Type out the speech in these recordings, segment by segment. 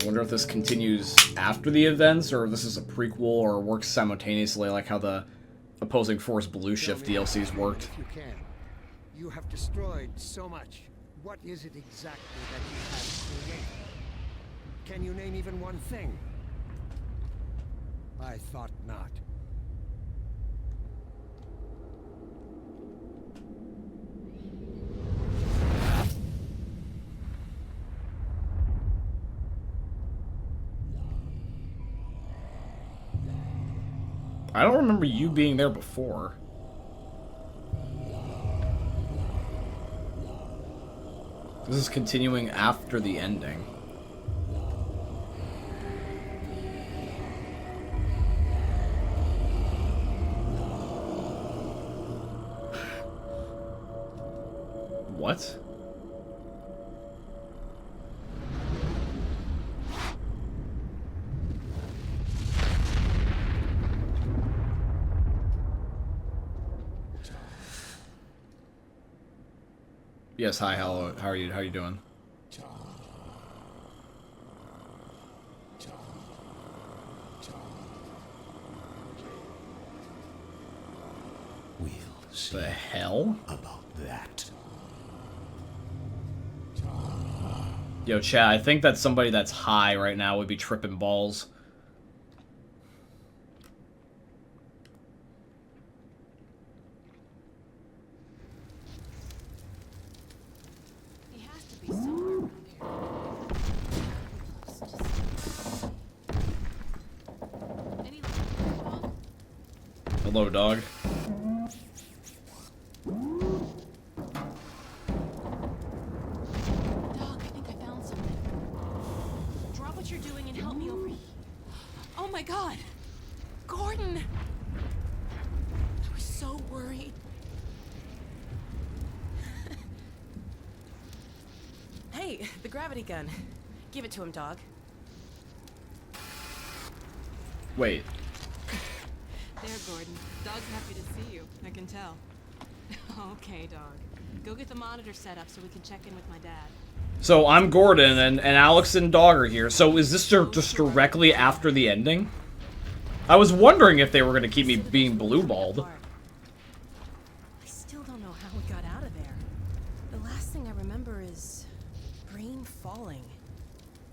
I wonder if this continues after the events, or if this is a prequel, or works simultaneously, like how the Opposing Force Blue Shift DLCs worked. If you can. You have destroyed so much. What is it exactly that you have created? Can you name even one thing? I thought not. I don't remember you being there before. This is continuing after the ending. What? Yes, hi, hello. How are you? How are you doing? We'll see The hell? about that. Yo, chat, I think that somebody that's high right now would be tripping balls. He has to be somewhere around here. Any dog? Hello, dog. Dog, I think I found something. Drop what you're doing and help me over here. Oh my god! Gordon! I was so worried. Hey, the gravity gun. Give it to him, dog. Wait. There, Gordon. Dog's happy to see you. I can tell. Okay, dog. Go get the monitor set up so we can check in with my dad. So I'm Gordon, and Alex and Dog are here. So is this just directly after the ending? I was wondering if they were going to keep me being blue-balled. I still don't know how we got out of there. The last thing I remember is brain falling.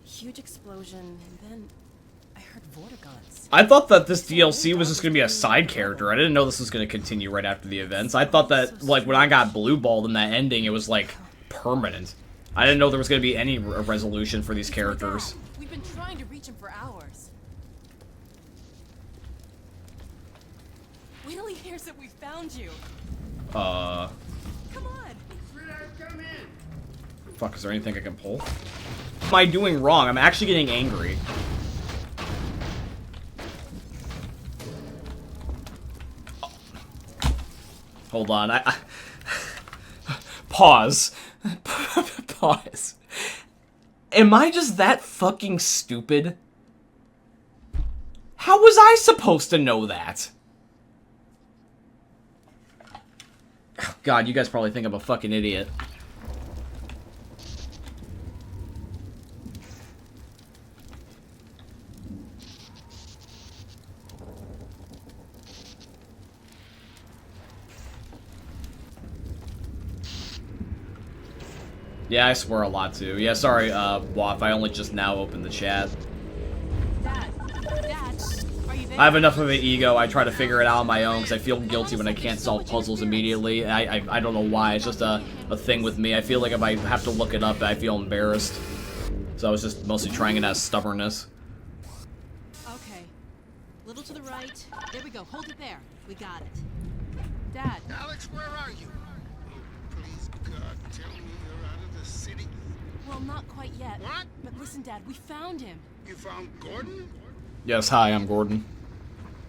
Huge explosion, and then I heard vortiguns. I thought that this DLC was just going to be a side character. I didn't know this was going to continue right after the events. I thought that, like, when I got blue-balled in that ending, it was, like, permanent. I didn't know there was going to be any resolution for these characters. We've been trying to reach him for hours. Wait till he hears that we found you. Come on. Come in. Fuck, is there anything I can pull? What am I doing wrong? I'm actually getting angry. Hold on, Pause. Pause. Am I just that fucking stupid? How was I supposed to know that? Oh, God, you guys probably think I'm a fucking idiot. Yeah, I swear a lot too. Yeah, sorry, Waff, I only just now opened the chat. Dad, are you there? I have enough of an ego, I try to figure it out on my own, because I feel guilty when I can't solve puzzles immediately. I don't know why, it's just a thing with me. I feel like if I have to look it up, I feel embarrassed. So I was just mostly trying it as stubbornness. Okay. Little to the right. There we go. Hold it there. We got it. Dad. Alex, where are you? Oh, please, God, tell me you're out of the city. Well, not quite yet. What? But listen, Dad, we found him. You found Gordon? Yes, hi, I'm Gordon.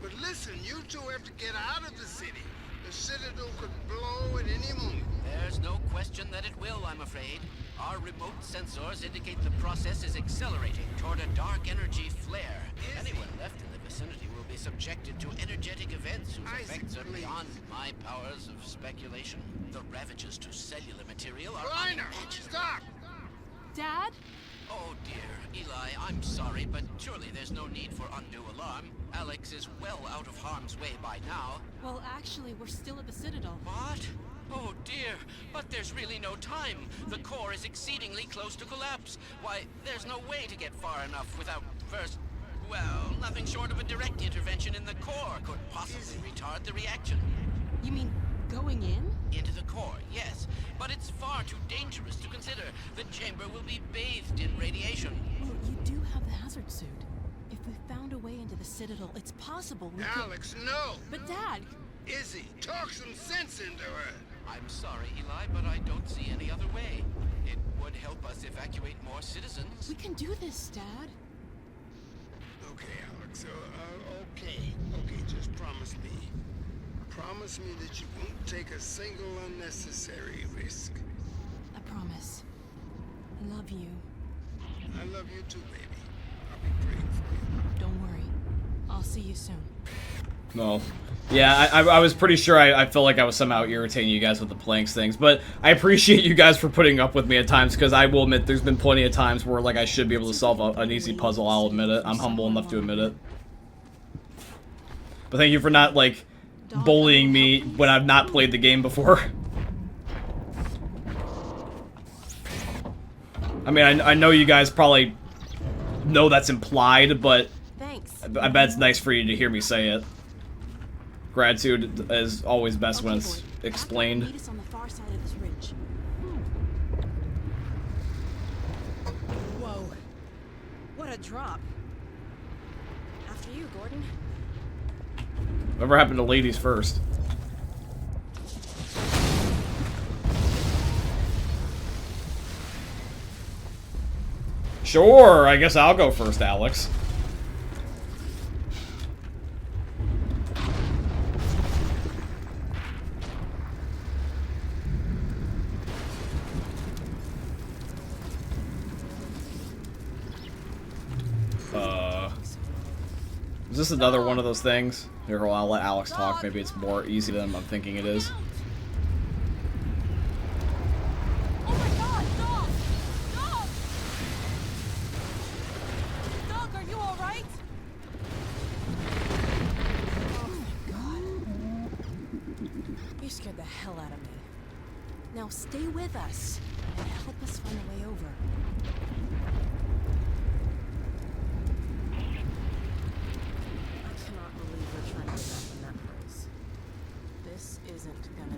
But listen, you two have to get out of the city. The citadel could blow at any moment. There's no question that it will, I'm afraid. Our remote sensors indicate the process is accelerating toward a dark energy flare. Anyone left in the vicinity will be subjected to energetic events whose effects are beyond my powers of speculation. The ravages to cellular material are Reiner, unimaginable. stop! Dad? Oh dear, Eli, I'm sorry, but surely there's no need for undue alarm. Alex is well out of harm's way by now. Well, actually, we're still at the Citadel. What? Oh dear, but there's really no time. The core is exceedingly close to collapse. Why, there's no way to get far enough without first... Well, nothing short of a direct intervention in the core could possibly retard the reaction. You mean going in? Into the core, yes. But it's far too dangerous to consider. The chamber will be bathed in radiation. Well, you do have the hazard suit. If we found a way into the Citadel, it's possible we could... Alex, no! But Dad... Izzy, talk some sense into her! I'm sorry, Eli, but I don't see any other way. It would help us evacuate more citizens. We can do this, Dad. Okay, Alex, okay, just promise me. Promise me that you won't take a single unnecessary risk. I promise. I love you. I love you too, baby. I'll be praying for you. Don't worry. I'll see you soon. No. Yeah, I was pretty sure I felt like I was somehow irritating you guys with the planks things, but I appreciate you guys for putting up with me at times, because I will admit there's been plenty of times where, like, I should be able to solve an easy puzzle, I'll admit it. I'm humble enough to admit it. But thank you for not, like, bullying me when I've not played the game before. I mean, I know you guys probably know that's implied, but Thanks. I bet it's nice for you to hear me say it. Gratitude is always best when it's explained. Meet us on the far side of this ridge. Whoa. What a drop. After you, Gordon. Whatever happened to ladies first? Sure, I guess I'll go first, Alex. Is this another one of those things? Here, well, I'll let Alex talk. Maybe it's more easy than I'm thinking it is. Oh my God, Dog! Dog! Dog, are you all right? Oh my God. You scared the hell out of me. Now stay with us and help us find a way over.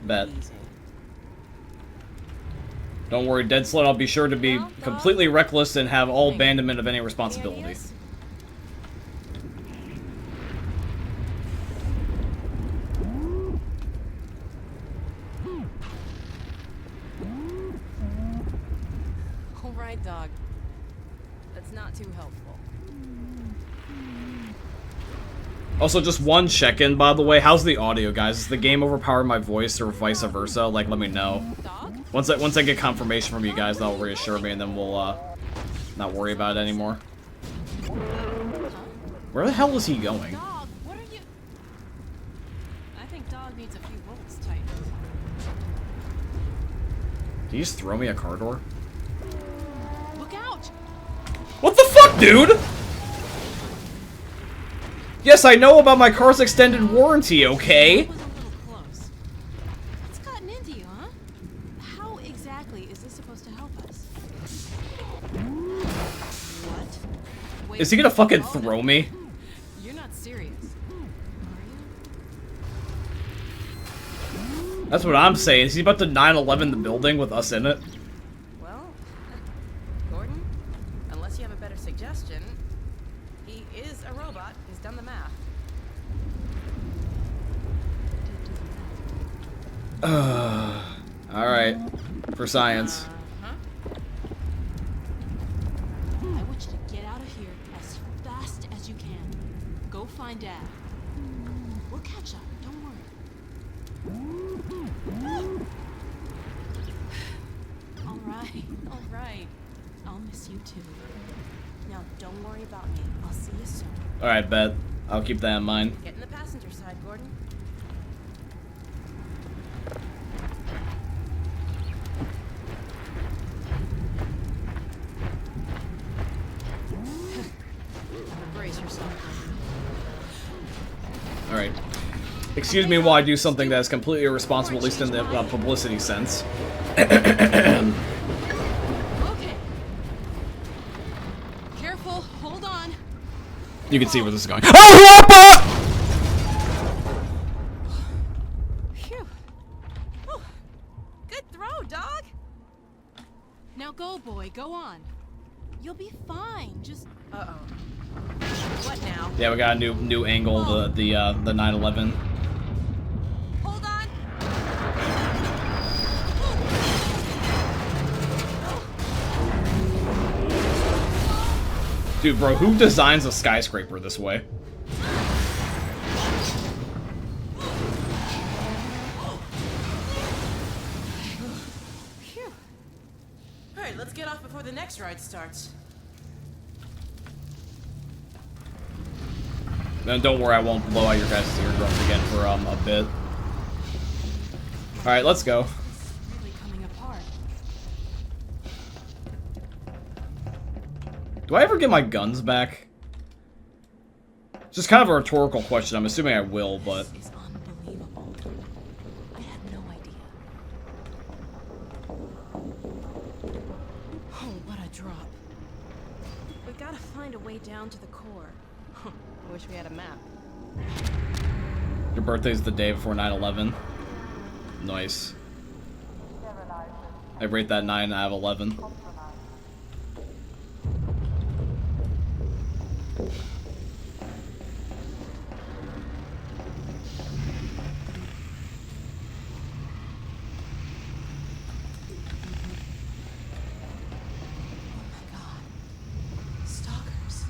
Bet. Don't worry, Dead Sled, I'll be sure to be completely reckless and have all abandonment of any responsibility. All right, Dog. That's not too helpful. Also, just one check-in, by the way. How's the audio, guys? Is the game overpowering my voice or vice versa? Like, let me know. Dog? Once I get confirmation from you guys, that'll reassure me, and then we'll, not worry about it anymore. Where the hell is he going? Dog, what are you... I think Dog needs a few bolts tightened. Did you just throw me a car door? Look out! What the fuck, dude? Yes, I know about my car's extended warranty, okay? That was a little close. What's gotten into you, huh? How exactly is this supposed to help us? What? Wait, Is he gonna fucking oh, no. throw me? You're not serious, are you? That's what I'm saying. Is he about to 9/11 the building with us in it? Well, Gordon, unless you have a better suggestion, he is a robot. He's done the math. Alright. For science. I want you to get out of here as fast as you can. Go find Dad. We'll catch up, don't worry. Alright. I'll miss you too. Now, don't worry about me. I'll see you soon. Alright, bet. I'll keep that in mind. Get in the passenger side, Gordon. Brace yourself. Alright. Excuse me while I do something that is completely irresponsible, at least in the publicity sense. Okay. Careful. Hold on. You can see where this is going. Oh, Phew. Whew. Good throw, dog. Now go, boy. Go on. You'll be fine. Just. Uh-oh. What now? yeah, we got a new angle, the 9/11. Hold on. Dude, bro, who designs a skyscraper this way? Phew. All right, let's get off before the next ride starts. And don't worry, I won't blow out your guys' eardrums again for a bit. Alright, let's go. This is really coming apart. Do I ever get my guns back? Just kind of a rhetorical question. I'm assuming I will, but... This is unbelievable. I had no idea. Oh, what a drop. We've got to find a way down to the core. I wish we had a map. Your birthday's the day before 9/11. Nice. I rate that 9 out of 11. Stalkers.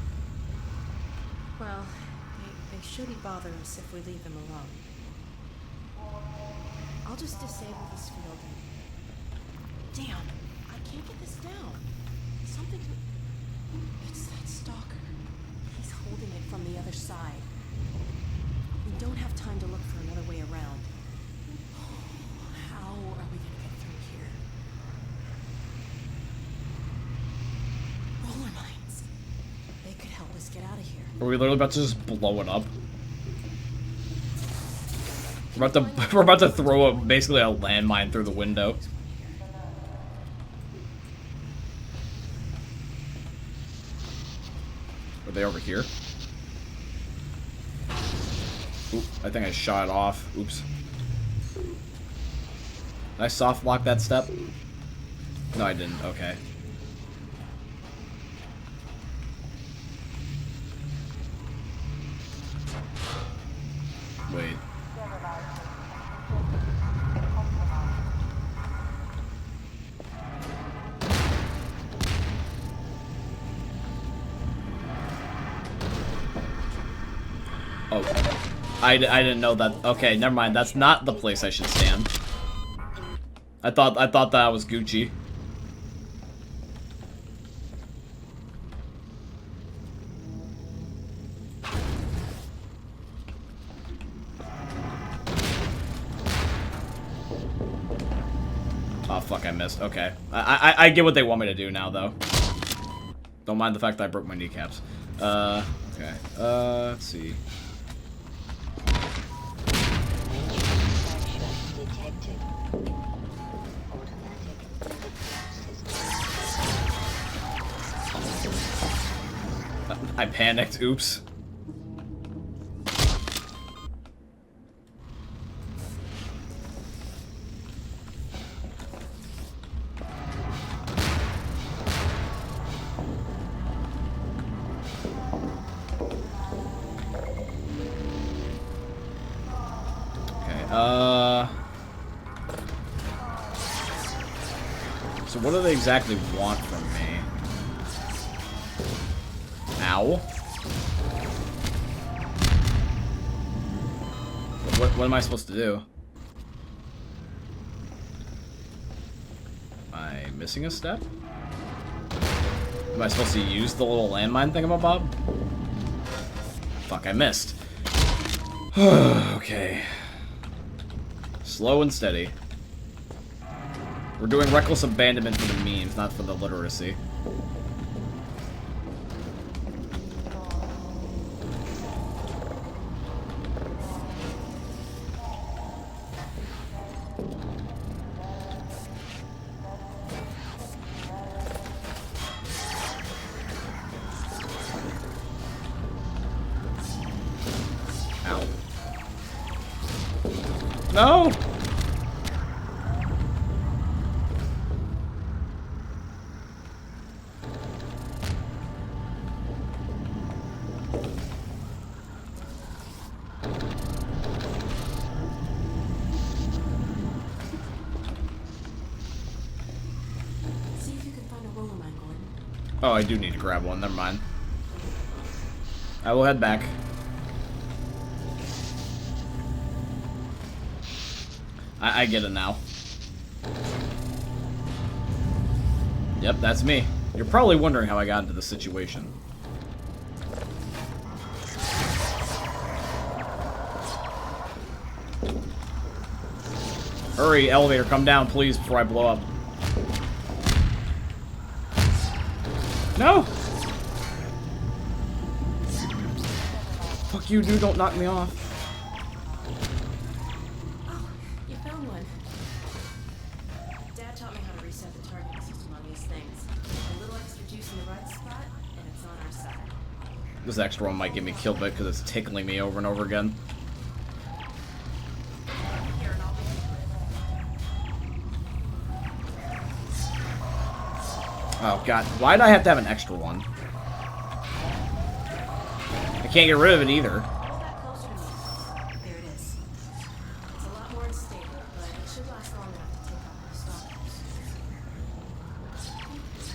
Well, they shouldn't bother us if we leave them alone. I'll just disable this field and... Damn, I can't get this down. Something... It's that stalker. He's holding it from the other side. We don't have time to look for another way around. How are we gonna get through here? Roller mines. They could help us get out of here. Are we literally about to just blow it up? We're about to throw basically a landmine through the window. Are they over here? Oop, I think I shot it off. Oops. Did I soft lock that step? No, I didn't. Okay. Wait. Oh, I didn't know that. Okay, never mind. That's not the place I should stand. I thought that was Gucci. Oh fuck, I missed. Okay, I get what they want me to do now though. Don't mind the fact that I broke my kneecaps. Okay. Let's see. I panicked. Oops. So what do they exactly want from me? Ow. What am I supposed to do? Am I missing a step? Am I supposed to use the little landmine thingamabob? Fuck, I missed. Okay. Slow and steady. We're doing reckless abandonment for the memes, not for the literacy. No! See if you can find a roller mine, Gordon. Oh, I do need to grab one. Never mind. I will head back. I get it now. Yep, that's me. You're probably wondering how I got into this situation. Hurry, elevator, come down, please, before I blow up. No! Fuck you, dude, don't knock me off. Oh, you found one. Dad taught me how to reset the targeting system on these things. A little extra juice in the right spot, and it's on our side. This extra one might get me killed because it's tickling me over and over again. Here, and I'll be Oh god, why'd I have to have an extra one? I can't get rid of it either. Pull that closer to me. There it is. It's a lot more unstable, but it should last long enough to take out those stalkers.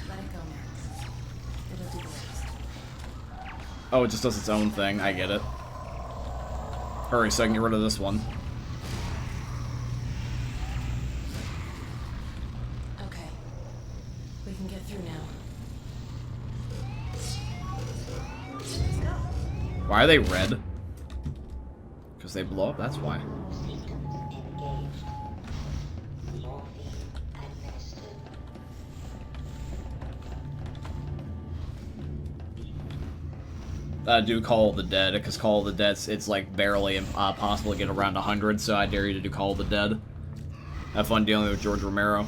Let it go now. It'll do the rest. Oh, it just does its own thing. I get it. Hurry so I can get rid of this one. Okay. We can get through now. Let's go. Why are they red? Because they blow up? That's why. Do Call of the Dead, because Call of the Dead, it's like barely possible to get around 100, so I dare you to do Call of the Dead. Have fun dealing with George Romero.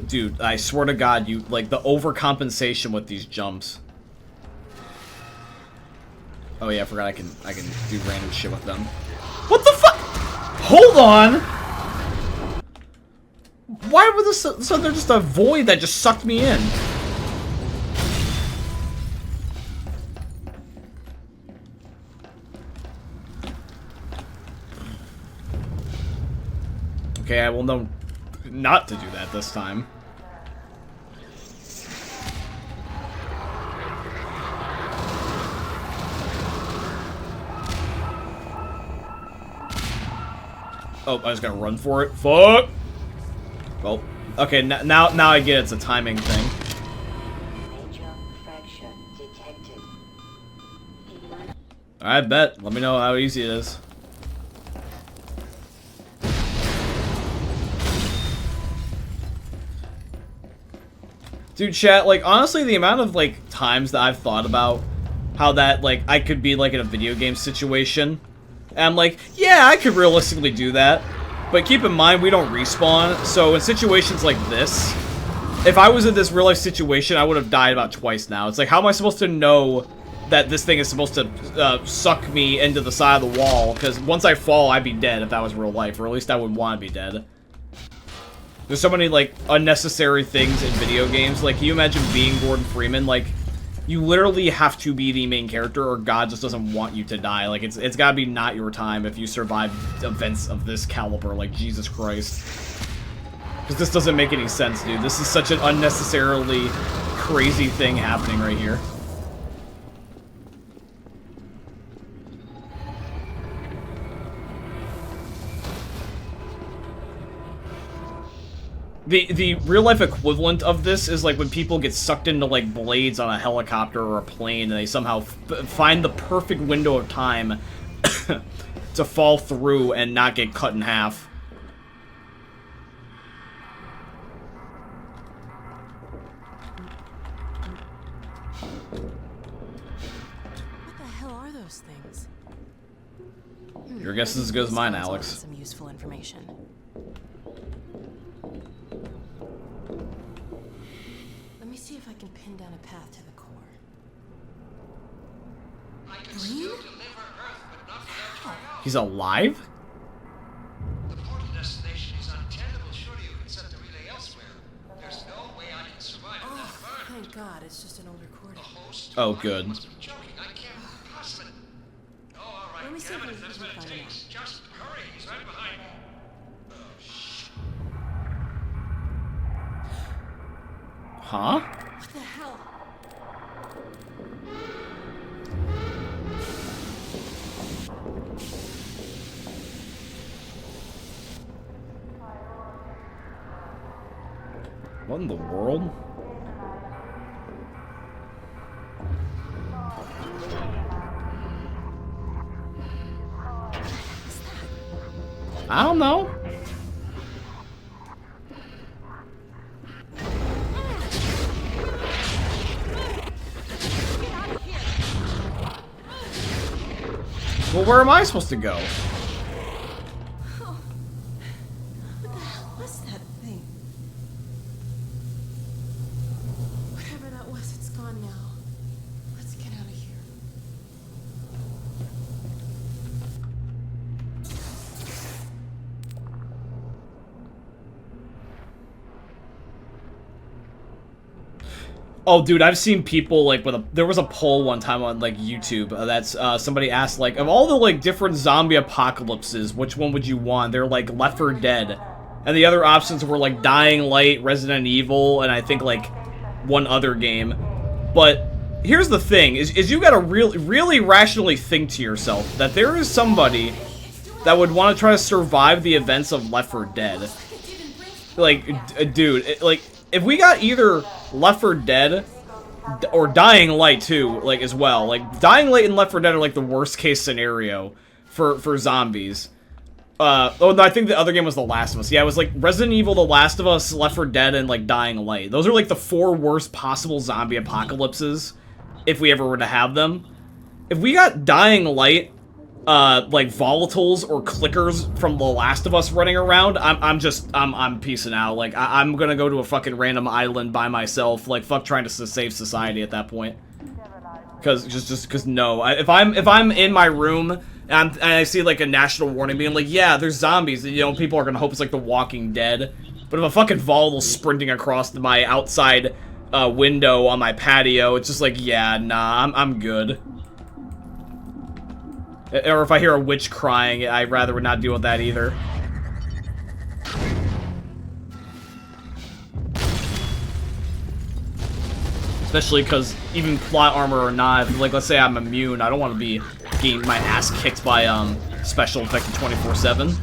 Dude, I swear to God, you, like, the overcompensation with these jumps. Oh yeah, I forgot I can do random shit with them. What the fuck? Hold on! Why was this, so there's just a void that just sucked me in? Okay, I will know not to do that this time. Oh, I was gonna run for it. Fuck! Well, okay, now I get it's a timing thing. Major fracture detected. I bet. Let me know how easy it is. Dude, chat, like, honestly, the amount of, like, times that I've thought about how that, like, I could be, like, in a video game situation, and I'm like, yeah, I could realistically do that, but keep in mind, we don't respawn, so in situations like this, if I was in this real-life situation, I would have died about twice now. It's like, how am I supposed to know that this thing is supposed to suck me into the side of the wall? Because once I fall, I'd be dead if that was real life, or at least I would want to be dead. There's so many, like, unnecessary things in video games. Like, can you imagine being Gordon Freeman? Like, you literally have to be the main character or God just doesn't want you to die. Like, it's gotta be not your time if you survive events of this caliber. Like, Jesus Christ. Because this doesn't make any sense, dude. This is such an unnecessarily crazy thing happening right here. The real life equivalent of this is like when people get sucked into like blades on a helicopter or a plane and they somehow find the perfect window of time to fall through and not get cut in half. What the hell are those things? Your guess is as good as mine, This Alex. some useful information. Let me see if I can pin down a path to the core. Green? He's alive? The portal destination is untenable. Surely you can set the relay elsewhere. There's no way I can survive in that environment. Thank God, it's just an old recording. Host, Oh, I good. must be joking. I can't possibly. Oh, all right. Let me see Damn if it, we if that's can what it find him takes. Just hurry. He's right behind me. Huh? What the hell? What in the world? I don't know. Well, where am I supposed to go? What the hell was that thing? Whatever that was, it's gone now. Let's get out of here. Oh, dude, I've seen people, like, there was a poll one time on, like, YouTube that's, somebody asked, like, of all the, like, different zombie apocalypses, which one would you want? They're, like, Left 4 Dead. And the other options were, like, Dying Light, Resident Evil, and I think, like, one other game. But here's the thing, is you gotta really rationally think to yourself that there is somebody that would want to try to survive the events of Left 4 Dead. Like, dude, like, if we got either Left 4 Dead or Dying Light too, like, as well. Like, Dying Light and Left 4 Dead are like the worst case scenario for zombies. Oh no, I think the other game was The Last of Us. Yeah, it was like Resident Evil, The Last of Us, Left 4 Dead, and like Dying Light. Those are like the 4 worst possible zombie apocalypses if we ever were to have them. If we got Dying Light, like volatiles or clickers from The Last of Us running around, I'm peacing out. Like, I'm gonna go to a fucking random island by myself. Like, fuck trying to save society at that point. Cause no. If I'm in my room and I see like a national warning being like, yeah, there's zombies, you know, people are gonna hope it's like The Walking Dead. But if a fucking volatile sprinting across my outside window on my patio, it's just like, yeah, nah, I'm good. Or if I hear a witch crying, I'd rather would not deal with that either. Especially because even plot armor or not, like, let's say I'm immune, I don't want to be getting my ass kicked by special infected 24/7.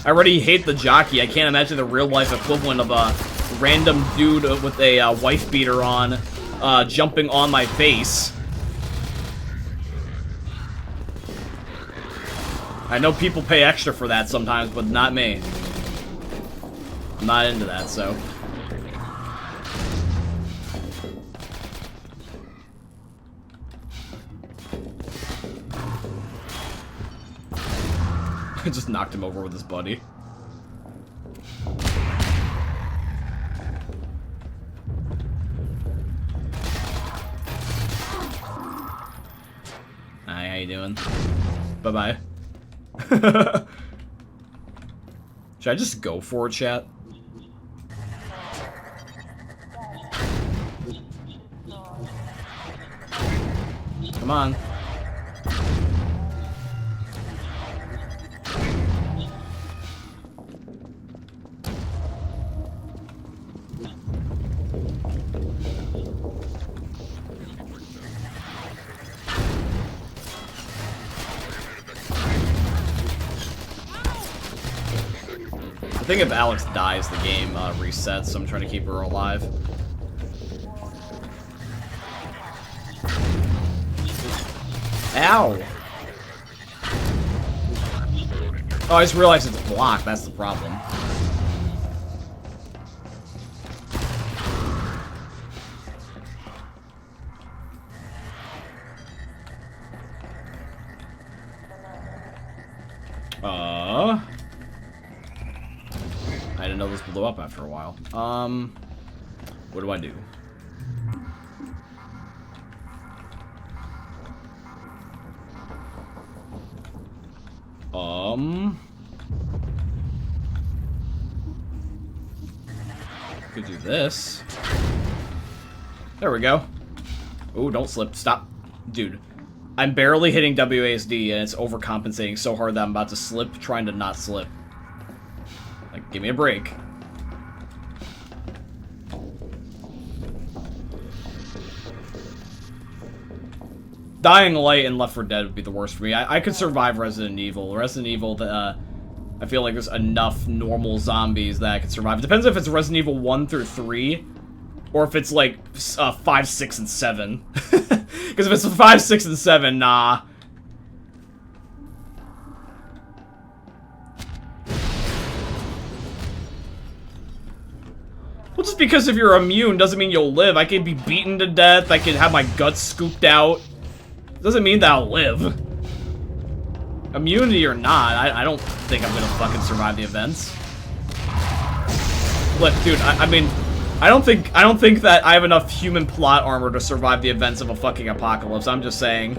I already hate the jockey. I can't imagine the real life equivalent of a random dude with a wife beater on jumping on my face. I know people pay extra for that sometimes, but not me. I'm not into that, so. I just knocked him over with his buddy. Hi, how you doing? Bye-bye. Should I just go for it, chat? Come on. I think if Alex dies, the game resets, so I'm trying to keep her alive. Ow! Oh, I just realized it's blocked, that's the problem. I didn't know this blew up after a while. What do I do? Could do this. There we go. Ooh, don't slip. Stop. Dude. I'm barely hitting WASD and it's overcompensating so hard that I'm about to slip, trying to not slip. Like, give me a break. Dying Light and Left 4 Dead would be the worst for me. I could survive Resident Evil. Resident Evil, I feel like there's enough normal zombies that I could survive. It depends if it's Resident Evil 1 through 3, or if it's like 5, 6, and 7. Because if it's 5, 6, and 7, nah. Well, just because if you're immune doesn't mean you'll live. I could be beaten to death. I could have my guts scooped out. Doesn't mean that I'll live. Immunity or not, I don't think I'm gonna fucking survive the events. Look, dude, I mean, I don't think that I have enough human plot armor to survive the events of a fucking apocalypse. I'm just saying.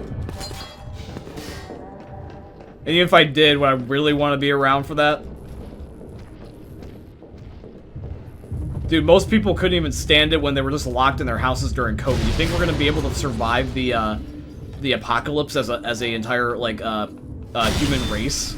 And even if I did, would I really want to be around for that? Dude, most people couldn't even stand it when they were just locked in their houses during COVID. You think we're gonna be able to survive the apocalypse as a entire like human race?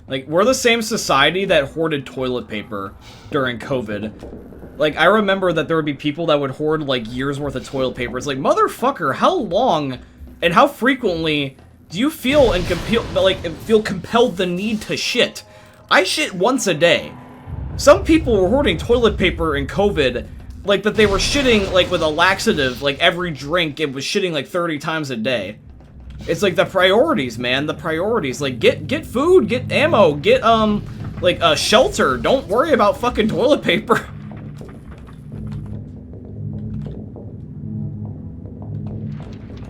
Like, we're the same society that hoarded toilet paper during COVID. Like, I remember that there would be people that would hoard, like, years worth of toilet paper. It's like, motherfucker, how long and how frequently do you feel feel compelled the need to shit? I shit once a day. Some people were hoarding toilet paper in COVID, like, that they were shitting, like, with a laxative, like, every drink, it was shitting, like, 30 times a day. It's like the priorities, man. The priorities. Like, get food, get ammo, get, shelter. Don't worry about fucking toilet paper.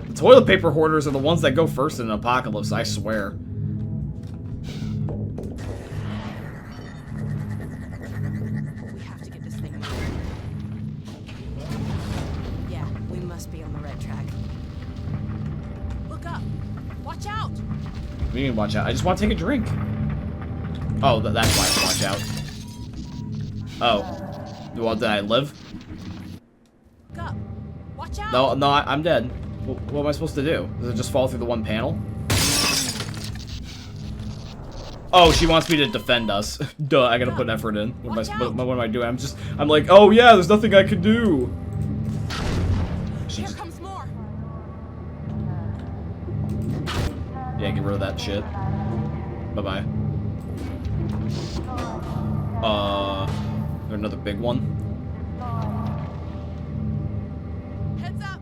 The toilet paper hoarders are the ones that go first in an apocalypse, I swear. We have to get this thing moving. Yeah, we must be on the right track. Look up! Watch out! What do you mean watch out? I just want to take a drink. Oh, that's why I watch out. Oh. Well, did I live? Look up! Watch out! No, I'm dead. What am I supposed to do? Does it just fall through the one panel? Oh, she wants me to defend us. Duh, I gotta put effort in. What am I doing? I'm like, oh yeah, there's nothing I can do. Here comes more! Yeah, get rid of that shit. Bye-bye. There's another big one. Heads up!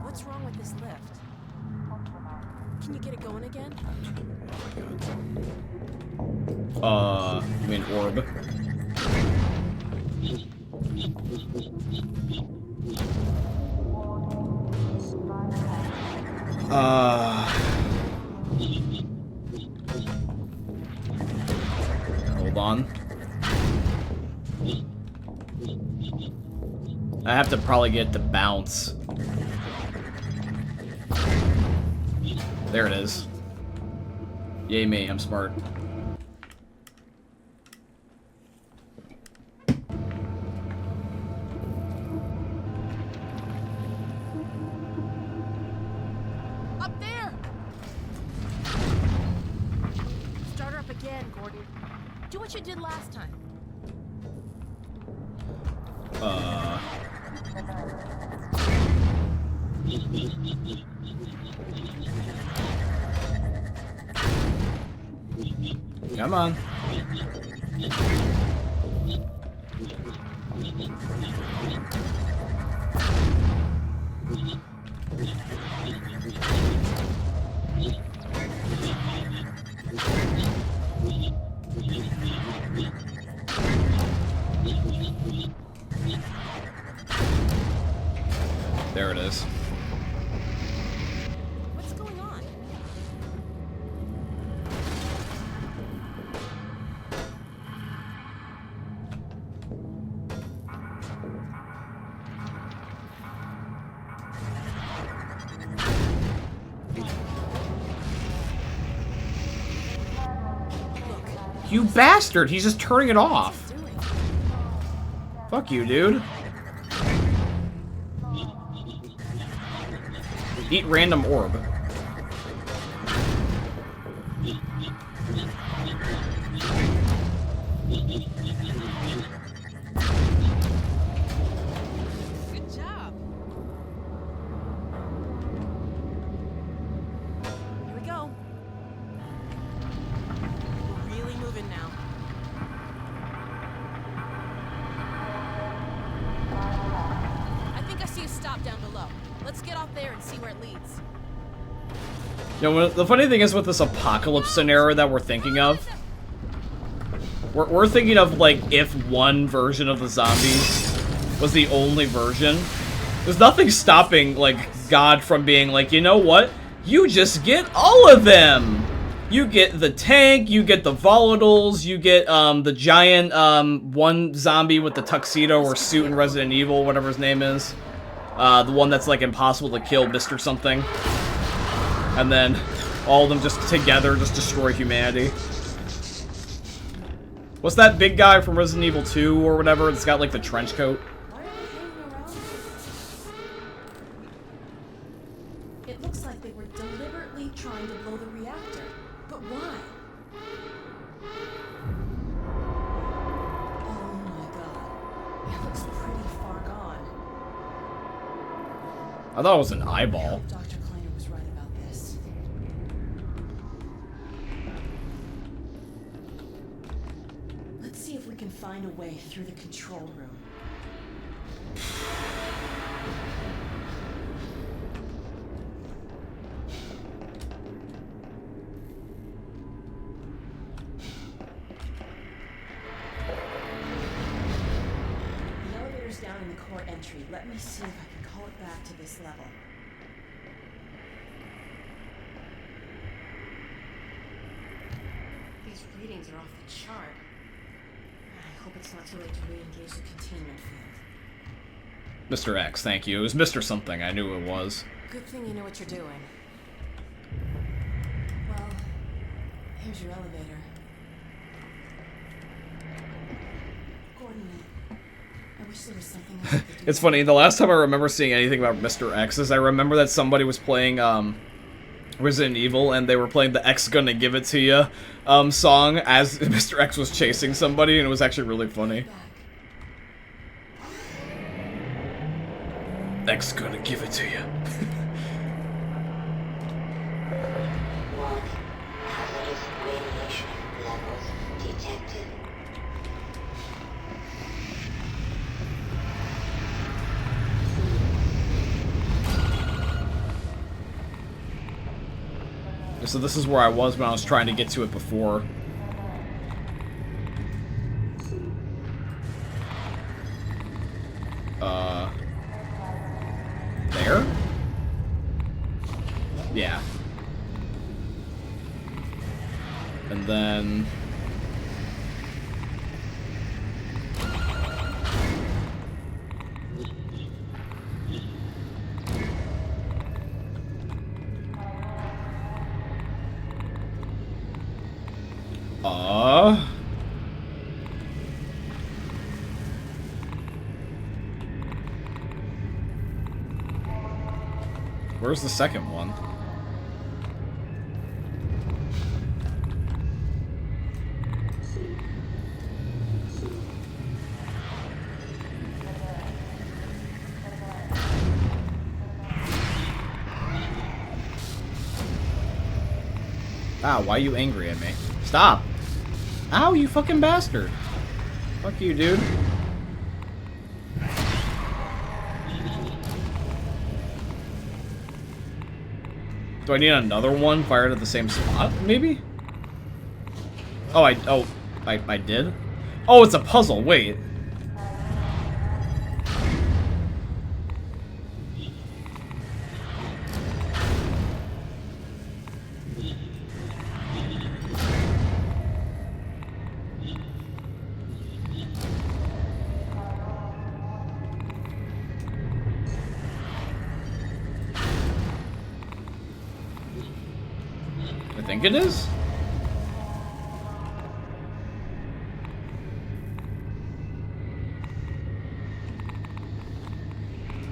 What's wrong with this lift? Can you get it going again? You mean orb? Hold on. I have to probably get the bounce. There it is. Yay me, I'm smart. Up there! again, Gordon. Do what you did last time. Come on. There it is. What's going on? You bastard! He's just turning it off. What's it doing? Fuck you, dude. Eat random orb. Good job. Here we go. We're really moving now. I think I see a stop down below. Let's get off there and see where it leads. You know, the funny thing is with this apocalypse scenario that we're thinking of, we're thinking of, like, if one version of the zombies was the only version. There's nothing stopping, like, God from being like, you know what? You just get all of them! You get the tank, you get the volatiles, you get, the giant, one zombie with the tuxedo or suit in Resident Evil, whatever his name is. The one that's, like, impossible to kill, Mr. something. And then all of them just together just destroy humanity. What's that big guy from Resident Evil 2 or whatever? It's got, like, the trench coat. Why are they hanging around? It looks like they were deliberately trying to blow the reactor. But why? Oh my god. It looks pretty far gone. I thought it was an I eyeball. hope Dr. Kleiner was right about this. Let's see if we can find a way through the control room. The elevator's down in the core entry. Let me see if I can call it back to this level. These readings are off the chart. I hope it's not too late to re-engage the containment field. Mr. X, thank you. It was Mr. something. I knew it was. Good thing you know what you're doing. Well, here's your elevator. Gordon, I wish there was something else I could do. It's funny, the last time I remember seeing anything about Mr. X is I remember that somebody was playing, Resident Evil, and they were playing the X Gonna Give It To Ya, song as Mr. X was chasing somebody, and it was actually really funny. Back. X Gonna Give It To Ya. Warning. Hazardous radiation levels detected. So this is where I was when I was trying to get to it before. There? Yeah. And then... Where's the second one? Ow, why are you angry at me? Stop! Ow, you fucking bastard! Fuck you, dude. Do I need another one fired at the same spot, maybe? Oh, I did? Oh, it's a puzzle, wait. I think it is?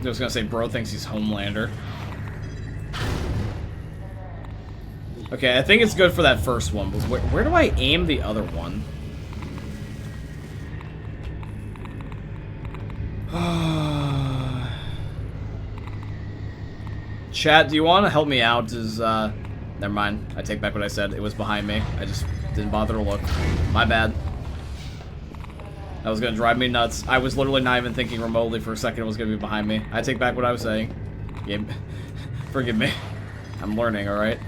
I was gonna say, bro thinks he's Homelander. Okay, I think it's good for that first one, but where do I aim the other one? Chat, do you want to help me out? Never mind. I take back what I said. It was behind me. I just didn't bother to look. My bad. That was gonna drive me nuts. I was literally not even thinking remotely for a second it was gonna be behind me. I take back what I was saying. Yeah, forgive me. I'm learning, alright?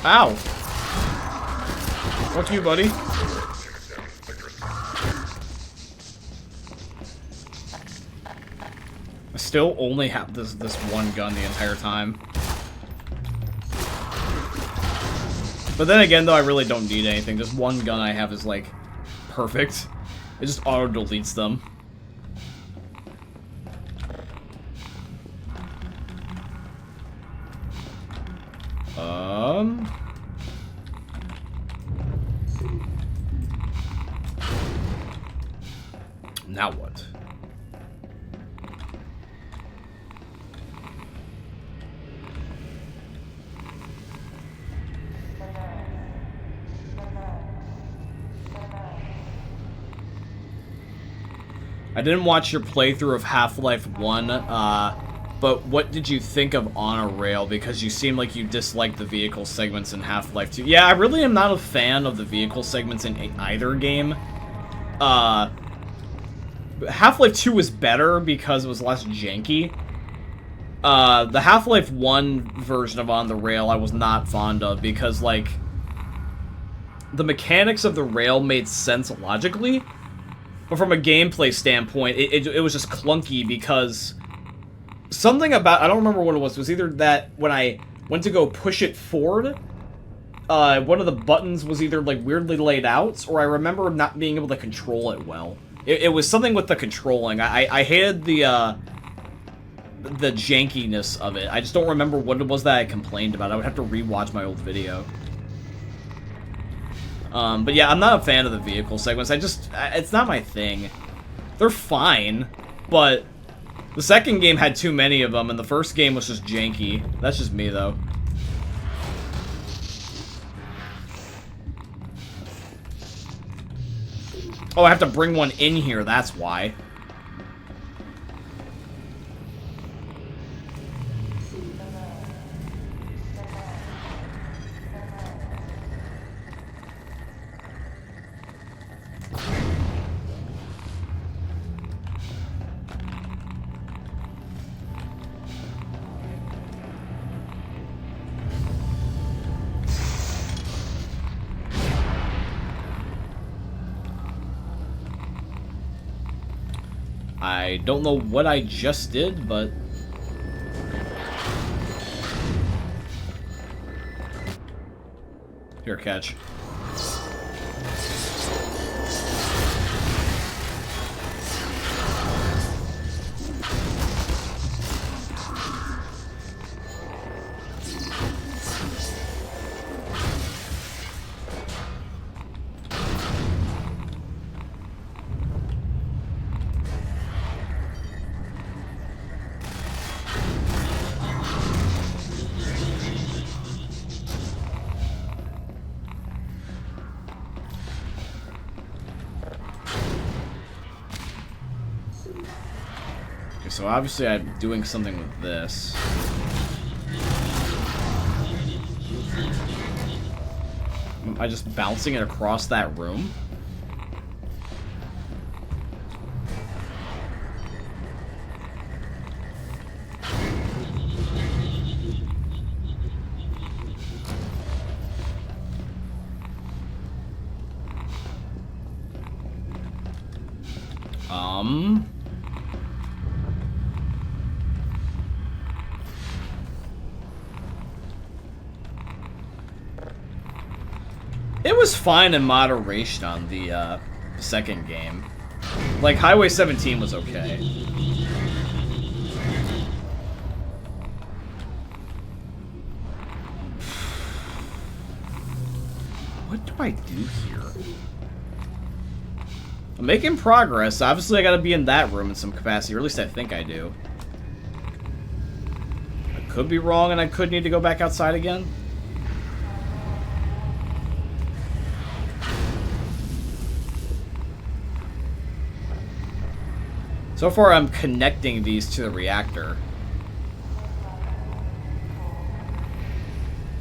Ow! Fuck you, buddy. I still only have this one gun the entire time. But then again, though, I really don't need anything. Just one gun I have is, like, perfect. It just auto-deletes them. Now what? I didn't watch your playthrough of Half-Life 1, but what did you think of On a Rail? Because you seem like you disliked the vehicle segments in Half-Life 2. Yeah, I really am not a fan of the vehicle segments in either game. Half-Life 2 was better because it was less janky. The Half-Life 1 version of On the Rail I was not fond of because, like, the mechanics of the rail made sense logically, but from a gameplay standpoint, it was just clunky because something about, I don't remember what it was either that when I went to go push it forward, one of the buttons was either, like, weirdly laid out, or I remember not being able to control it well. It was something with the controlling. I hated the jankiness of it. I just don't remember what it was that I complained about. I would have to rewatch my old video. But yeah, I'm not a fan of the vehicle segments. It's not my thing. They're fine, but the second game had too many of them, and the first game was just janky. That's just me, though. Oh, I have to bring one in here, that's why. I don't know what I just did, but... Here, catch. So obviously I'm doing something with this. Am I just bouncing it across that room? It was fine in moderation on the second game. Like, Highway 17 was okay. What do I do here? I'm making progress. Obviously, I gotta be in that room in some capacity, or at least I think I do. I could be wrong, and I could need to go back outside again. So far, I'm connecting these to the reactor.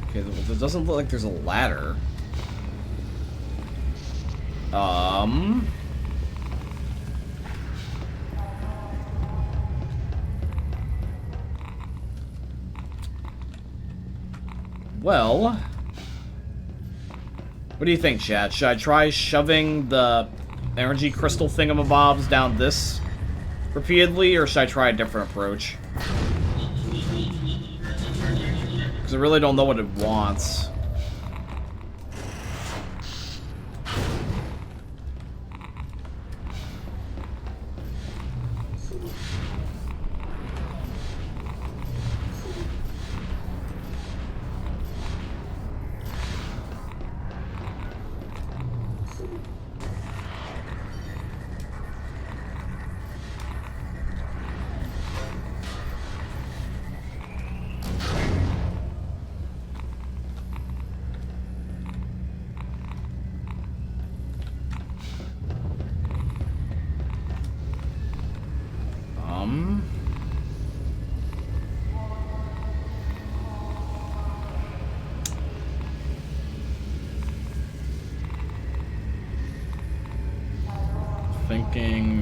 Okay, it doesn't look like there's a ladder. Well, what do you think, chat? Should I try shoving the energy crystal thingamabobs down this repeatedly, or should I try a different approach? Because I really don't know what it wants.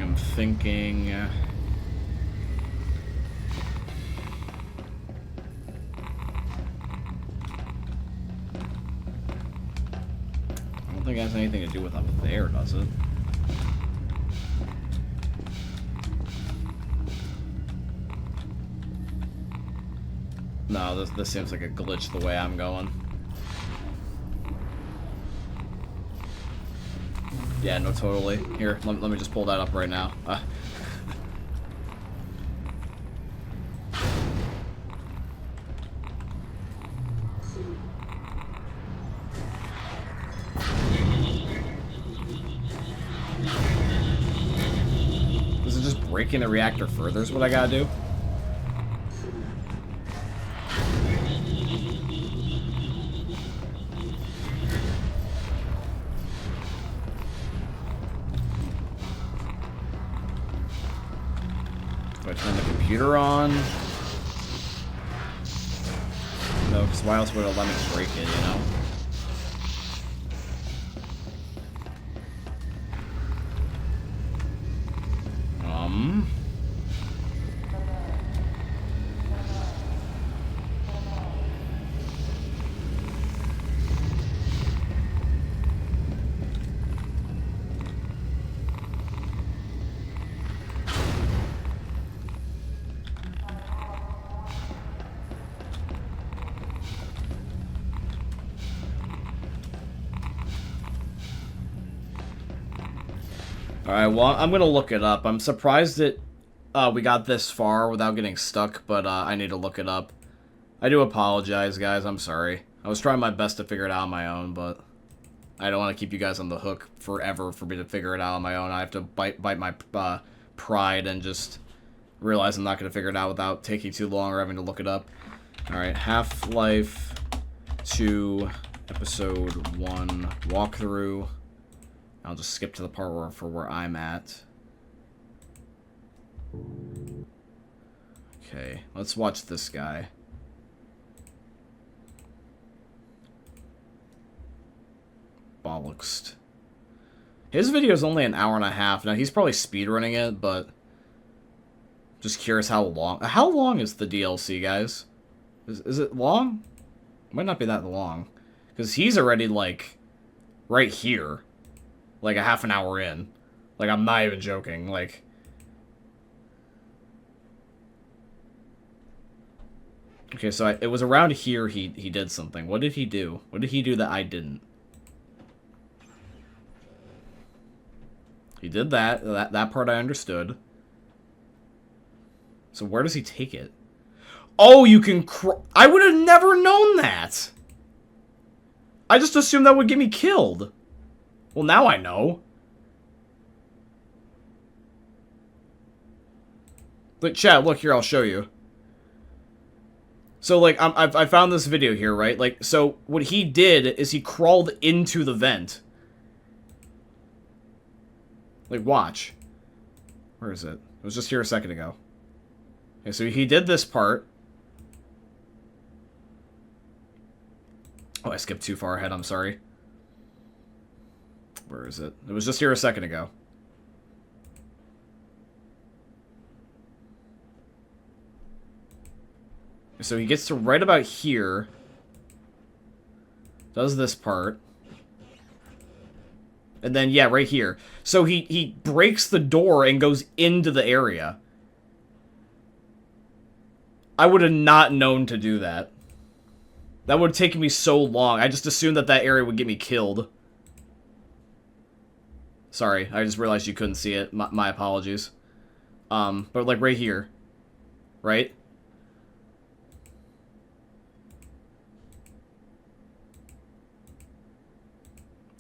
I'm thinking. I don't think it has anything to do with up there, does it? No, this seems like a glitch the way I'm going. Yeah, no, totally. Here, let me just pull that up right now. Is it just breaking the reactor further is what I gotta do? Do I turn the computer on? No, because why else would it let me break it, you know? Alright, well, I'm gonna look it up. I'm surprised that we got this far without getting stuck, but I need to look it up. I do apologize, guys. I'm sorry. I was trying my best to figure it out on my own, but I don't want to keep you guys on the hook forever for me to figure it out on my own. I have to bite my pride and just realize I'm not going to figure it out without taking too long or having to look it up. Alright, Half-Life 2, Episode 1, walkthrough. I'll just skip to the part where I'm at. Okay, let's watch this guy. Bollocks. His video is only an hour and a half. Now, he's probably speedrunning it, but... Just curious how long... How long is the DLC, guys? Is it long? It might not be that long. Because he's already, like, right here. Like, a half an hour in. Like, I'm not even joking. Like... Okay, so it was around here he did something. What did he do? What did he do that I didn't? He did that. That part I understood. So where does he take it? Oh, you can I would have never known that! I just assumed that would get me killed. Well, now I know. But chat, look here, I'll show you. So, like, I found this video here, right? Like, so what he did is he crawled into the vent. Like, watch. Where is it? It was just here a second ago. Okay, so he did this part. Oh, I skipped too far ahead, I'm sorry. Where is it? It was just here a second ago. So he gets to right about here. Does this part. And then, yeah, right here. So he breaks the door and goes into the area. I would have not known to do that. That would have taken me so long. I just assumed that that area would get me killed. Sorry, I just realized you couldn't see it. My apologies. But like right here. Right?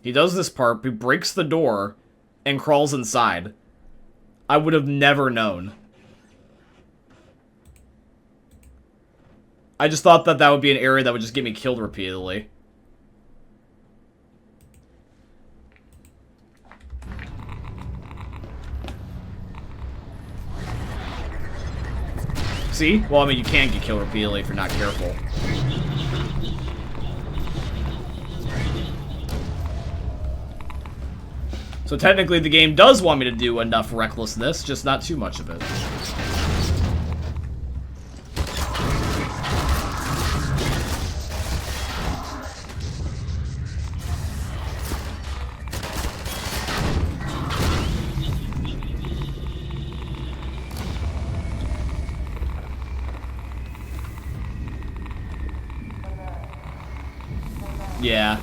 He does this part, he breaks the door, and crawls inside. I would have never known. I just thought that that would be an area that would just get me killed repeatedly. See? Well, I mean, you can get killed repeatedly if you're not careful. So technically the game does want me to do enough recklessness, just not too much of it. Yeah.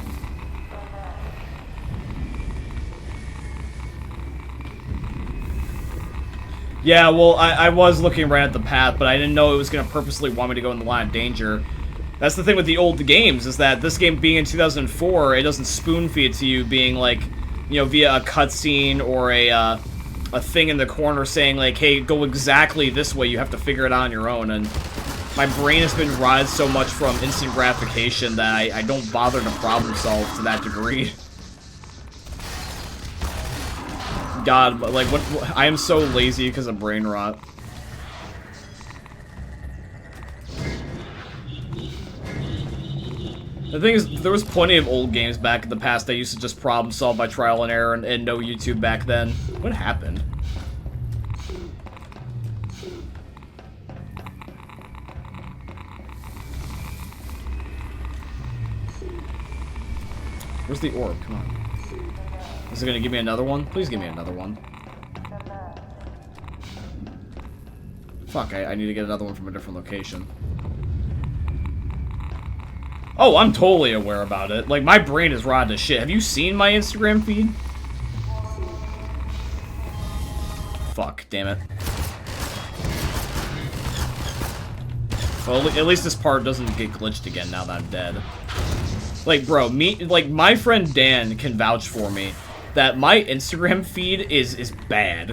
Yeah, well, I was looking right at the path, but I didn't know it was going to purposely want me to go in the line of danger. That's the thing with the old games, is that this game being in 2004, it doesn't spoon-feed to you being, like, you know, via a cutscene or a thing in the corner saying, like, hey, go exactly this way, you have to figure it out on your own, and my brain has been riled so much from instant gratification that I don't bother to problem solve to that degree. God, like, what I am so lazy because of brain rot. The thing is, there was plenty of old games back in the past that used to just problem solve by trial and error and no YouTube back then. What happened? Where's the orb? Come on. Is it gonna give me another one? Please give me another one. Fuck, I need to get another one from a different location. Oh, I'm totally aware about it. Like, my brain is rotten to shit. Have you seen my Instagram feed? Fuck, damn it. Well, at least this part doesn't get glitched again now that I'm dead. Like, bro, my friend Dan can vouch for me that my Instagram feed is bad.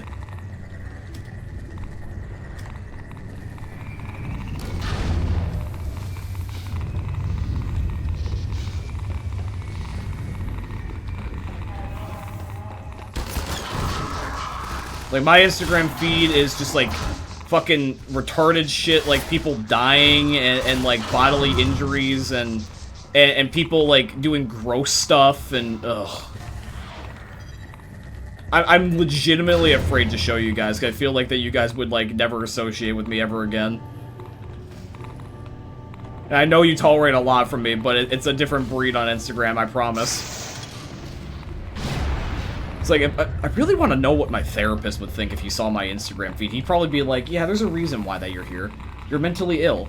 Like, my Instagram feed is just, like, fucking retarded shit, like people dying and like bodily injuries and people like doing gross stuff and ugh. I'm legitimately afraid to show you guys, 'cause I feel like that you guys would like never associate with me ever again. And I know you tolerate a lot from me, but it's a different breed on Instagram, I promise. It's like, I really want to know what my therapist would think if he saw my Instagram feed. He'd probably be like, yeah, there's a reason why that you're here. You're mentally ill.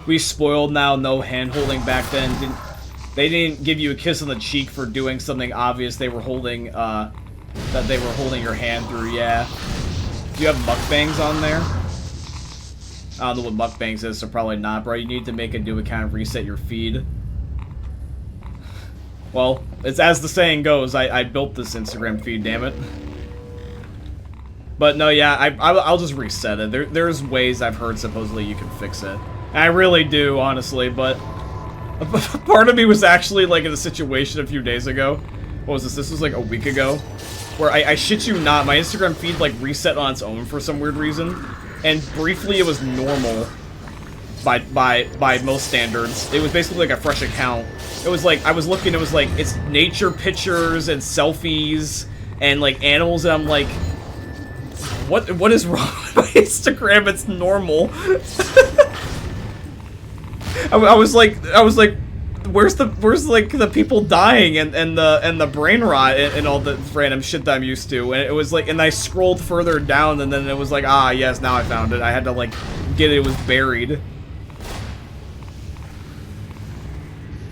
We spoiled now, no hand-holding back then. They didn't give you a kiss on the cheek for doing something obvious they were holding, that they were holding your hand through, yeah. Do you have mukbangs on there? I don't know what mukbangs is, so probably not, bro. You need to make a new account and reset your feed. Well, it's as the saying goes, I built this Instagram feed, damn it. But no, yeah, I'll just reset it. There's ways I've heard supposedly you can fix it. I really do, honestly, but part of me was actually, like, in a situation a few days ago. What was this? This was, like, a week ago. Where, I shit you not, my Instagram feed, like, reset on its own for some weird reason. And briefly, it was normal by most standards. It was basically, like, a fresh account. It was, like, I was looking, it was, like, it's nature pictures and selfies and, like, animals, and I'm like, what is wrong with my Instagram? It's normal. I was like, where's like the people dying and the brain rot and all the random shit that I'm used to, and it was like, and I scrolled further down and then it was like, ah yes, now I found it. I had to like get it, it was buried.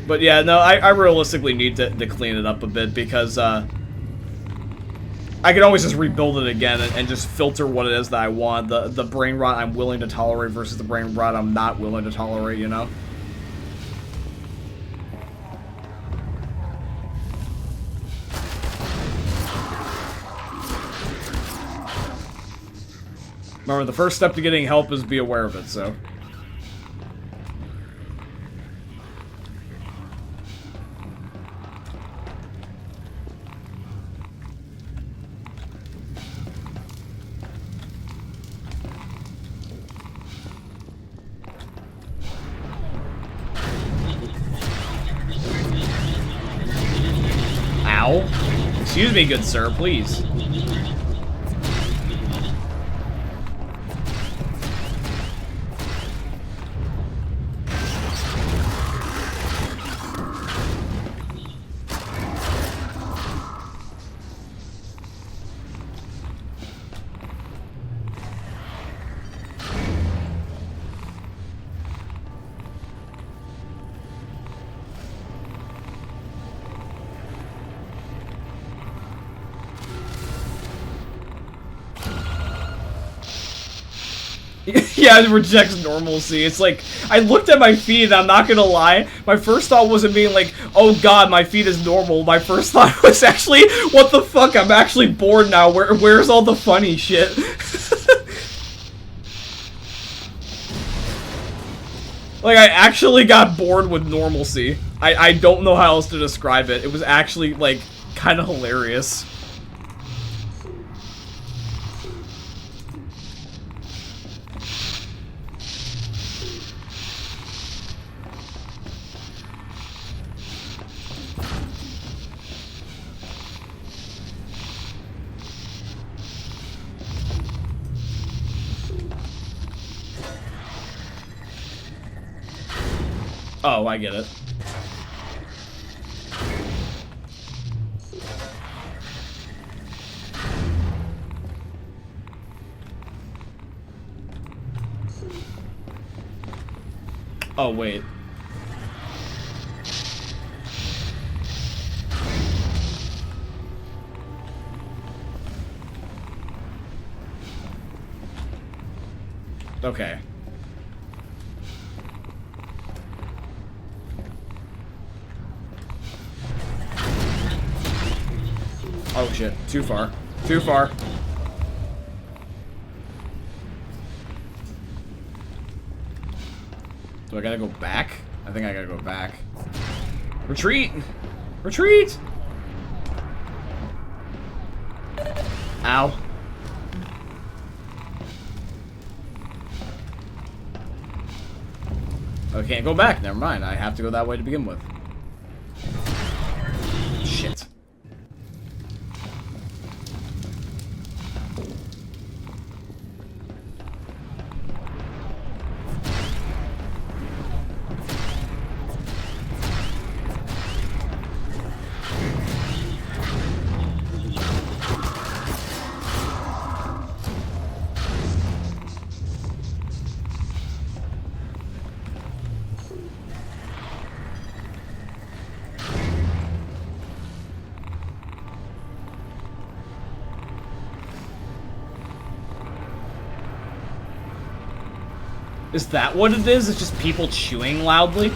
But yeah, no, I realistically need to clean it up a bit because I can always just rebuild it again and just filter what it is that I want. The brain rot I'm willing to tolerate versus the brain rot I'm not willing to tolerate, you know? Remember, the first step to getting help is be aware of it, so... Ow. Excuse me, good sir, please. Yeah, it rejects normalcy. It's like, I looked at my feed and I'm not gonna lie, my first thought wasn't being like, oh god, my feed is normal. My first thought was actually, what the fuck, I'm actually bored now. Where's all the funny shit? Like, I actually got bored with normalcy. I don't know how else to describe it. It was actually, like, kind of hilarious. Oh, I get it. Oh, wait. Okay. Oh shit, too far. Too far. Do I gotta go back? I think I gotta go back. Retreat! Retreat! Ow. I can't go back. Never mind. I have to go that way to begin with. Shit. Is that what it is? It's just people chewing loudly?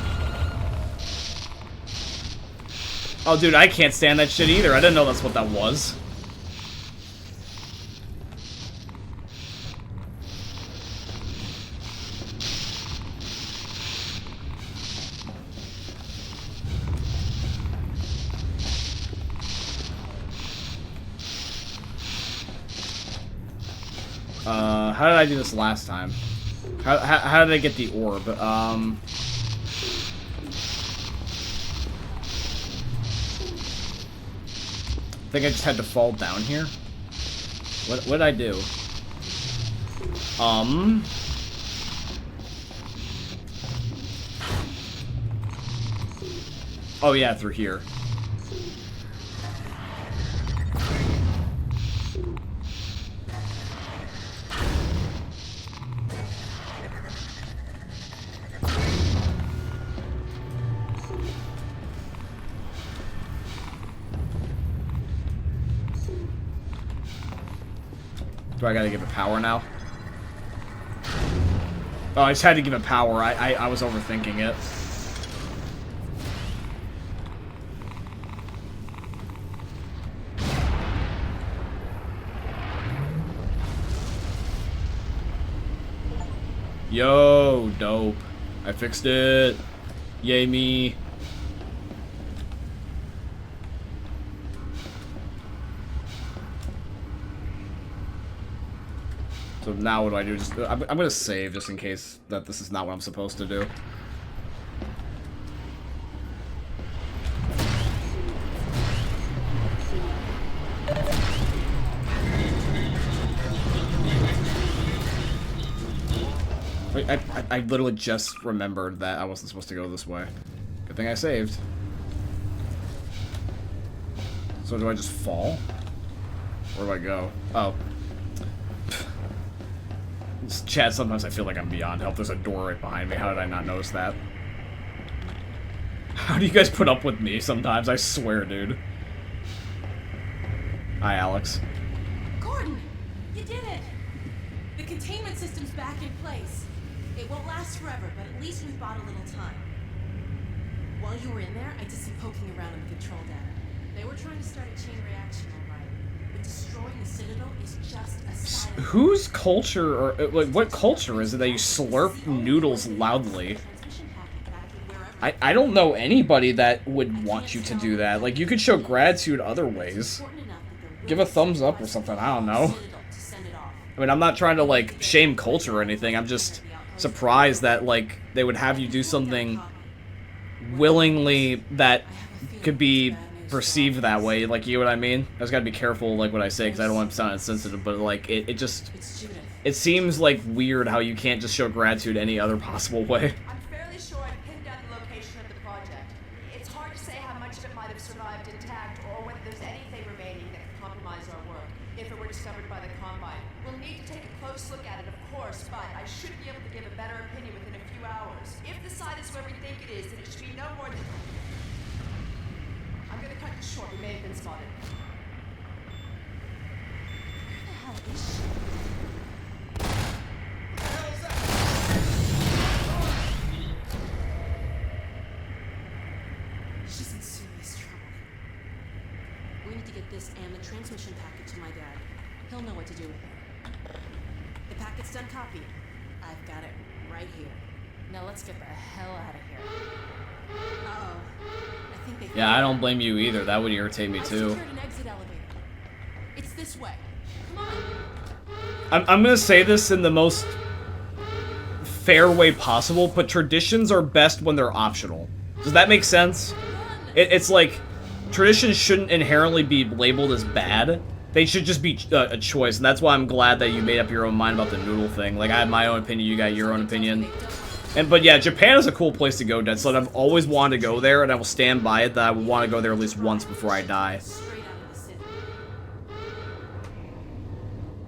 Oh, dude, I can't stand that shit either. I didn't know that's what that was. How did I do this last time? How did I get the orb? I think I just had to fall down here. What did I do? Oh yeah, through here. Do I gotta give it power now? Oh, I just had to give it power. I was overthinking it. Yo, dope. I fixed it. Yay me. So now what do I do? Just I'm gonna save just in case that this is not what I'm supposed to do. Wait, I literally just remembered that I wasn't supposed to go this way. Good thing I saved. So do I just fall? Where do I go? Oh. Chat, sometimes I feel like I'm beyond help. There's a door right behind me. How did I not notice that? How do you guys put up with me sometimes? I swear, dude. Hi, Alex. Gordon, you did it! The containment system's back in place. It won't last forever, but at least we've bought a little time. While you were in there, I did some poking around in the control data. They were trying to start a chain reaction, all right. But destroying the Citadel is just a side effect. Whose culture, or like, what culture is it that you slurp noodles loudly? I don't know anybody that would want you to do that. Like, you could show gratitude other ways. Give a thumbs up or something, I don't know. I mean, I'm not trying to, like, shame culture or anything. I'm just surprised that, like, they would have you do something willingly that could be perceived that way. Like, you know what I mean? I just gotta be careful, like, what I say, because I don't want to sound insensitive, but, like, it just... It seems, like, weird how you can't just show gratitude any other possible way. I'm fairly sure I pinned down the location of the project. It's hard to say how much of it might have survived intact, or whether there's anything remaining that could compromise our work, if it were discovered by the Combine. We'll need to take a close look at it, of course, but I should be able to give a better opinion within a few hours. If the site is where we think it is, then it should be no more than... I'm gonna cut this short. We may have been spotted. Where the hell is she? What the hell is that? transmission packet to my dad. He'll know what to do with it. The packet's done copied. I've got it right here. Now let's get the hell out of here. Uh-oh. I think they... Yeah, I don't blame you either. That would irritate me too. I secured an exit elevator. It's this way. Come on. I'm gonna say this in the most fair way possible, but traditions are best when they're optional. Does that make sense? It's like, traditions shouldn't inherently be labeled as bad. They should just be a choice, and that's why I'm glad that you made up your own mind about the noodle thing. Like, I have my own opinion, you got your own opinion. But yeah, Japan is a cool place to go, Deadslot. I've always wanted to go there, and I will stand by it that I would want to go there at least once before I die. Straight out of the city.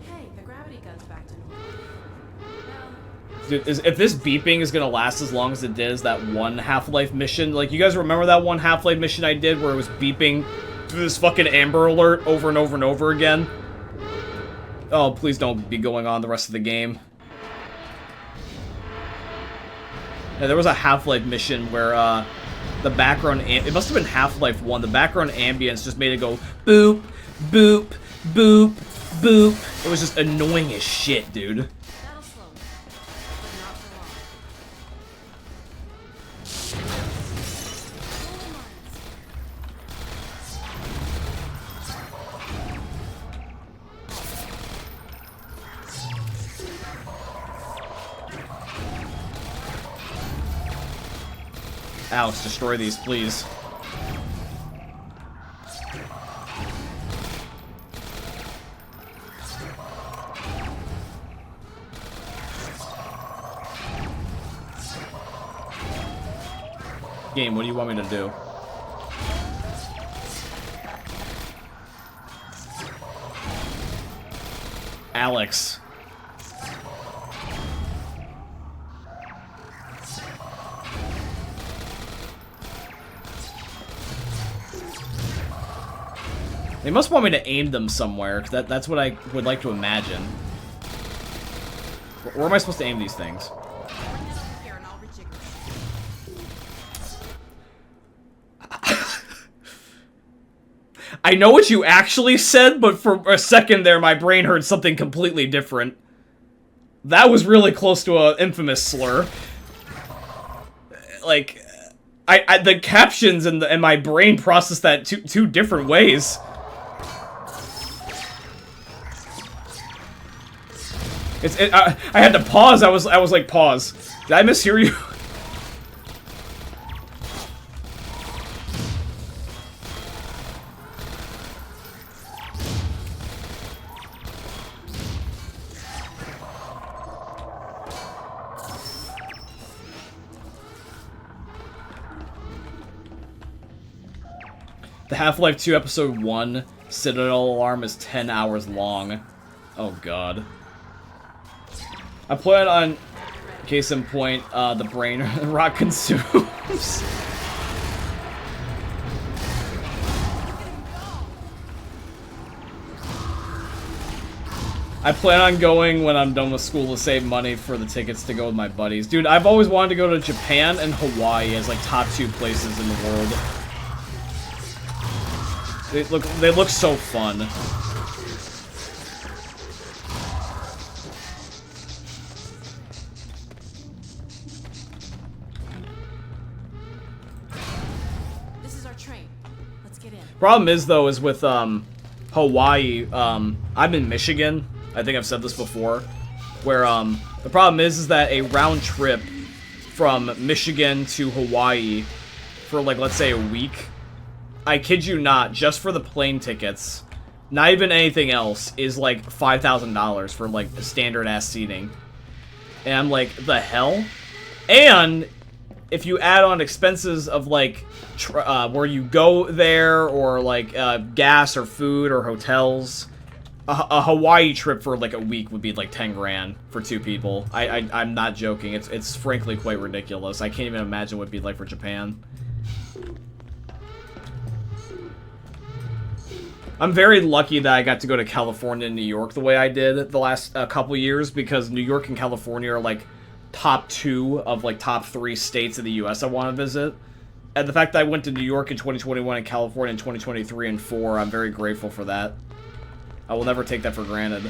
Hey, the gravity gun's back to normal. Well, Dude, if this beeping is gonna last as long as it did as that one Half-Life mission, like, you guys remember that one Half-Life mission I did where it was beeping through this fucking Amber Alert over and over and over again? Oh, please don't be going on the rest of the game. Yeah, there was a Half-Life mission where, the background... It must have been Half-Life 1. The background ambience just made it go boop, boop, boop, boop. It was just annoying as shit, dude. that'll slow me. But not for long. Alex, destroy these, please. Game, what do you want me to do? Alex. They must want me to aim them somewhere, 'cause that's what I would like to imagine. Where am I supposed to aim these things? Here, and I'll rejigger it. I know what you actually said, but for a second there, my brain heard something completely different. That was really close to an infamous slur. Like, the captions and my brain processed that two different ways. I had to pause. I was like, pause. Did I mishear you? The Half-Life 2 Episode 1 Citadel alarm is 10 hours long. Oh god. I plan on, case in point, the brain rot consumes. I plan on going when I'm done with school to save money for the tickets to go with my buddies. Dude, I've always wanted to go to Japan and Hawaii as like top 2 places in the world. They look so fun. This is our train. Let's get in. Problem is though, is with Hawaii, I'm in Michigan. I think I've said this before. Where the problem is that a round trip from Michigan to Hawaii for like, let's say, a week, I kid you not, just for the plane tickets, not even anything else, is like $5,000 for like standard ass seating. And I'm like, the hell? And if you add on expenses of like where you go there, or like gas or food or hotels, a Hawaii trip for like a week would be like 10 grand for 2 people. I'm not joking. It's frankly quite ridiculous. I can't even imagine what it'd be like for Japan. I'm very lucky that I got to go to California and New York the way I did the last couple years, because New York and California are like top 2 of like top 3 states of the US I want to visit. And the fact that I went to New York in 2021 and California in 2023 and 4, I'm very grateful for that. I will never take that for granted.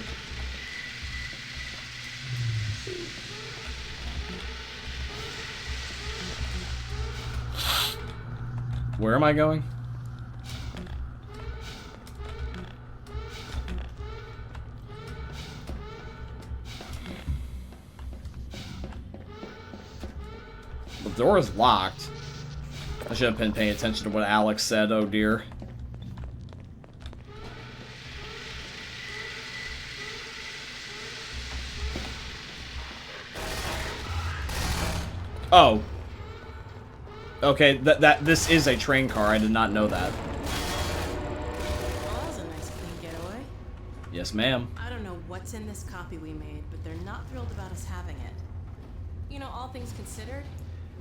Where am I going? The door is locked. I should have been paying attention to what Alex said, oh dear. Oh. Okay, this is a train car. I did not know that. Well, that was a nice clean getaway. Yes, ma'am. I don't know what's in this copy we made, but they're not thrilled about us having it. You know, all things considered.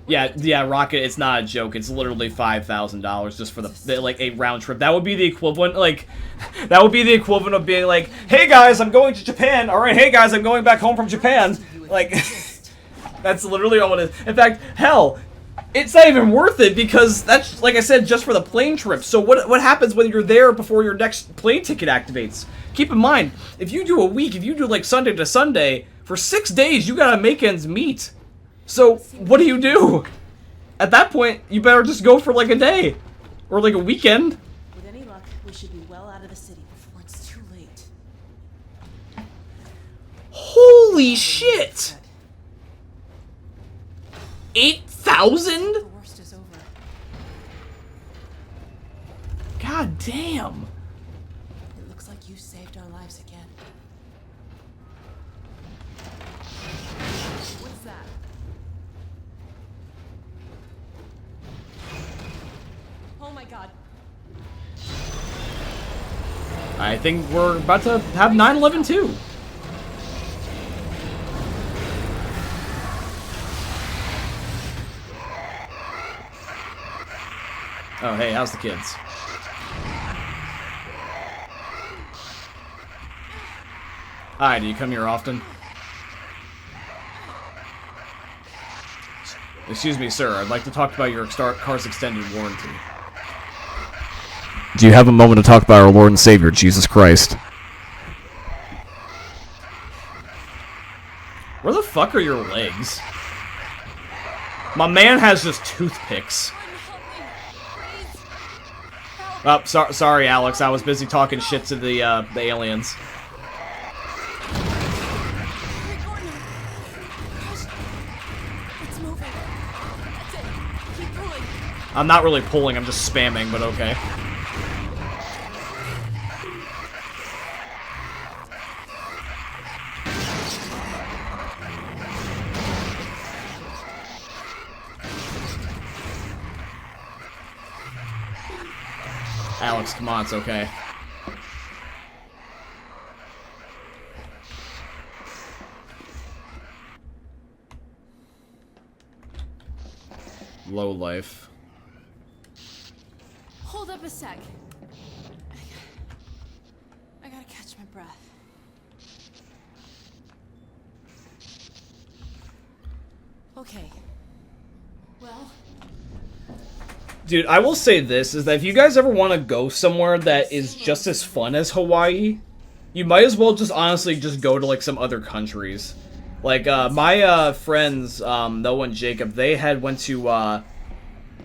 Yeah, Rocket, it's not a joke. It's literally $5,000 just for the like a round trip. That would be the equivalent, like, that would be the equivalent of being like, hey guys, I'm going to Japan. All right, hey guys, I'm going back home from Japan. Like, that's literally all it is. In fact, hell, it's not even worth it because that's, like I said, just for the plane trip. So what happens when you're there before your next plane ticket activates? Keep in mind, if you do a week, if you do like Sunday to Sunday, for 6 days, you gotta make ends meet. So, what do? At that point, you better just go for like a day. Or like a weekend. With any luck, we should be well out of the city before it's too late. Holy shit! 8,000? The worst is over. God damn. It looks like you saved our lives again. What's that? Oh my god. I think we're about to have 9/11 too. Oh, hey, how's the kids? Hi, do you come here often? Excuse me, sir. I'd like to talk about your car's extended warranty. Do you have a moment to talk about our Lord and Savior, Jesus Christ? Where the fuck are your legs? My man has just toothpicks. Oh, sorry, Alex. I was busy talking shit to the aliens. It's moving. That's it. Keep pulling. I'm not really pulling, I'm just spamming, but okay. Alex, come on, it's okay. Low life. Hold up a sec. I gotta catch my breath. Okay. Well, Dude, I will say this, is that if you guys ever want to go somewhere that is just as fun as Hawaii, you might as well just honestly just go to, like, some other countries. Like, my, friends, Noah and Jacob, they went to, what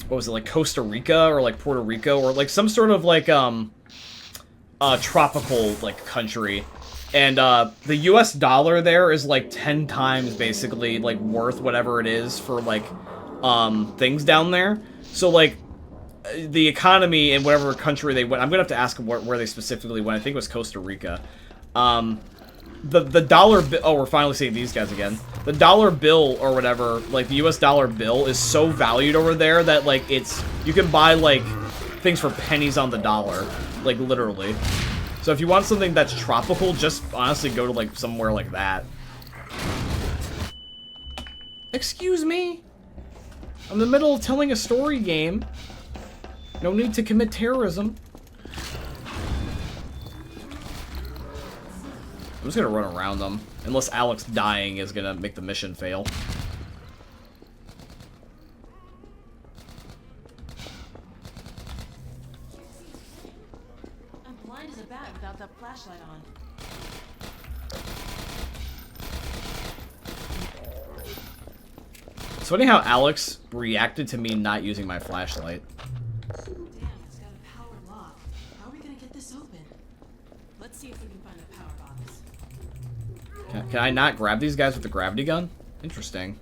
was it, like, Costa Rica, or, like, Puerto Rico, or, like, some sort of, like, tropical, like, country. And, the US dollar there is, like, 10 times, basically, like, worth whatever it is for, like, things down there. So, like, the economy in whatever country they went, I'm gonna have to ask them where they specifically went. I think it was Costa Rica. The dollar bill, oh, we're finally seeing these guys again. The dollar bill or whatever, like the US dollar bill is so valued over there that like you can buy like things for pennies on the dollar, like literally. So if you want something that's tropical, just honestly go to like somewhere like that. Excuse me? I'm in the middle of telling a story game. No need to commit terrorism. I'm just gonna run around them. Unless Alex dying is gonna make the mission fail. I'm blind as a bat without that flashlight on. It's funny how Alex reacted to me not using my flashlight. Damn, it's got a power lock. How are we gonna get this open? Let's see if we can find a power box. Can I not grab these guys with the gravity gun? Interesting.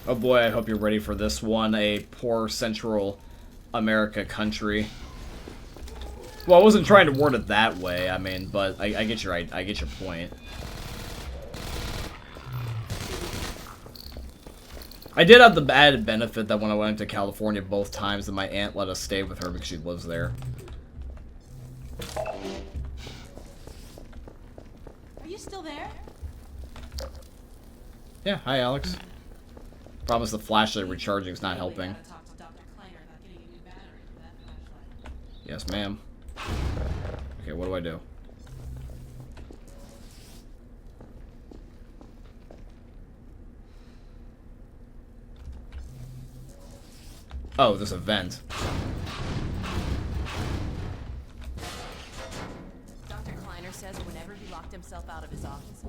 Oh boy, I hope you're ready for this one. A poor Central America country. Well, I wasn't trying to word it that way. I mean, but I get your point. I did have the added benefit that when I went to California both times, that my aunt let us stay with her because she lives there. Are you still there? Yeah, hi Alex. Promise the flashlight recharging is not helping. Talk to Dr. Kleiner about getting a new battery for that flashlight. Yes, ma'am. Okay, what do I do? Oh, there's a vent. Dr. Kleiner says whenever he locked himself out of his office,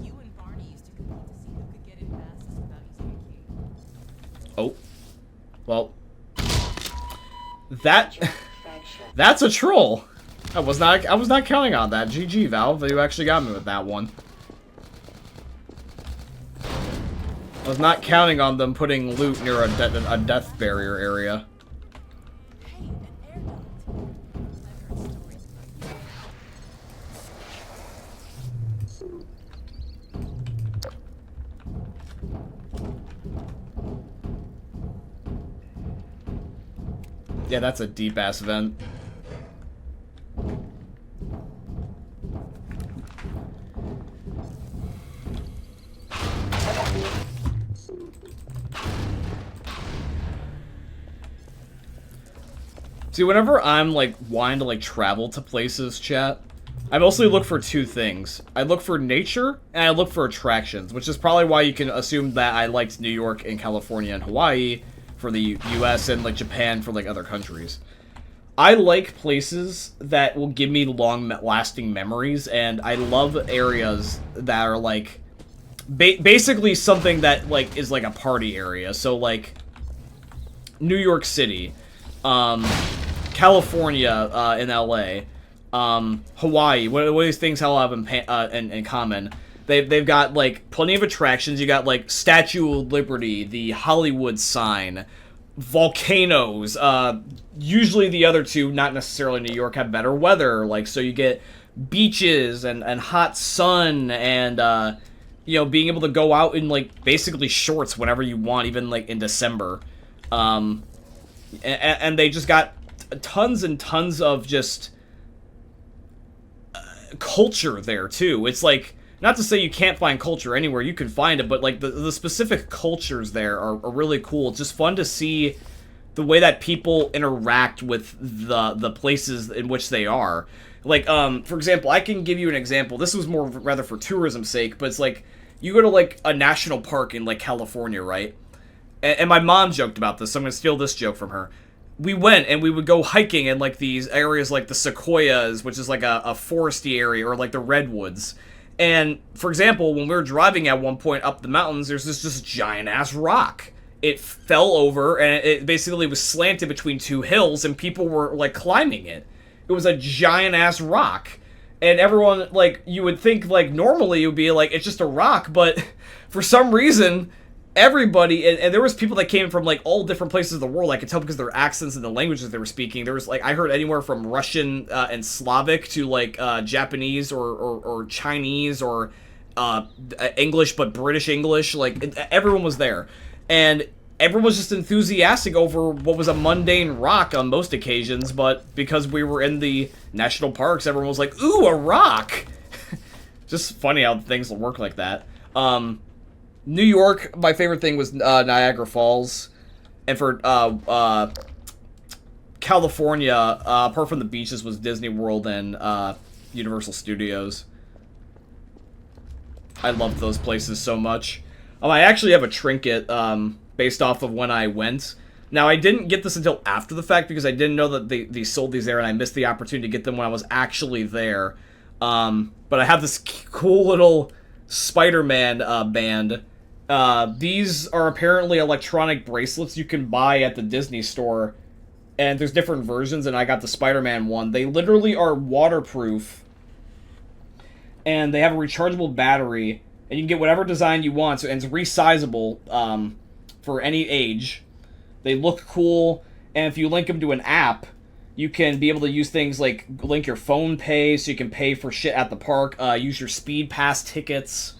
you and Barney used to compete to see who could get in fastest without using a key. Oh. Well. That's a troll. I was not counting on that. GG, Valve. You actually got me with that one. I was not counting on them putting loot near a death barrier area. Hey, an air duct. I've heard stories about Yeah, that's a deep-ass vent. See, whenever I'm, like, wanting to, like, travel to places, chat, I mostly look for two things. I look for nature, and I look for attractions, which is probably why you can assume that I liked New York and California and Hawaii for the US and, like, Japan for, like, other countries. I like places that will give me long-lasting memories, and I love areas that are, like, basically something that, like, is, like, a party area. So, like, New York City, California, in LA, Hawaii. What do these things all have in common? They've got, like, plenty of attractions. You got, like, Statue of Liberty, the Hollywood sign, volcanoes. Usually the other two, not necessarily New York, have better weather. Like, so you get beaches and hot sun and, you know, being able to go out in, like, basically shorts whenever you want, even, like, in December. And they just got tons and tons of just culture there, too. It's like, not to say you can't find culture anywhere, you can find it, but, like, the specific cultures there are really cool. It's just fun to see the way that people interact with the places in which they are. Like, for example, I can give you an example. This was more rather for tourism's sake, but it's like, you go to, like, a national park in, like, California, right? And my mom joked about this, so I'm going to steal this joke from her. We went, and we would go hiking in, like, these areas like the sequoias, which is, like, a foresty area, or, like, the redwoods. And, for example, when we were driving at one point up the mountains, there's this giant-ass rock. It fell over, and it basically was slanted between two hills, and people were, like, climbing it. It was a giant-ass rock. And everyone, like, you would think, like, normally it would be, like, it's just a rock, but for some reason, everybody, and there was people that came from, like, all different places of the world. I could tell because of their accents and the languages they were speaking. There was, like, I heard anywhere from Russian and Slavic to, like, Japanese or Chinese or English, but British English. Like, everyone was there. And everyone was just enthusiastic over what was a mundane rock on most occasions, but because we were in the national parks, everyone was like, ooh, a rock! Just funny how things will work like that. New York, my favorite thing was Niagara Falls. And for California, apart from the beaches, was Disney World and Universal Studios. I loved those places so much. I actually have a trinket based off of when I went. Now, I didn't get this until after the fact because I didn't know that they sold these there, and I missed the opportunity to get them when I was actually there. But I have this cool little Spider-Man band. These are apparently electronic bracelets you can buy at the Disney store, and there's different versions, and I got the Spider-Man one. They literally are waterproof, and they have a rechargeable battery, and you can get whatever design you want, and it's resizable for any age. They look cool, and if you link them to an app, you can be able to use things like link your phone pay, so you can pay for shit at the park, use your speed pass tickets.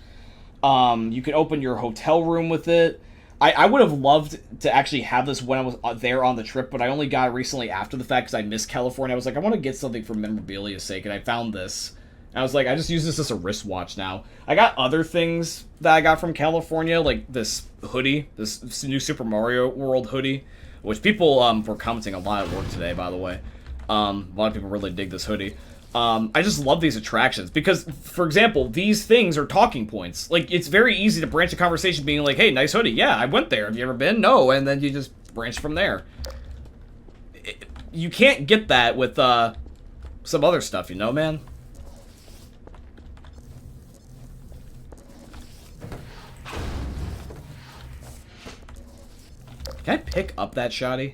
You can open your hotel room with it. I would have loved to actually have this when I was there on the trip, but I only got it recently after the fact because I missed California. I was like, I want to get something for memorabilia's sake, and I found this. And I was like, I just use this as a wristwatch now. I got other things that I got from California, like this hoodie, this new Super Mario World hoodie, which people were commenting a lot at work today, by the way. A lot of people really dig this hoodie. I just love these attractions because, for example, these things are talking points. Like, it's very easy to branch a conversation being like, hey, nice hoodie. Yeah, I went there. Have you ever been? No. And then you just branch from there. You can't get that with some other stuff, you know, man? Can I pick up that shotty?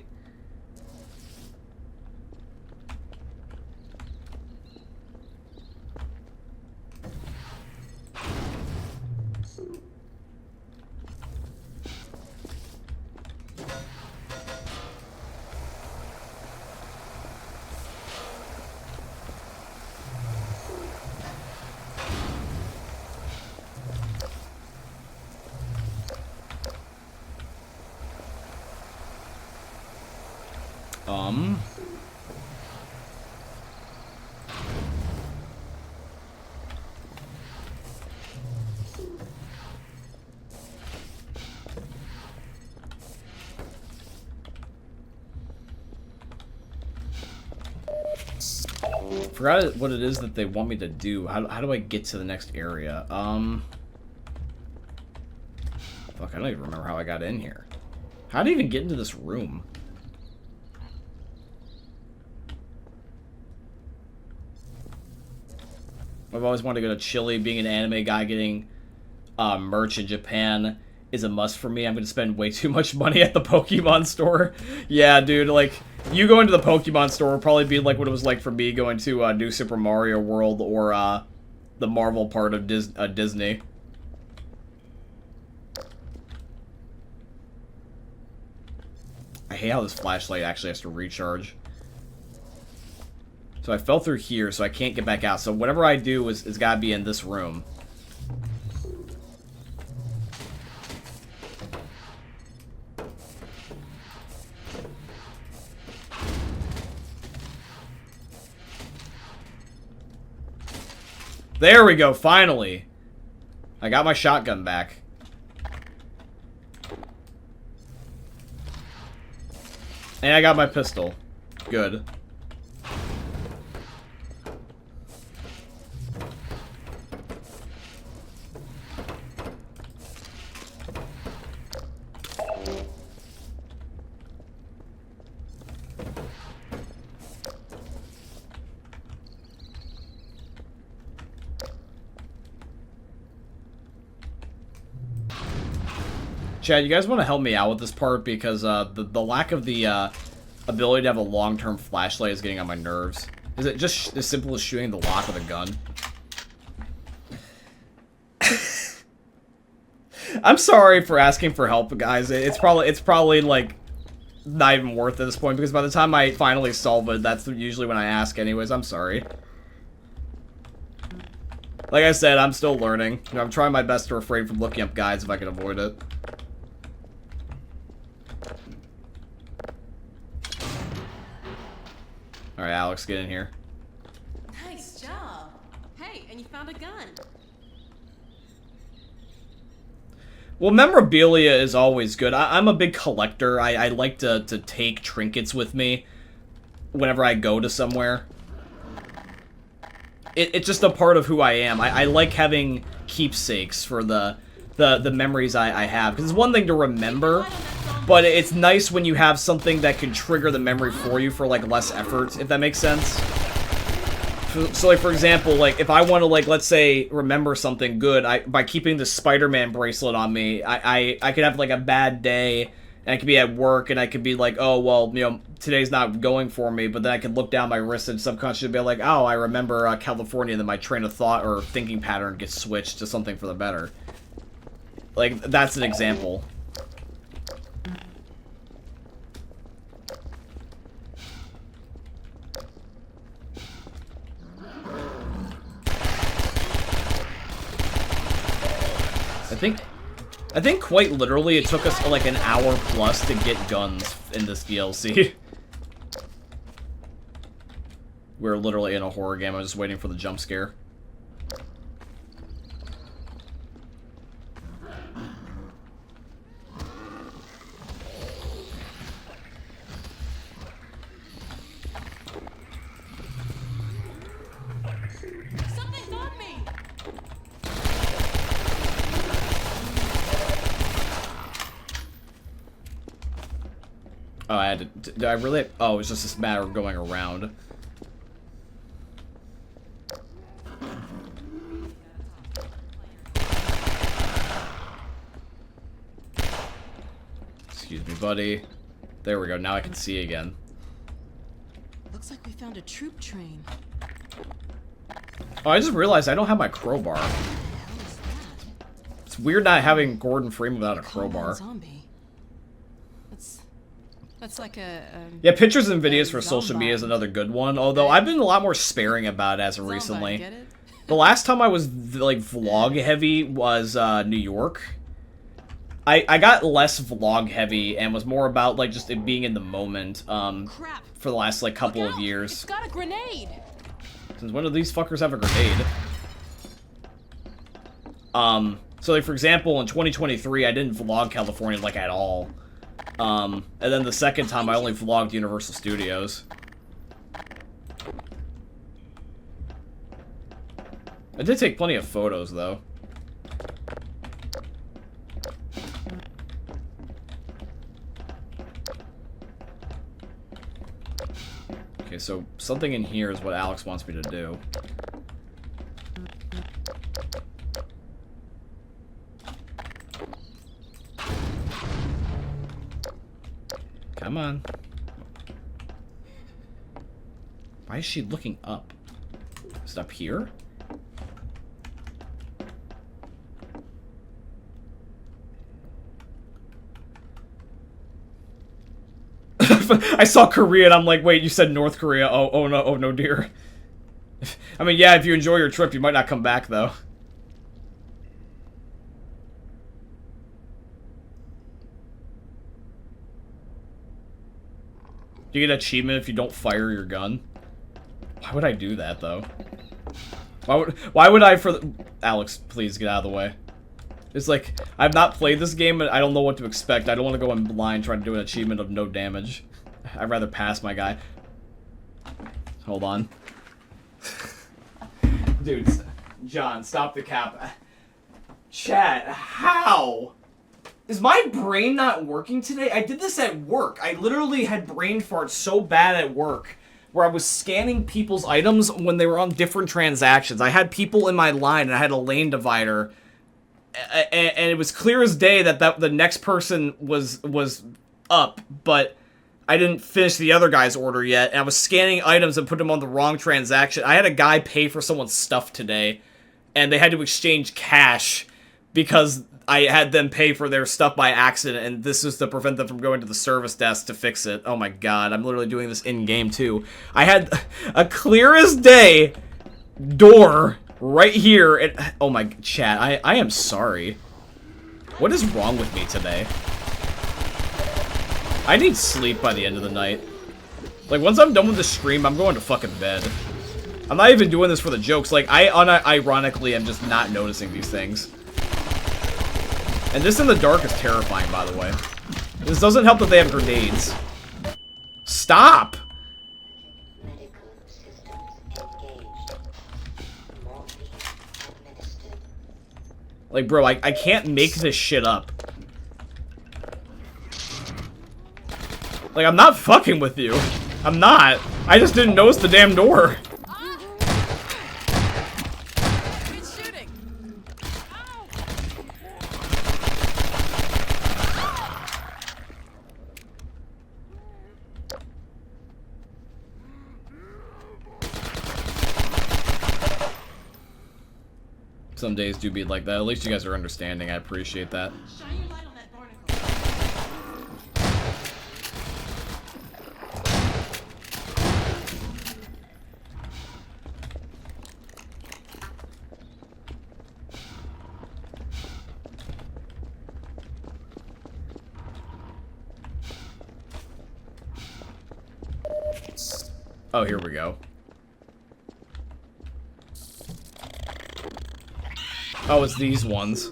Forgot what it is that they want me to do. How do I get to the next area? Fuck, I don't even remember how I got in here. How did I even get into this room? I've always wanted to go to Chile. Being an anime guy, getting merch in Japan is a must for me. I'm going to spend way too much money at the Pokemon store. Yeah, dude, like, you go into the Pokemon store will probably be like what it was like for me going to New Super Mario World or the Marvel part of Disney. I hate how this flashlight actually has to recharge. So I fell through here, so I can't get back out. So whatever I do is gotta be in this room. There we go, finally. I got my shotgun back. And I got my pistol. Good. Chad, you guys want to help me out with this part because the lack of the ability to have a long-term flashlight is getting on my nerves. Is it just as simple as shooting the lock with a gun? I'm sorry for asking for help, guys. It's probably like not even worth it at this point because by the time I finally solve it, that's usually when I ask anyways. I'm sorry. Like I said, I'm still learning. You know, I'm trying my best to refrain from looking up guides if I can avoid it. Alright, Alex, get in here. Nice job. Hey, and you found a gun. Well, memorabilia is always good. I'm a big collector. I like to take trinkets with me whenever I go to somewhere. it's just a part of who I am. I like having keepsakes for the memories I have. Because it's one thing to remember, but it's nice when you have something that can trigger the memory for you for, like, less effort, if that makes sense. So, like, for example, like, if I want to, like, let's say, remember something good, by keeping the Spider-Man bracelet on me, I could have, like, a bad day, and I could be at work, and I could be like, oh, well, you know, today's not going for me, but then I could look down my wrist and subconsciously be like, oh, I remember California, and then my train of thought or thinking pattern gets switched to something for the better. Like, that's an example. I think quite literally it took us like an hour plus to get guns in this DLC. We're literally in a horror game. I was just waiting for the jump scare. Something's on me! Oh, I had to... Did I really... Oh, it's just this matter of going around. Excuse me, buddy. There we go. Now I can see again. Looks like we found a troop train. Oh, I just realized I don't have my crowbar. What the hell is that? It's weird not having Gordon Freeman without a Compound crowbar. zombie. That's like a Yeah, pictures and videos for social zombie. media is another good one. Although I've been a lot more sparing about it as of zombie, recently. get it? The last time I was like vlog heavy was New York. I got less vlog heavy and was more about like just it being in the moment. Crap. For the last like couple Look of out! years. It's got a grenade. Since when do these fuckers have a grenade? So like for example, in 2023, I didn't vlog California like at all. And then the second time, I only vlogged Universal Studios. I did take plenty of photos, though. Okay, so something in here is what Alex wants me to do. Come on. Why is she looking up? Is it up here? I saw Korea and I'm like, wait, you said North Korea. Oh no, dear. I mean, yeah, if you enjoy your trip, you might not come back, though. Do you get an achievement if you don't fire your gun? Why would I do that, though? Why would I for the... Alex, please get out of the way. It's like, I've not played this game, and I don't know what to expect. I don't want to go in blind trying to do an achievement of no damage. I'd rather pass my guy. Hold on. Dude, John, stop the cap. Chat, how? Is my brain not working today? I did this at work. I literally had brain farts so bad at work where I was scanning people's items when they were on different transactions. I had people in my line and I had a lane divider. And it was clear as day that the next person was up, but I didn't finish the other guy's order yet. And I was scanning items and put them on the wrong transaction. I had a guy pay for someone's stuff today, and they had to exchange cash because I had them pay for their stuff by accident, and this is to prevent them from going to the service desk to fix it. Oh my god, I'm literally doing this in-game too. I had a clear as day door right here, and oh my chat, I am sorry. What is wrong with me today? I need sleep by the end of the night. Like, once I'm done with the stream, I'm going to fucking bed. I'm not even doing this for the jokes. Like, I unironically am just not noticing these things. And this in the dark is terrifying, by the way. This doesn't help that they have grenades. Stop! Medical systems engaged. Like, bro, I can't make this shit up. Like, I'm not fucking with you. I'm not. I just didn't notice the damn door. It's shooting. Ow. Some days do be like that. At least you guys are understanding. I appreciate that. Shine your light on that barnacle. Oh, here we go. Oh, it's these ones.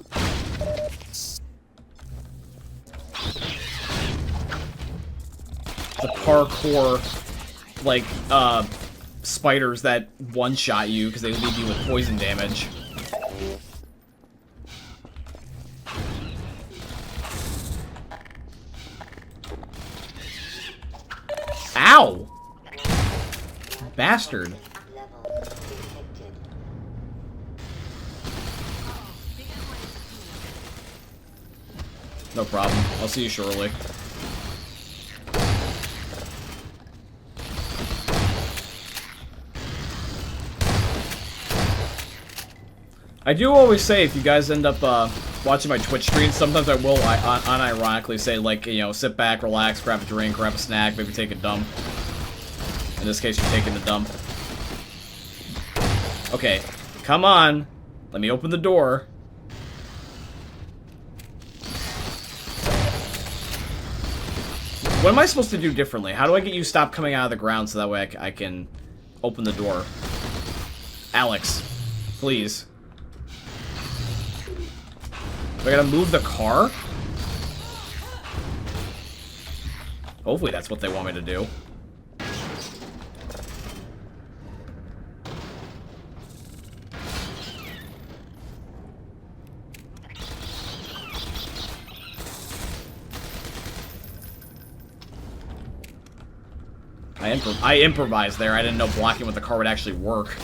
The parkour, like, spiders that one-shot you because they leave you with poison damage. Ow! Bastard. Levels detected. No problem. I'll see you shortly. I do always say, if you guys end up watching my Twitch streams, sometimes I will unironically say, like, you know, sit back, relax, grab a drink, grab a snack, maybe take a dump. In this case, you're taking the dump. Okay, come on. Let me open the door. What am I supposed to do differently? How do I get you to stop coming out of the ground so that way I can open the door? Alex, please. Do I gotta move the car? Hopefully that's what they want me to do. I improvised there. I didn't know blocking with the car would actually work.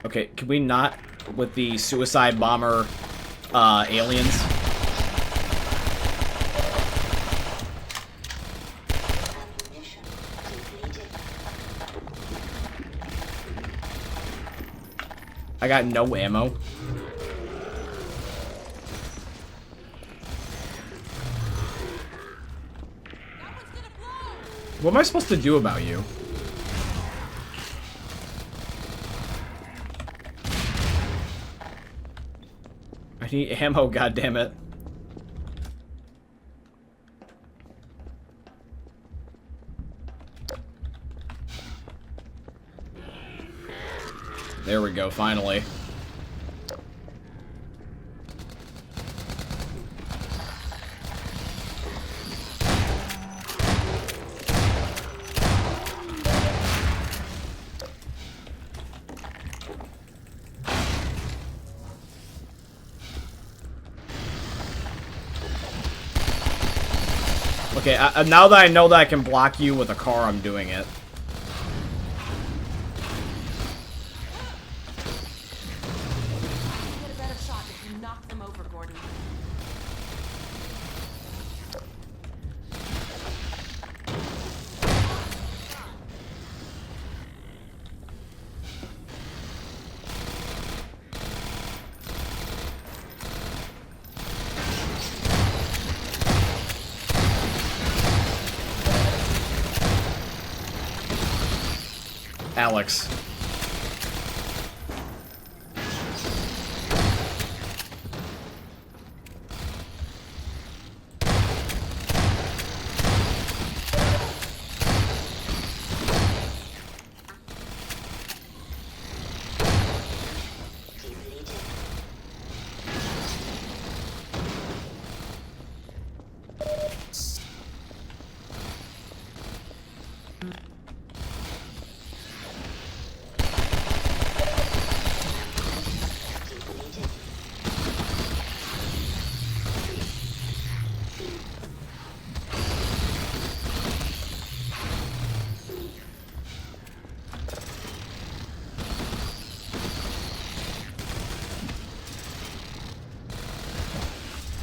Okay, can we not with the suicide bomber aliens? Ammunition depleted. I got no ammo. What am I supposed to do about you? I need ammo, goddammit. There we go, finally. Okay, now that I know that I can block you with a car, I'm doing it. You get a better shot if you knock them over, Gordon. Alex.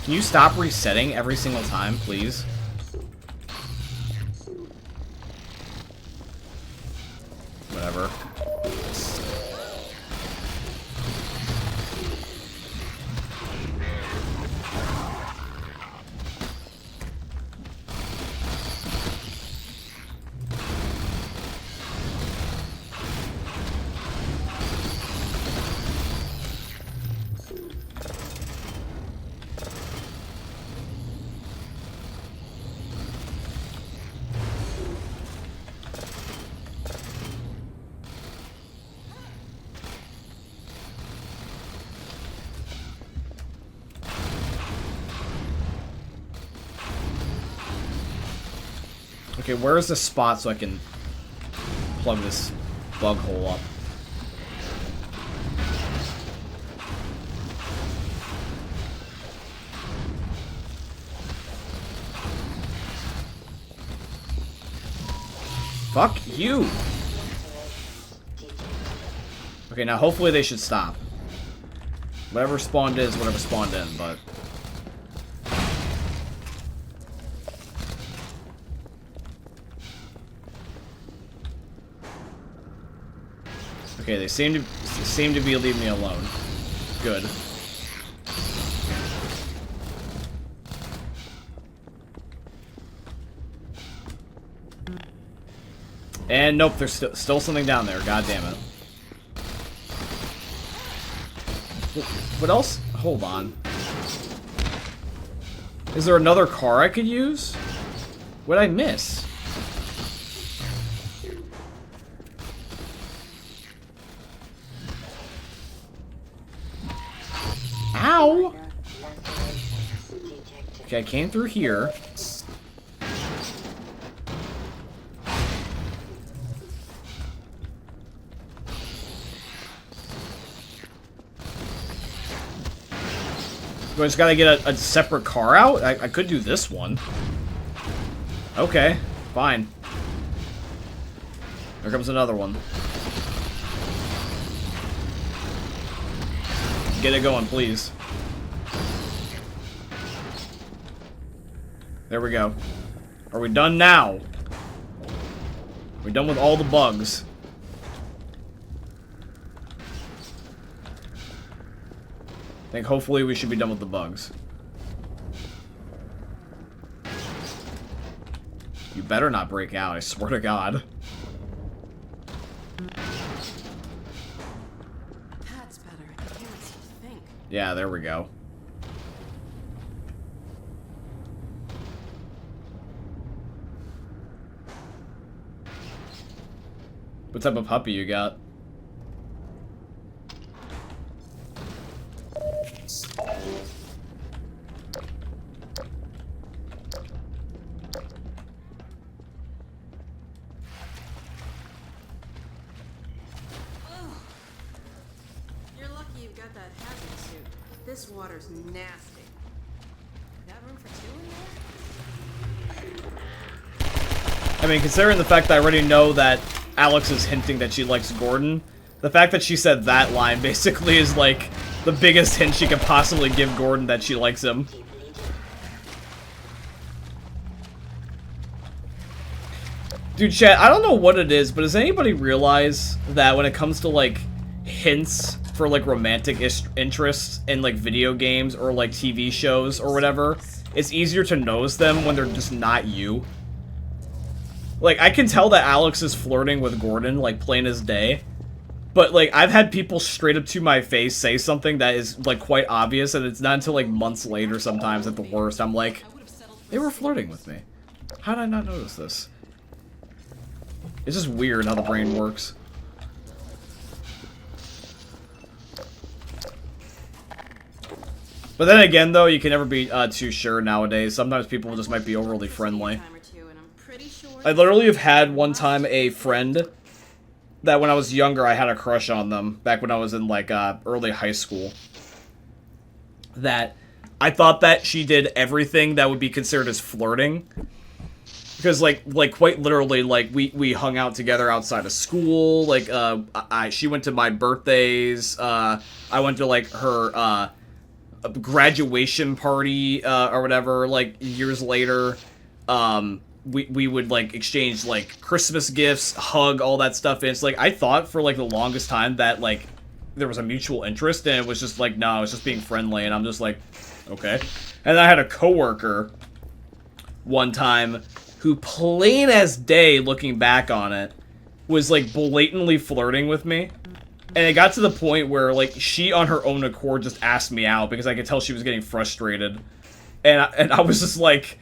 Can you stop resetting every single time, please? Whatever. Okay, where is the spot so I can plug this bug hole up? Fuck you! Okay, now hopefully they should stop. Whatever spawned is, whatever spawned in, but... Okay, they seem to be leaving me alone. Good. And nope, there's still something down there. God damn it. What else? Hold on. Is there another car I could use? What'd I miss? Ow! Okay, I came through here. I just gotta get a separate car out? I could do this one. Okay, fine. Here comes another one. Get it going, please. There we go. Are we done now? We're done with all the bugs. I think hopefully we should be done with the bugs. You better not break out, I swear to God. That's better. I can hear myself think. Yeah, there we go. What type of puppy you got? You're lucky you've got that hazard suit. This water's nasty. Got room for two in there? I mean, considering the fact that I already know that Alex is hinting that she likes Gordon, the fact that she said that line basically is like the biggest hint she could possibly give Gordon that she likes him. Dude, chat, I don't know what it is, but does anybody realize that when it comes to, like, hints for, like, romantic interests in, like, video games or, like, TV shows or whatever, it's easier to notice them when they're just not you? Like, I can tell that Alex is flirting with Gordon, like, plain as day. But, like, I've had people straight up to my face say something that is, like, quite obvious, and it's not until, like, months later sometimes at the worst. I'm like, they were flirting with me. How did I not notice this? It's just weird how the brain works. But then again, though, you can never be too sure nowadays. Sometimes people just might be overly friendly. I literally have had one time a friend that when I was younger I had a crush on them, back when I was in like early high school. That I thought that she did everything that would be considered as flirting. Because like quite literally, like we hung out together outside of school. Like she went to my birthdays. I went to like her a graduation party or whatever, like years later. We would like exchange like Christmas gifts, hug, all that stuff. And it's like I thought for like the longest time that like there was a mutual interest, and it was just like no, it's just being friendly. And I'm just like, okay. And I had a coworker one time who, plain as day, looking back on it, was like blatantly flirting with me. And it got to the point where like she on her own accord just asked me out because I could tell she was getting frustrated. And I was just like,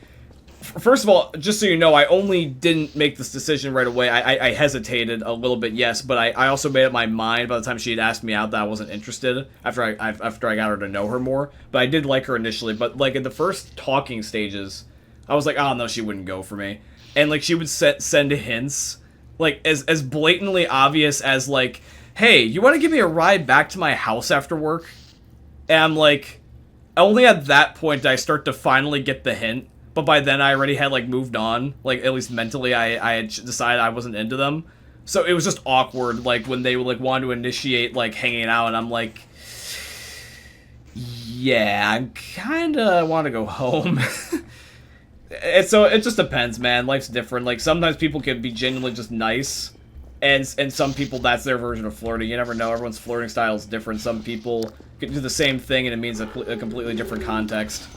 first of all, just so you know, I only didn't make this decision right away. I hesitated a little bit, yes, but I also made up my mind by the time she had asked me out that I wasn't interested after I got her to know her more. But I did like her initially, but like in the first talking stages, I was like, oh no, she wouldn't go for me. And like she would send hints, like as blatantly obvious as like, hey, you want to give me a ride back to my house after work? And I'm like, only at that point did I start to finally get the hint. But by then I already had like moved on. Like at least mentally I had decided I wasn't into them. So it was just awkward like when they like wanted to initiate like hanging out, and I'm like, yeah, I kinda want to go home. And so it just depends, man. Life's different. Like sometimes people can be genuinely just nice, and some people that's their version of flirting. You never know. Everyone's flirting style is different. Some people can do the same thing and it means a completely different context.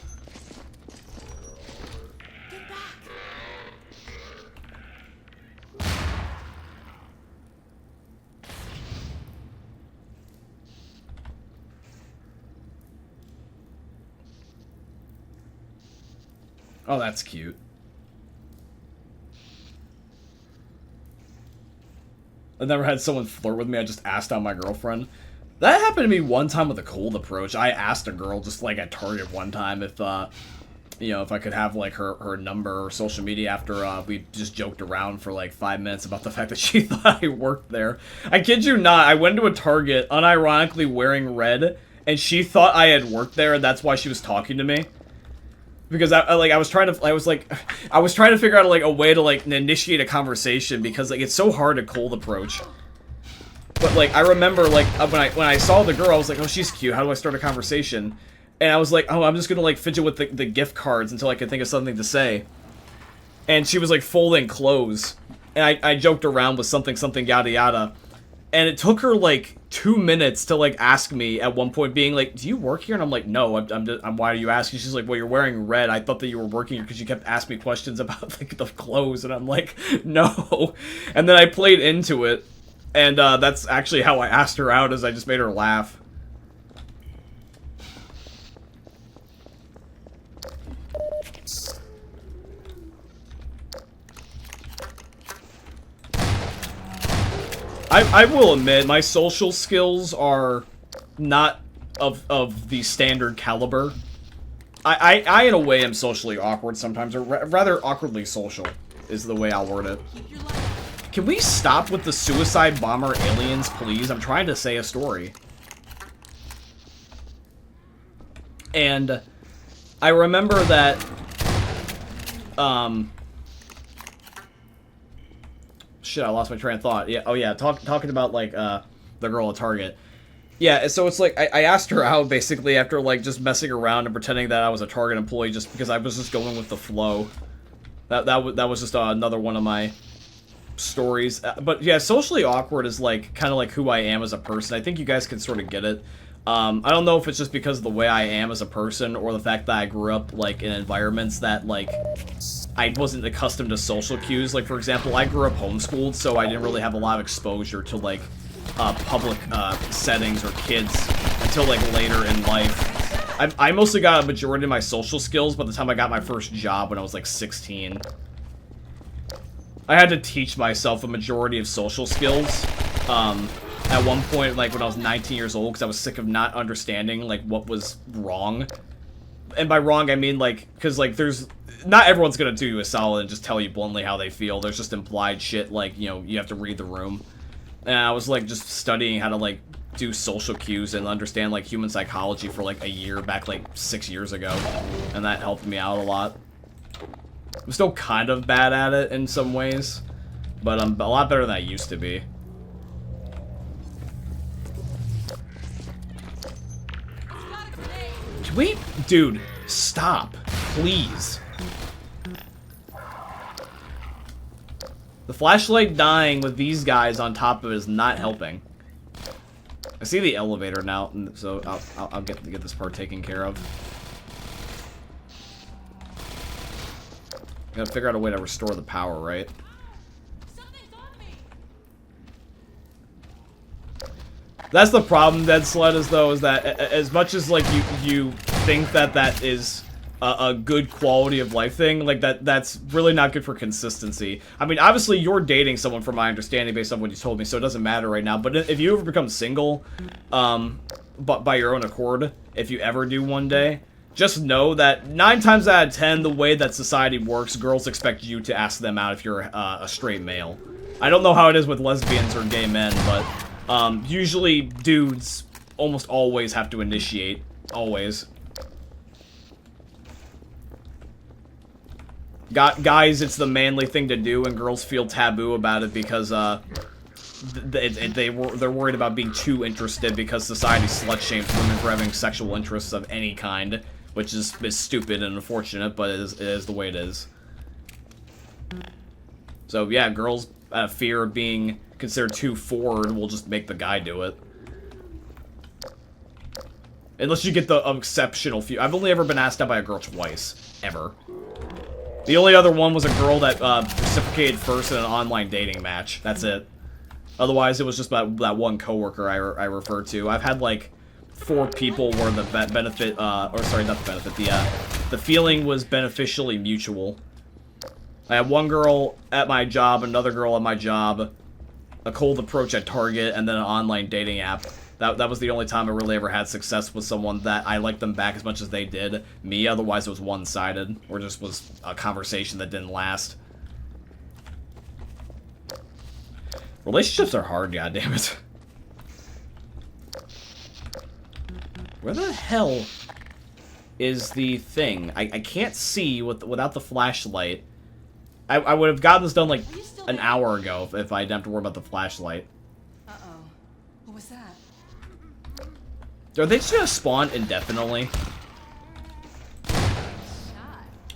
Oh, that's cute. I've never had someone flirt with me. I just asked out my girlfriend. That happened to me one time with a cold approach. I asked a girl just like at Target one time if, you know, if I could have like her number or social media after we just joked around for like 5 minutes about the fact that she thought I worked there. I kid you not. I went to a Target unironically wearing red, and she thought I had worked there, and that's why she was talking to me. Because I was trying to figure out like a way to like initiate a conversation, because like it's so hard to cold approach. But like I remember like when I saw the girl, I was like, oh, she's cute. How do I start a conversation? And I was like, oh, I'm just gonna like fidget with the gift cards until I could think of something to say. And she was like folding clothes, and I joked around with something yada yada. And it took her like 2 minutes to like ask me at one point, being like, do you work here? And I'm like, no, I'm why are you asking? She's like, well, you're wearing red. I thought that you were working here because you kept asking me questions about like the clothes. And I'm like, no. And then I played into it, and that's actually how I asked her out, is I just made her laugh. I will admit, my social skills are not of the standard caliber. I in a way am socially awkward sometimes, or rather awkwardly social is the way I'll word it. Can we stop with the suicide bomber aliens, please? I'm trying to say a story. And I remember that, shit, I lost my train of thought. Yeah, oh yeah, talking about, like, the girl at Target. Yeah, so it's like, I asked her out, basically, after, like, just messing around and pretending that I was a Target employee just because I was just going with the flow. That was just another one of my stories. But, yeah, socially awkward is, like, kind of like who I am as a person. I think you guys can sort of get it. I don't know if it's just because of the way I am as a person, or the fact that I grew up, like, in environments that, like, I wasn't accustomed to social cues. Like, for example, I grew up homeschooled, so I didn't really have a lot of exposure to, like, public settings or kids until, like, later in life. I mostly got a majority of my social skills by the time I got my first job when I was, like, 16. I had to teach myself a majority of social skills, at one point, like, when I was 19 years old, because I was sick of not understanding, like, what was wrong. And by wrong, I mean, like, because, like, not everyone's gonna do you a solid and just tell you bluntly how they feel. There's just implied shit, like, you know, you have to read the room. And I was, like, just studying how to, like, do social cues and understand, like, human psychology for, like, a year back, like, 6 years ago. And that helped me out a lot. I'm still kind of bad at it in some ways, but I'm a lot better than I used to be. Can we... Dude, stop. Please. The flashlight dying with these guys on top of it is not helping. I see the elevator now, so I'll get this part taken care of. Gotta figure out a way to restore the power, right? That's the problem, Dead Sled, is that as much as like you think that is a good quality of life thing, like that's really not good for consistency. I mean, obviously you're dating someone, from my understanding, based on what you told me, so it doesn't matter right now. But if you ever become single, but by your own accord, if you ever do one day, just know that 9 times out of 10, the way that society works, girls expect you to ask them out if you're a straight male. I don't know how it is with lesbians or gay men, but usually dudes almost always have to initiate. Always. Guys, it's the manly thing to do, and girls feel taboo about it because they're worried about being too interested because society slut-shames women for having sexual interests of any kind, which is stupid and unfortunate, but it is the way it is. So yeah, girls out of fear of being considered too forward will just make the guy do it. Unless you get the exceptional few. I've only ever been asked out by a girl twice. Ever. The only other one was a girl that reciprocated first in an online dating match. That's it. Otherwise, it was just that one coworker I referred to. I've had like 4 people where the benefit, or sorry, not the benefit, the feeling was beneficially mutual. I had one girl at my job, another girl at my job, a cold approach at Target, and then an online dating app. That was the only time I really ever had success with someone that I liked them back as much as they did me. Otherwise, it was one-sided, or just was a conversation that didn't last. Relationships are hard, goddammit. Where the hell is the thing? I can't see without the flashlight. I would have gotten this done like an hour ago if I didn't have to worry about the flashlight. Uh-oh. What was that? Are they just gonna spawn indefinitely?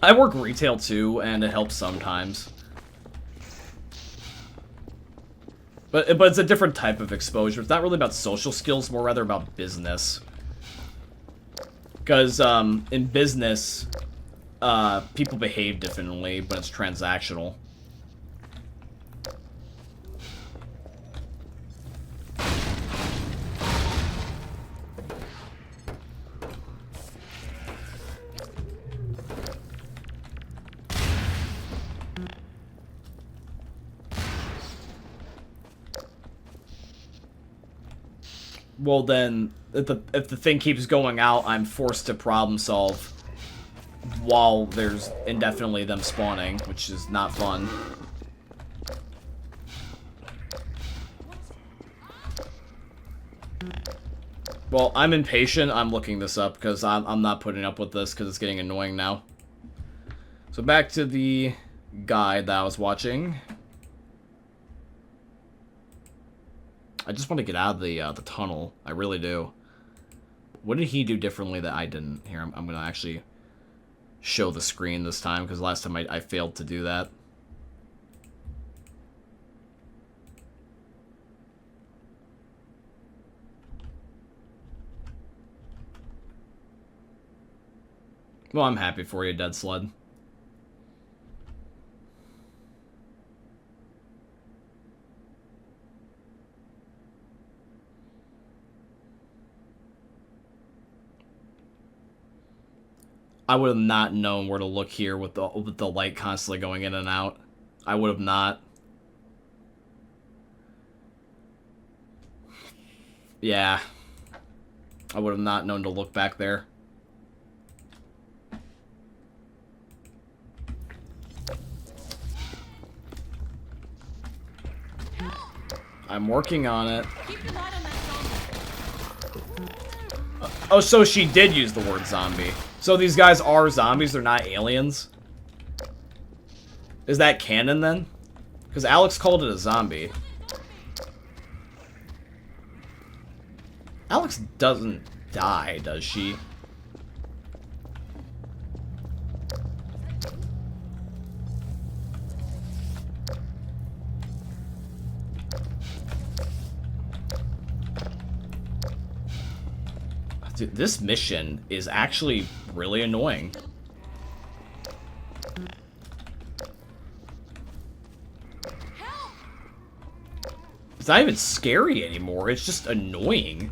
I work retail too, and it helps sometimes. But it's a different type of exposure. It's not really about social skills, more rather about business. Because in business, people behave differently, but it's transactional. Well then, if the thing keeps going out, I'm forced to problem solve while there's indefinitely them spawning, which is not fun. Well, I'm impatient. I'm looking this up because I'm not putting up with this because it's getting annoying now. So back to the guide that I was watching. I just want to get out of the tunnel. I really do. What did he do differently that I didn't? Here, I'm going to actually show the screen this time, because last time I failed to do that. Well, I'm happy for you, Dead Sled. I would have not known where to look here with the light constantly going in and out. I would have not. Yeah. I would have not known to look back there. I'm working on it. Oh, so she did use the word zombie. So these guys are zombies, they're not aliens? Is that canon then? Because Alex called it a zombie. Alex doesn't die, does she? Dude, this mission is actually really annoying. It's not even scary anymore, it's just annoying.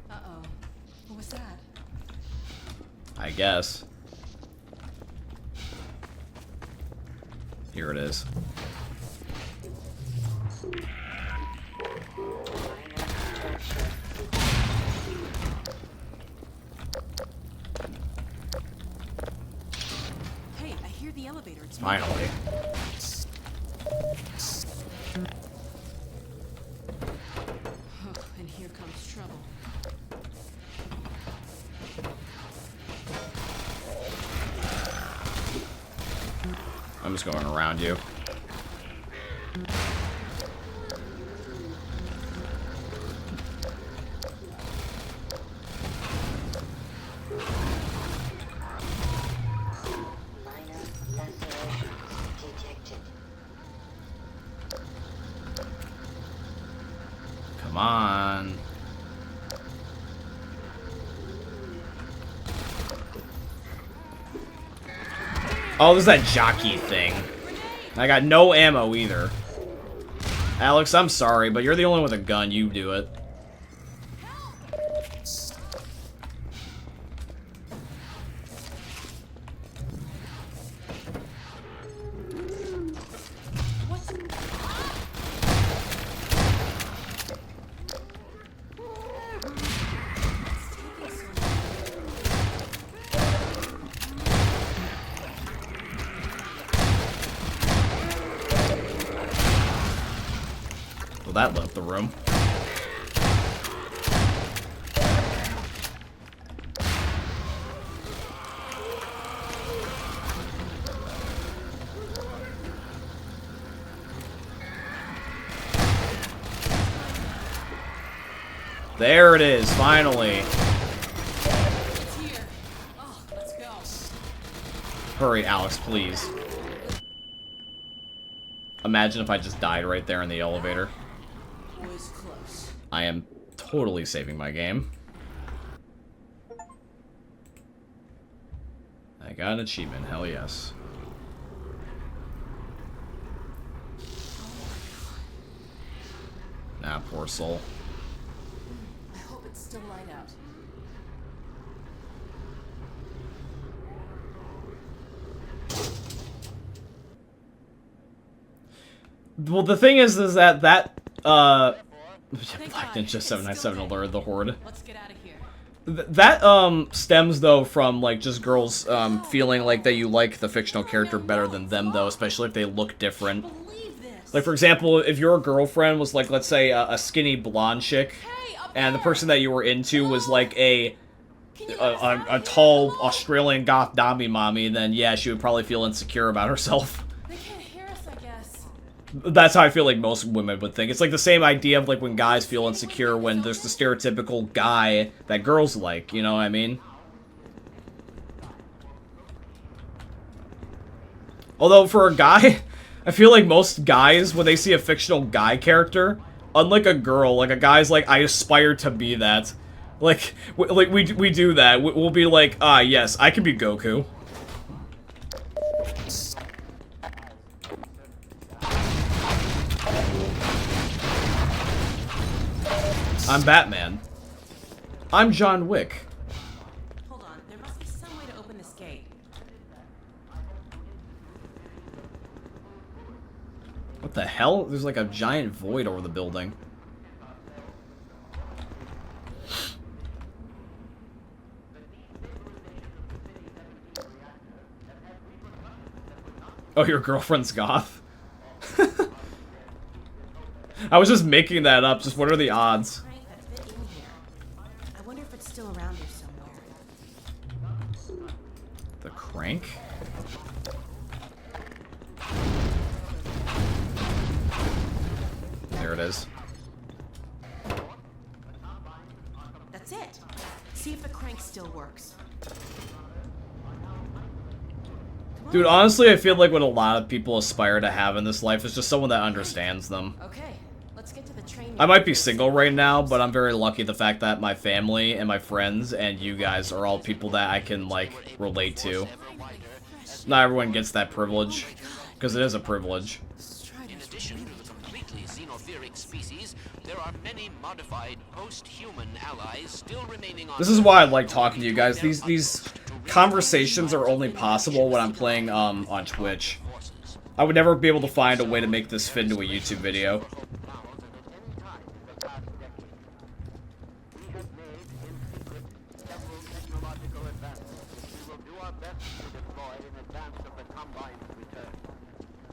Uh-oh. What was that? I guess. Here it is. Hey, I hear the elevator. It's Finally. Oh, and here comes trouble. I'm just going around you. Minor lacerations detected. Come on. Oh, there's that jockey thing. I got no ammo either. Alex, I'm sorry, but you're the only one with a gun. You do it. Well, that left the room. There it is, finally. It's here. Oh, let's go. Hurry, Alex, please. Imagine if I just died right there in the elevator. Always close. I am totally saving my game. I got an achievement, hell yes. Nah, poor soul. I hope it's still light out. Well, the thing is that Black Thank Ninja God, it's 797 still there. alerted the Horde. Let's get out of here. That stems though from like just girls feeling like that you like the fictional character better than them though, especially if they look different. Believe this. Like for example, if your girlfriend was like, let's say a skinny blonde chick, Hey, up and the there. person that you were into was like Can you let us out a of here? tall Hello? Australian goth Dobby mommy, then yeah, she would probably feel insecure about herself. They can't hear us, I guess. That's how I feel like most women would think. It's like the same idea of like when guys feel insecure when there's the stereotypical guy that girls like, you know what I mean? Although for a guy, I feel like most guys, when they see a fictional guy character, unlike a girl, like a guy's like, I aspire to be that. Like we do that. We'll be like, ah, yes, I can be Goku. I'm Batman. I'm John Wick. Hold on. There must be some way to open this gate. What the hell? There's like a giant void over the building. Oh, your girlfriend's goth? I was just making that up. Just what are the odds? Crank that fit in here. I wonder if it's still around here somewhere. The crank? There it is. That's it. See if the crank still works. Dude, honestly, I feel like what a lot of people aspire to have in this life is just someone that understands them. Okay, let's get to the train. I might be single right now, but I'm very lucky the fact that my family and my friends and you guys are all people that I can, like, relate to. Not everyone gets that privilege, because it is a privilege. In addition to the completely xenopheric species, there are many modified post-human allies still remaining on. This is why I like talking to you guys. These conversations are only possible when I'm playing on Twitch. I would never be able to find a way to make this fit into a YouTube video.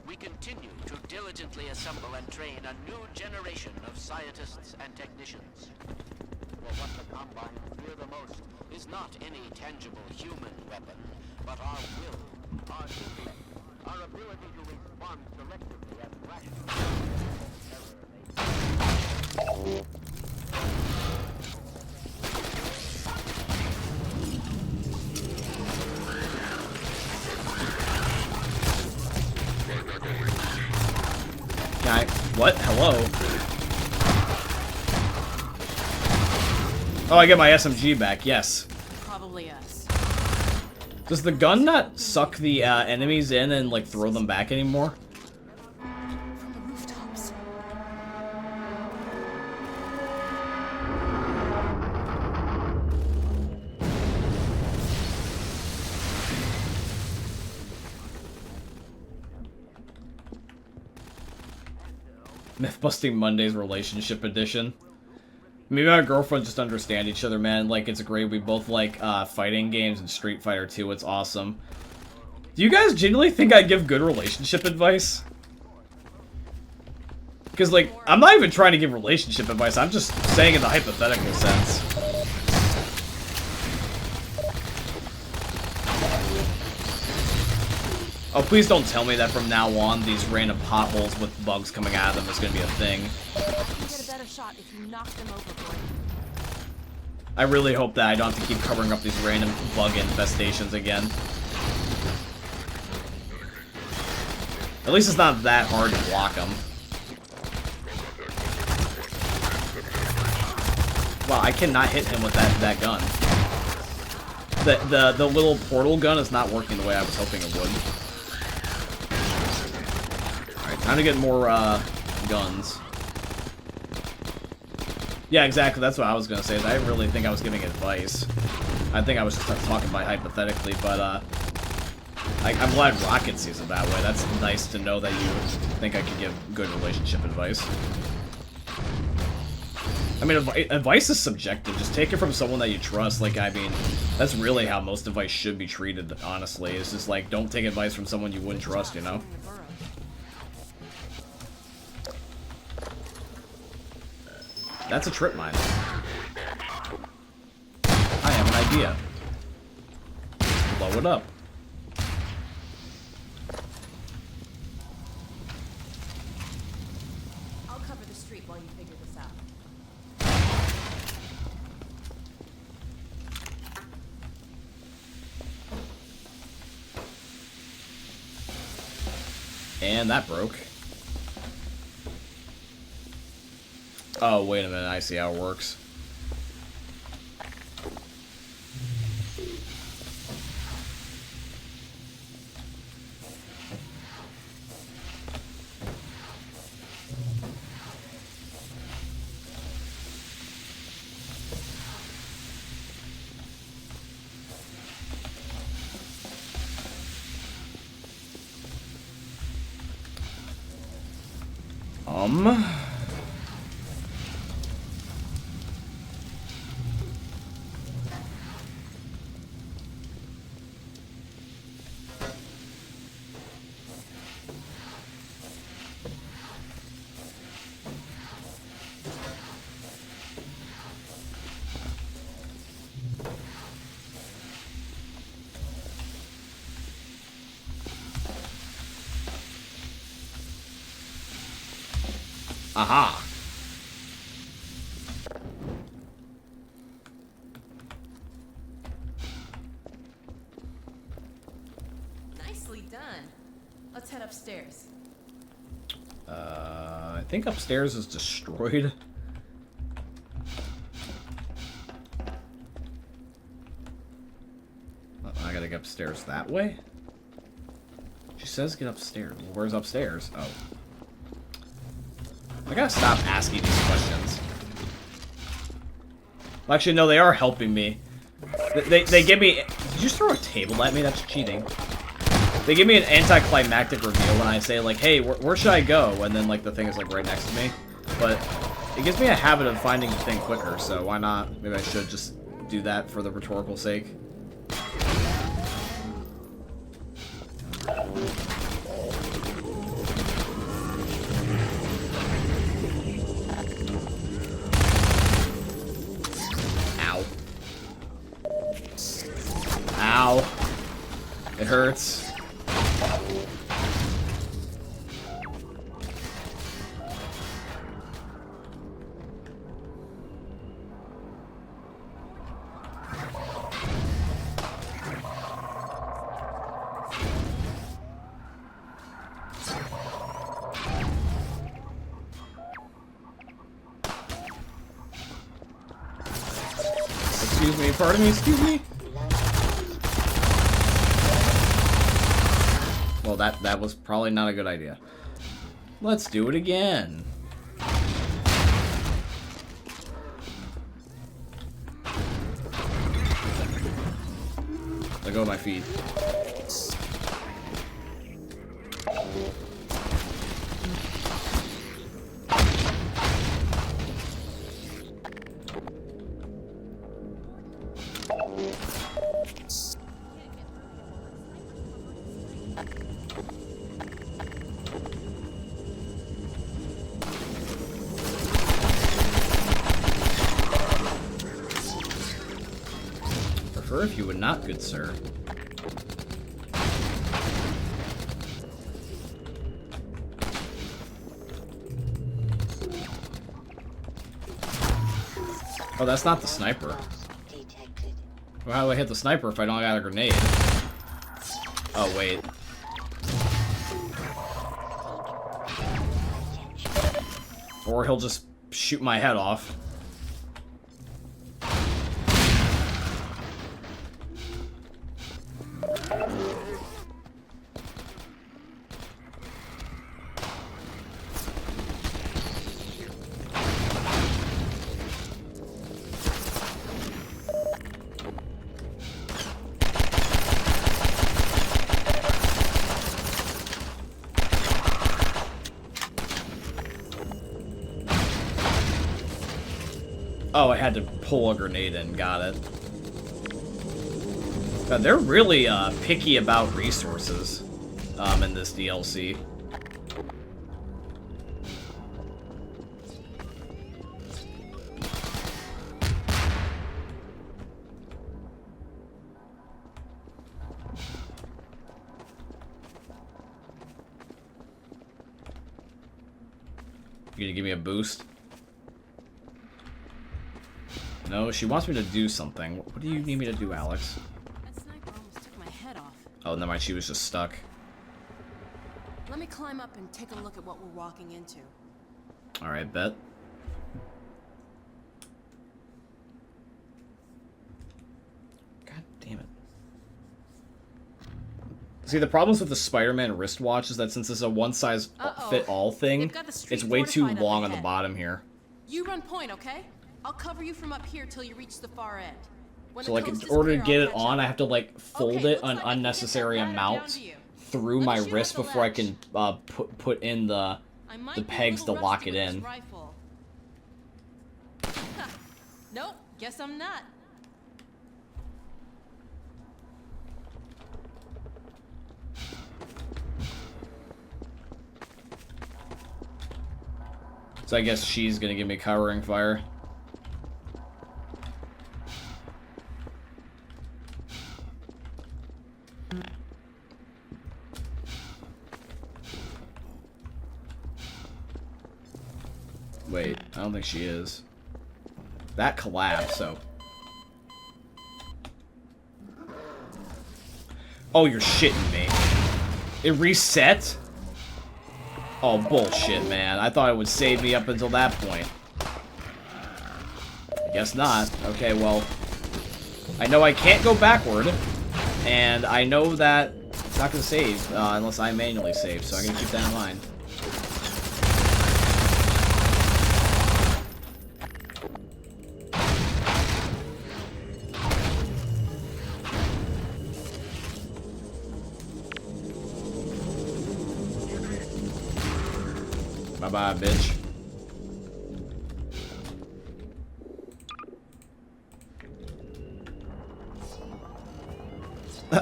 We continue to diligently assemble and train a new generation of scientists and technicians. For what the Combines fear the most is not any tangible human weapon, but our will, our intellect, our ability to respond selectively and rationally. What? Hello? Oh, I get my SMG back, yes. Probably us. Does the gun not suck the enemies in and, like, throw them back anymore? From the rooftops. Myth-busting Mondays relationship edition. Me and my girlfriend just understand each other, man. Like, it's great. We both like fighting games and Street Fighter 2. It's awesome. Do you guys genuinely think I give good relationship advice? Because, like, I'm not even trying to give relationship advice. I'm just saying in the hypothetical sense. Oh, please don't tell me that from now on, these random potholes with bugs coming out of them is going to be a thing. You get a better shot if you knock them overboard. I really hope that I don't have to keep covering up these random bug infestations again. At least it's not that hard to block them. Wow, I cannot hit him with that gun. The little portal gun is not working the way I was hoping it would. Alright, time to get more guns. Yeah, exactly, that's what I was gonna say. I didn't really think I was giving advice. I think I was just talking about hypothetically, but I'm glad Rocket sees it that way. That's nice to know that you think I could give good relationship advice. I mean, advice is subjective. Just take it from someone that you trust. Like, I mean, that's really how most advice should be treated, honestly. It's just like, don't take advice from someone you wouldn't trust, you know? That's a trip mine. I have an idea. Blow it up. I'll cover the street while you figure this out. And that broke. Oh, wait a minute, I see how it works. Aha. done. Let's head upstairs. I think upstairs is destroyed. I gotta get upstairs that way? She says get upstairs. Well, where's upstairs? Oh. I gotta stop asking these questions. Well, actually, no, they are helping me. They give me... Did you just throw a table at me? That's cheating. They give me an anticlimactic reveal when I say, like, hey, where should I go? And then, like, the thing is, like, right next to me. But it gives me a habit of finding the thing quicker, so why not? Maybe I should just do that for the rhetorical sake. Ow. Ow. It hurts. Excuse me, pardon me, excuse me. Well, that was probably not a good idea. Let's do it again. Let go of my feet. Prefer if you would not, good sir. Oh, that's not the sniper. Well, how do I hit the sniper if I don't got a grenade? Oh, wait. Or he'll just shoot my head off. Oh, I had to pull a grenade in. Got it. God, they're really picky about resources in this DLC. You gonna give me a boost? No, she wants me to do something. What do you need me to do, Alex? That sniper almost took my head off. Oh, never mind. She was just stuck. Let me climb up and take a look at what we're walking into. All right, bet. God damn it. See, the problems with the Spider-Man wristwatch is that since it's a one-size-fit-all thing, it's way too long on the bottom here. You run point, okay? I'll cover you from up here till you reach the far end. So, like, in order to get it on, I have to, like, fold it an unnecessary amount through my wrist before I can put in the pegs to lock it in. Nope, guess I'm not. So I guess she's gonna give me covering fire. Wait, I don't think she is. That collapsed, so... Oh, you're shitting me. It reset? Oh, bullshit, man. I thought it would save me up until that point. I guess not. Okay, well... I know I can't go backward, and I know that it's not going to save unless I manually save, so I'm going to keep that in mind. Bye-bye, bitch.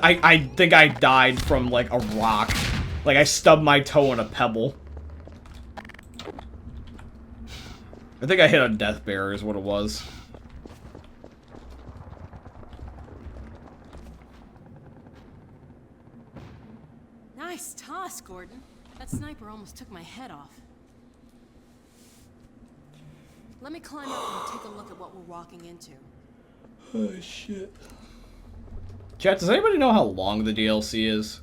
I think I died from, like, a rock. Like, I stubbed my toe in a pebble. I think I hit a death barrier is what it was. Nice toss, Gordon. That sniper almost took my head off. Let me climb up and take a look at what we're walking into. Oh, shit. Chat, does anybody know how long the DLC is?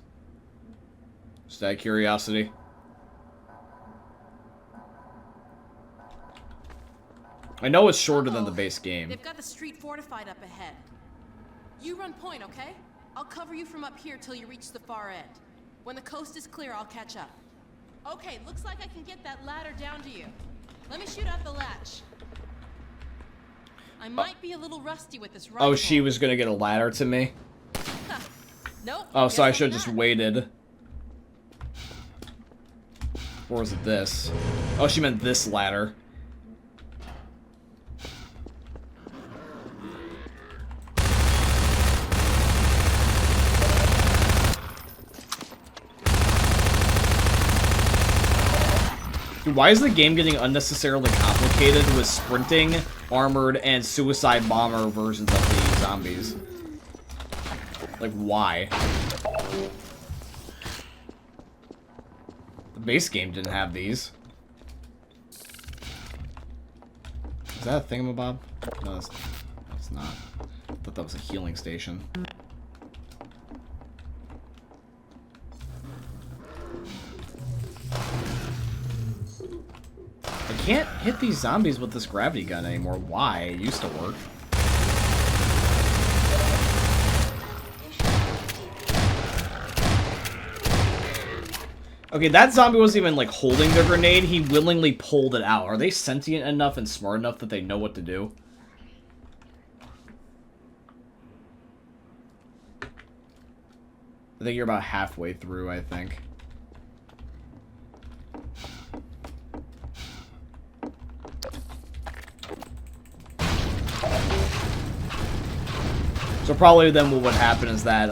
Just out of curiosity. I know it's shorter than the base game. They've got the street fortified up ahead. You run point, okay? I'll cover you from up here till you reach the far end. When the coast is clear, I'll catch up. Okay, looks like I can get that ladder down to you. Let me shoot out the latch. I might be a little rusty with this rifle. Oh, she was gonna get a ladder to me? Nope. Oh, so I should have just waited. Or was it this? Oh, she meant this ladder. Dude, why is the game getting unnecessarily complicated with sprinting, armored, and suicide bomber versions of the zombies? Like, why? The base game didn't have these. Is that a thingamabob? No, that's not. I thought that was a healing station. I can't hit these zombies with this gravity gun anymore. Why? It used to work. Okay, that zombie wasn't even, like, holding the grenade. He willingly pulled it out. Are they sentient enough and smart enough that they know what to do? I think you're about halfway through, I think. So probably then what would happen is that,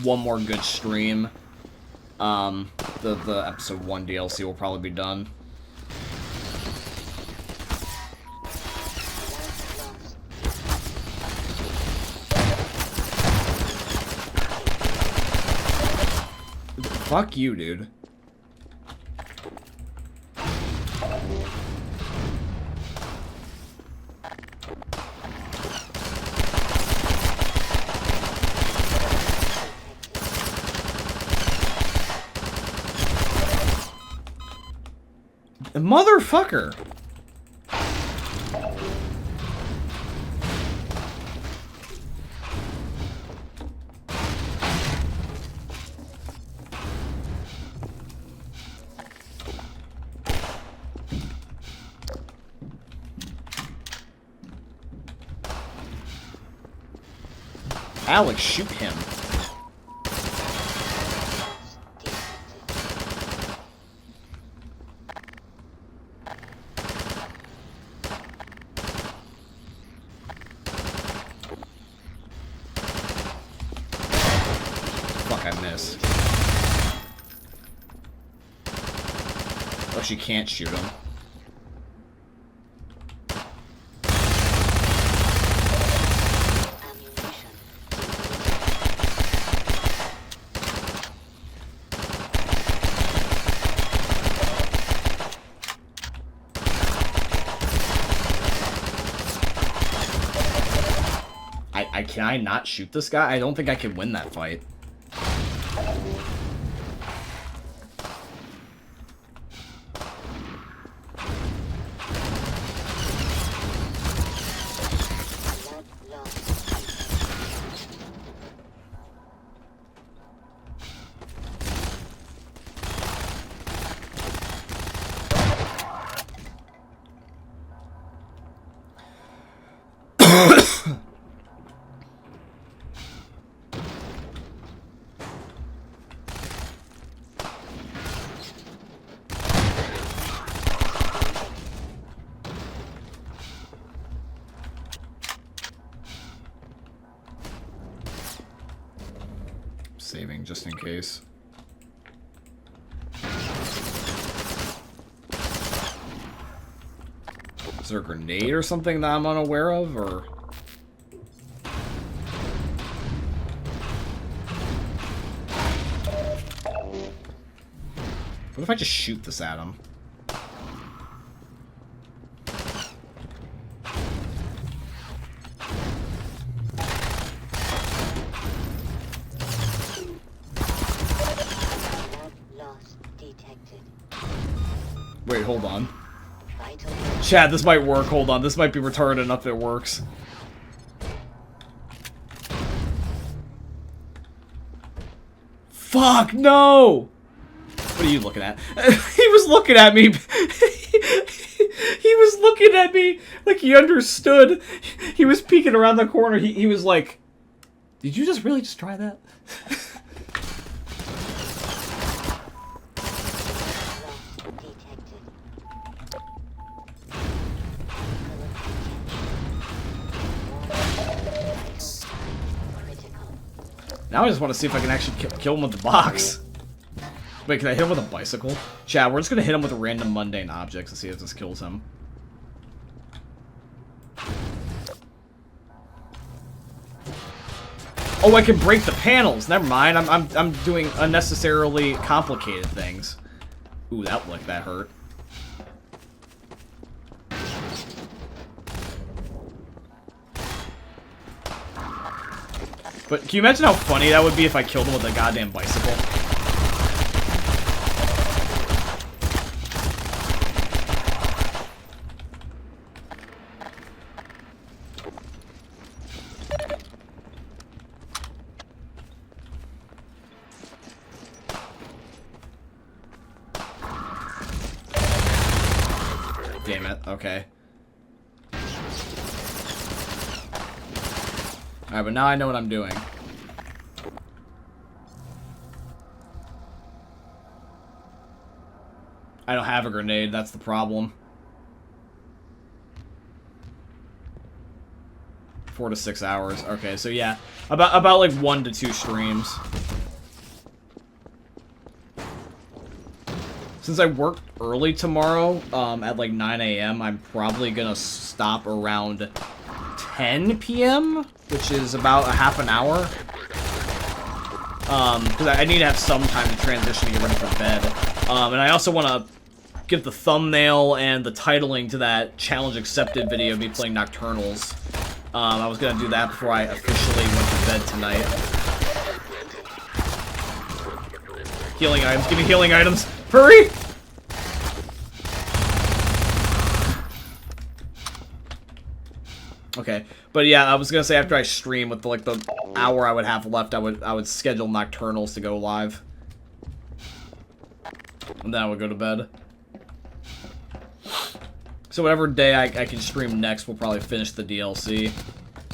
one more good stream, the episode 1 DLC will probably be done. Fuck you, dude. Motherfucker! Alex, shoot him. She can't shoot him. Can I not shoot this guy? I don't think I can win that fight. Saving just in case. Is there a grenade or something that I'm unaware of, or? What if I just shoot this at him? Loss detected. Wait, hold on. Vital Chad, this might work. Hold on. This might be retarded enough that it works. Fuck, no! What are you looking at? He was looking at me. He was looking at me like he understood. He was peeking around the corner. He was like, did you just really just try that? loss detected. Critical. Now I just want to see if I can actually kill him with the box. Wait, can I hit him with a bicycle? Chad, we're just going to hit him with random mundane objects and see if this kills him. Oh, I can break the panels. Never mind. I'm doing unnecessarily complicated things. Ooh, that hurt. But can you imagine how funny that would be if I killed him with a goddamn bicycle? Damn it, okay. Alright, but now I know what I'm doing. I don't have a grenade, that's the problem. 4 to 6 hours. Okay, so yeah. About like 1 to 2 streams. Since I work early tomorrow, at like 9 AM, I'm probably gonna stop around 10 PM, which is about a half an hour. Because I need to have some time to transition to get ready for bed. And I also want to give the thumbnail and the titling to that challenge accepted video of me playing Nocturnals. I was gonna do that before I officially went to bed tonight. Healing items, give me healing items! Hurry! Okay, but yeah, I was gonna say after I stream with the hour I would have left, I would schedule Nocturnals to go live, and then I would go to bed. So whatever day I can stream next, we'll probably finish the DLC.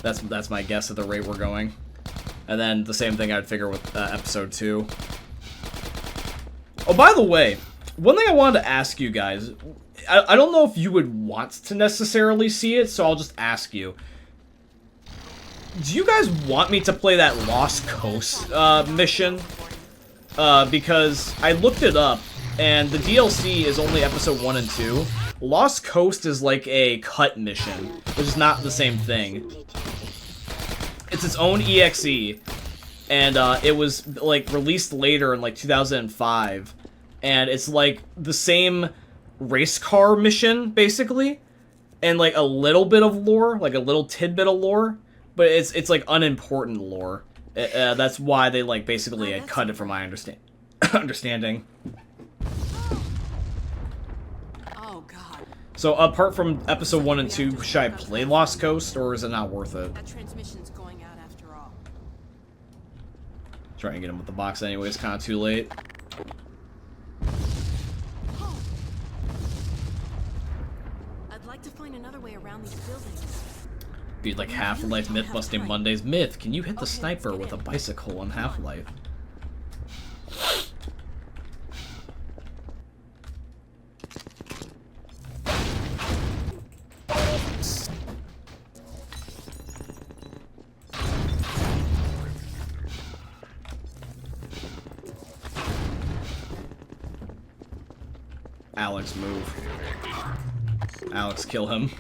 That's my guess at the rate we're going, and then the same thing I'd figure with episode 2. Oh, by the way, one thing I wanted to ask you guys. I don't know if you would want to necessarily see it, so I'll just ask you. Do you guys want me to play that Lost Coast mission? Because I looked it up, and the DLC is only episode 1 and 2. Lost Coast is like a cut mission, which is not the same thing. It's its own EXE, and it was like released later in like 2005, and it's like the same race car mission, basically, and like a little bit of lore, like a little tidbit of lore, but it's like unimportant lore. That's why they like basically had cut it from my understanding. Oh god. So apart from episode 1 and 2, should I play Lost Coast, or is it not worth it? That transmission's going out after all. Try and get him with the box anyway, it's kind of too late. I'd like to find another way around these buildings. Be like Half-Life Myth-Busting Mondays. Myth, can you hit the sniper with a bicycle on Half-Life? Alex, move. Alex, kill him.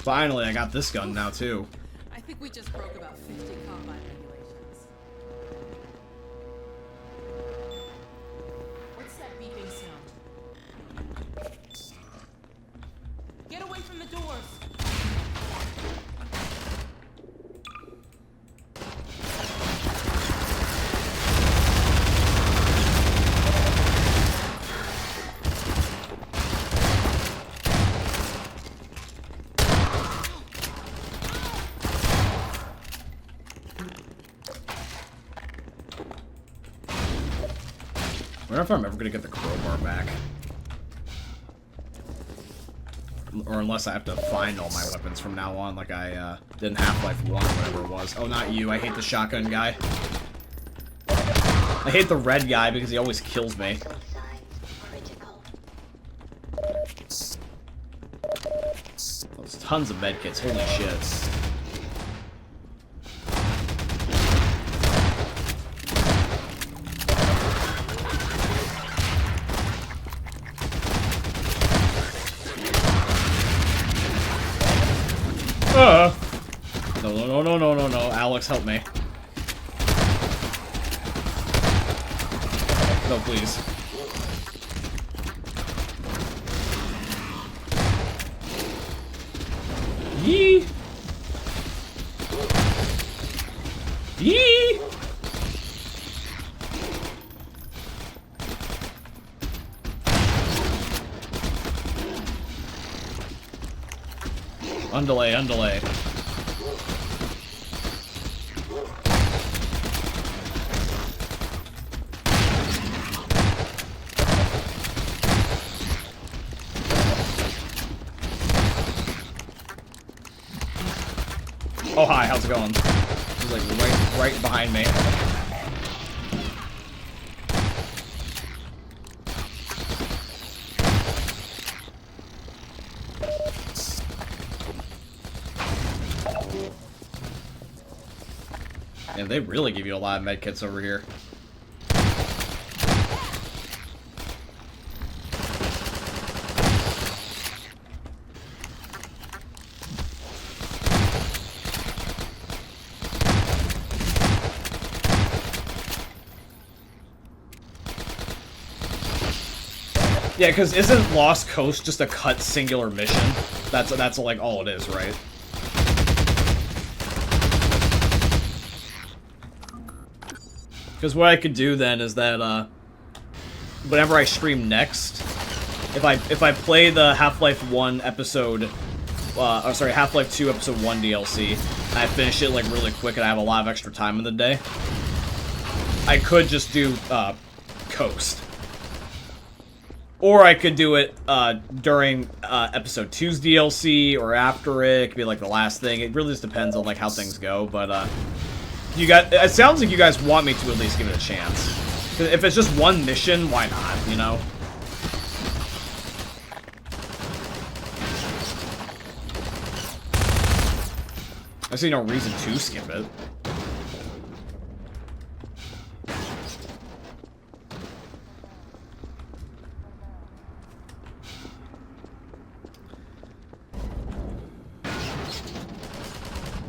Finally, I got this gun now, too. I think we just broke about 50 combine regulations. What's that beeping sound? Get away from the doors! I wonder if I'm ever gonna get the crowbar back. Or unless I have to find all my weapons from now on, like I did in Half-Life 1 or whatever it was. Oh, not you. I hate the shotgun guy. I hate the red guy because he always kills me. There's tons of medkits. Holy shit. No, Alex, help me. No, please. Yee! Yee! Undelay, undelay. Oh, hi, how's it going? He's like right behind me. And they really give you a lot of medkits over here. Yeah, because isn't Lost Coast just a cut singular mission? That's like all it is, right? Because what I could do then is that whenever I stream next, if I play the Half-Life 1 episode, or sorry, Half-Life 2 episode 1 DLC, and I finish it like really quick and I have a lot of extra time in the day, I could just do Coast. Or I could do it during episode 2's DLC or after it. It could be like the last thing. It really just depends on like how things go. But you guys, it sounds like you guys want me to at least give it a chance. If it's just one mission, why not? You know. I see no reason to skip it.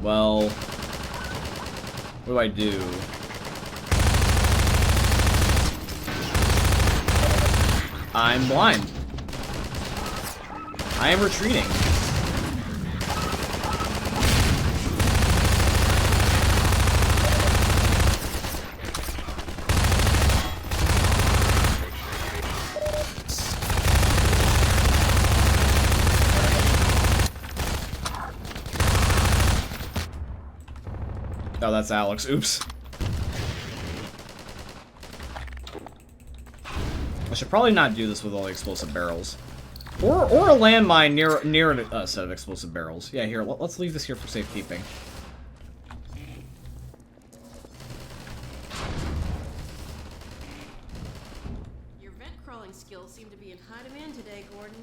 Well, what do I do? I'm blind. I am retreating. Oh, that's Alex. Oops. I should probably not do this with all the explosive barrels. Or a landmine near a set of explosive barrels. Yeah, here, let's leave this here for safekeeping. Your vent crawling liaison skills seem to be in high demand today, Gordon.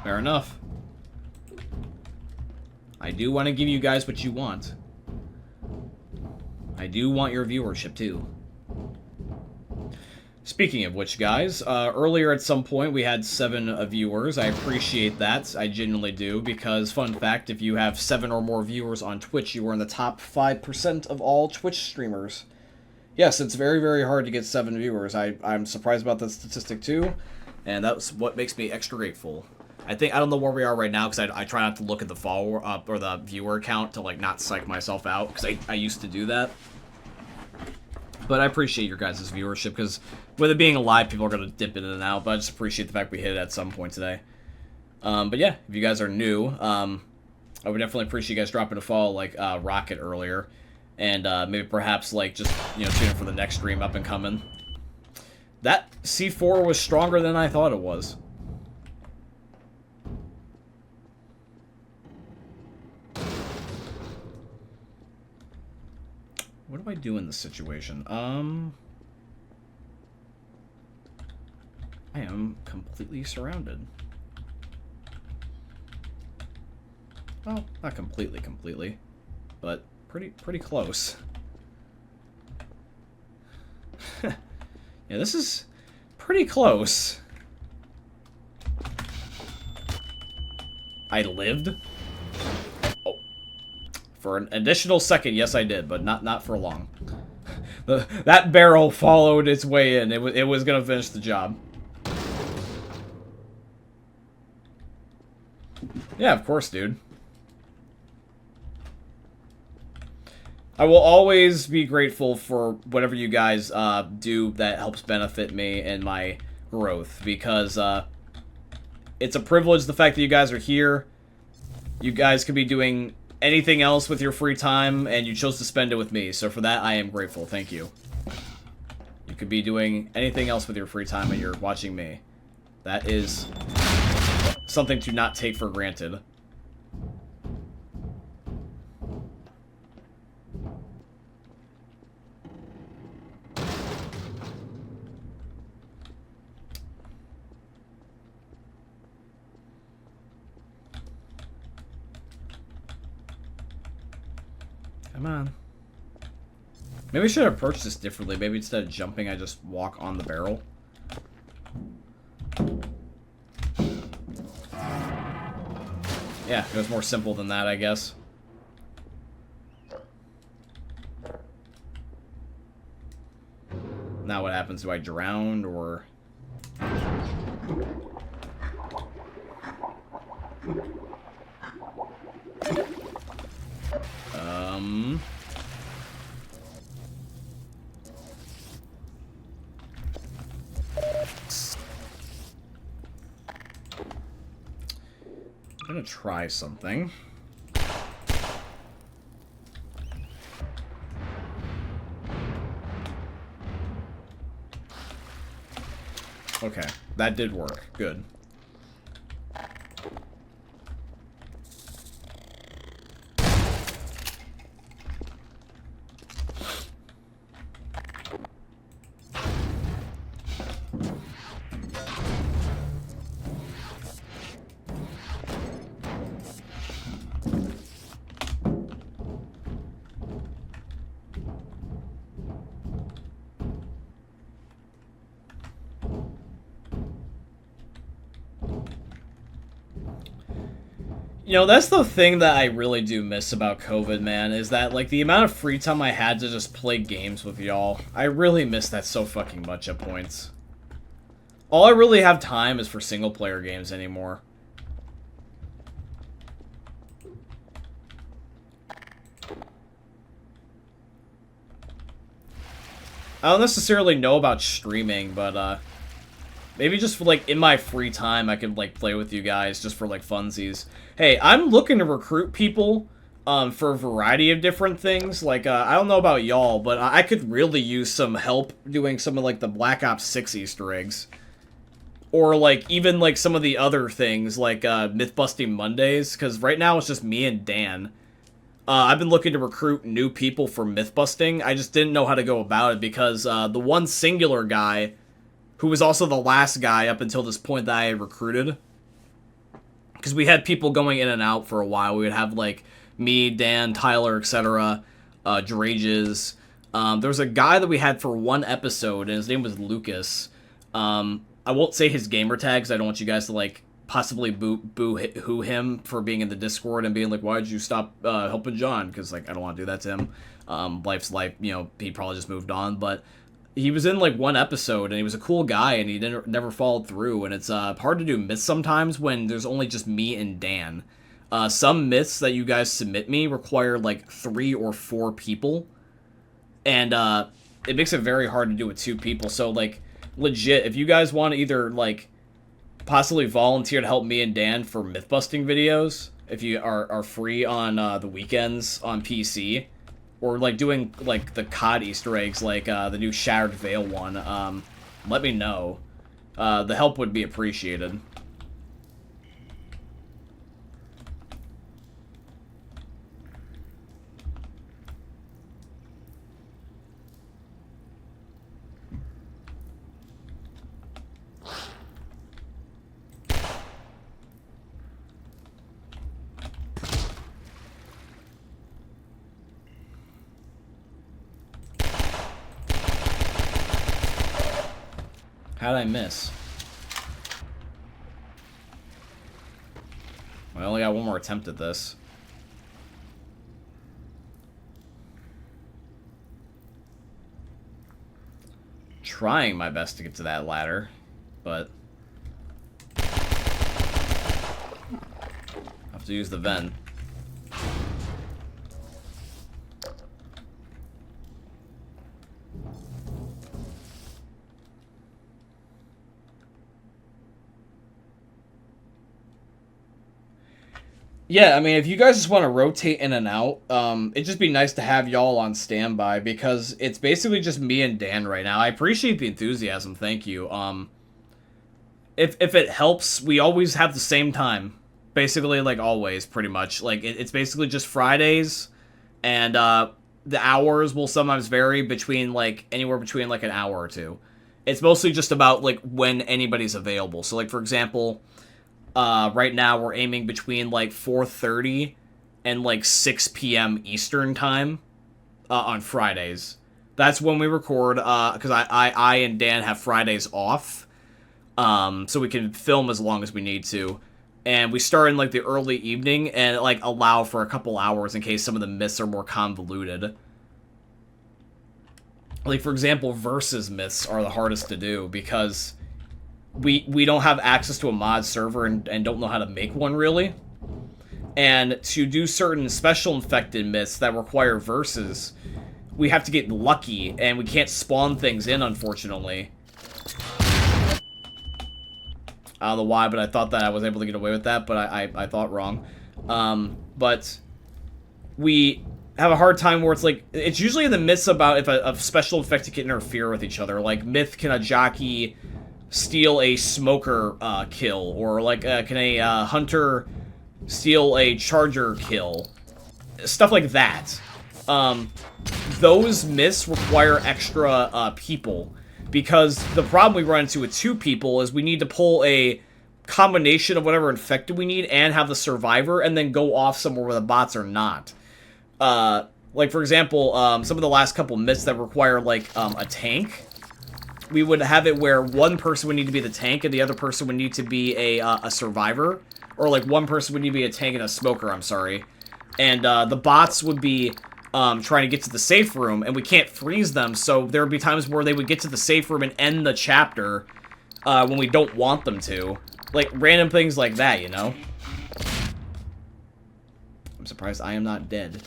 Fair enough. I do want to give you guys what you want. I do want your viewership, too. Speaking of which, guys, earlier at some point we had 7 viewers. I appreciate that. I genuinely do, because, fun fact, if you have 7 or more viewers on Twitch, you are in the top 5% of all Twitch streamers. Yes, it's very, very hard to get 7 viewers. I'm surprised about that statistic, too, and that's what makes me extra grateful. I don't know where we are right now, because I try not to look at the follower, or the viewer count to, like, not psych myself out, because I used to do that. But I appreciate your guys' viewership, because with it being live, people are going to dip in and out, but I just appreciate the fact we hit it at some point today. But yeah, if you guys are new, I would definitely appreciate you guys dropping a follow like Rocket earlier, and maybe perhaps, like, just, you know, tune in for the next stream up and coming. That C4 was stronger than I thought it was. What do I do in this situation? I am completely surrounded. Well, not completely, but pretty close. Yeah, this is pretty close. I lived? For an additional second, yes I did, but not for long. That barrel followed its way in. It was gonna finish the job. Yeah, of course, dude. I will always be grateful for whatever you guys do that helps benefit me and my growth, because it's a privilege, the fact that you guys are here. You guys could be doing anything else with your free time, and you chose to spend it with me, so for that I am grateful. Thank you. You could be doing anything else with your free time, and you're watching me. That is something to not take for granted. Come on. Maybe I should approach this differently. Maybe instead of jumping, I just walk on the barrel. Yeah, it was more simple than that, I guess. Now what happens? Do I drown, or... I'm gonna try something. Okay, that did work. Good. You know, that's the thing that I really do miss about COVID, man, is that, like, the amount of free time I had to just play games with y'all. I really miss that so fucking much at points. All I really have time is for single-player games anymore. I don't necessarily know about streaming, but, maybe just for, like, in my free time, I could, like, play with you guys just for, like, funsies. Hey, I'm looking to recruit people, for a variety of different things. Like, I don't know about y'all, but I could really use some help doing some of, like, the Black Ops 6 Easter eggs. Or, like, even, like, some of the other things, like, Myth-busting Mondays, because right now it's just me and Dan. I've been looking to recruit new people for myth-busting. I just didn't know how to go about it, because, the one singular guy who was also the last guy up until this point that I had recruited. Because we had people going in and out for a while. We would have, like, me, Dan, Tyler, etc., Drages. There was a guy that we had for one episode, and his name was Lucas. I won't say his gamer tag, because I don't want you guys to, like, possibly boo-hoo him for being in the Discord and being like, why did you stop helping John? Because, like, I don't want to do that to him. Life's life, you know, he probably just moved on, but he was in, like, one episode, and he was a cool guy, and he never followed through, and it's hard to do myths sometimes when there's only just me and Dan. Some myths that you guys submit me require, like, 3 or 4 people, and it makes it very hard to do with 2 people, so, like, legit, if you guys want to either, like, possibly volunteer to help me and Dan for myth-busting videos, if you are free on the weekends on PC, or, like, doing, like, the COD Easter eggs, like, the new Shattered Veil one, let me know. The help would be appreciated. How'd I miss? I only got one more attempt at this. Trying my best to get to that ladder, but I have to use the vent. Yeah, I mean, if you guys just want to rotate in and out, it'd just be nice to have y'all on standby, because it's basically just me and Dan right now. I appreciate the enthusiasm, thank you. If it helps, we always have the same time. Basically, like, always, pretty much. Like, it's basically just Fridays, and, the hours will sometimes vary between, like, anywhere between, like, an hour or 2. It's mostly just about, like, when anybody's available. So, like, for example, right now we're aiming between, like, 4:30 and, like, 6 p.m. Eastern time, on Fridays. That's when we record, because I and Dan have Fridays off, so we can film as long as we need to. And we start in, like, the early evening and, like, allow for a couple hours in case some of the myths are more convoluted. Like, for example, versus myths are the hardest to do because we don't have access to a mod server and don't know how to make one, really. And to do certain special infected myths that require verses, we have to get lucky, and we can't spawn things in, unfortunately. I don't know why, but I thought that I was able to get away with that, but I thought wrong. But we have a hard time where it's like, it's usually the myths about if a special infected can interfere with each other. Like, myth, can a jockey steal a smoker kill? Or, like, can a hunter steal a charger kill? Stuff like that. Those myths require extra people. Because the problem we run into with 2 people is we need to pull a combination of whatever infected we need and have the survivor and then go off somewhere where the bots are not. Like, for example, some of the last couple myths that require, like, a tank, we would have it where one person would need to be the tank and the other person would need to be a survivor. Or, like, one person would need to be a tank and a smoker, I'm sorry. And the bots would be trying to get to the safe room, and we can't freeze them, so there would be times where they would get to the safe room and end the chapter when we don't want them to. Like, random things like that, you know? I'm surprised I am not dead.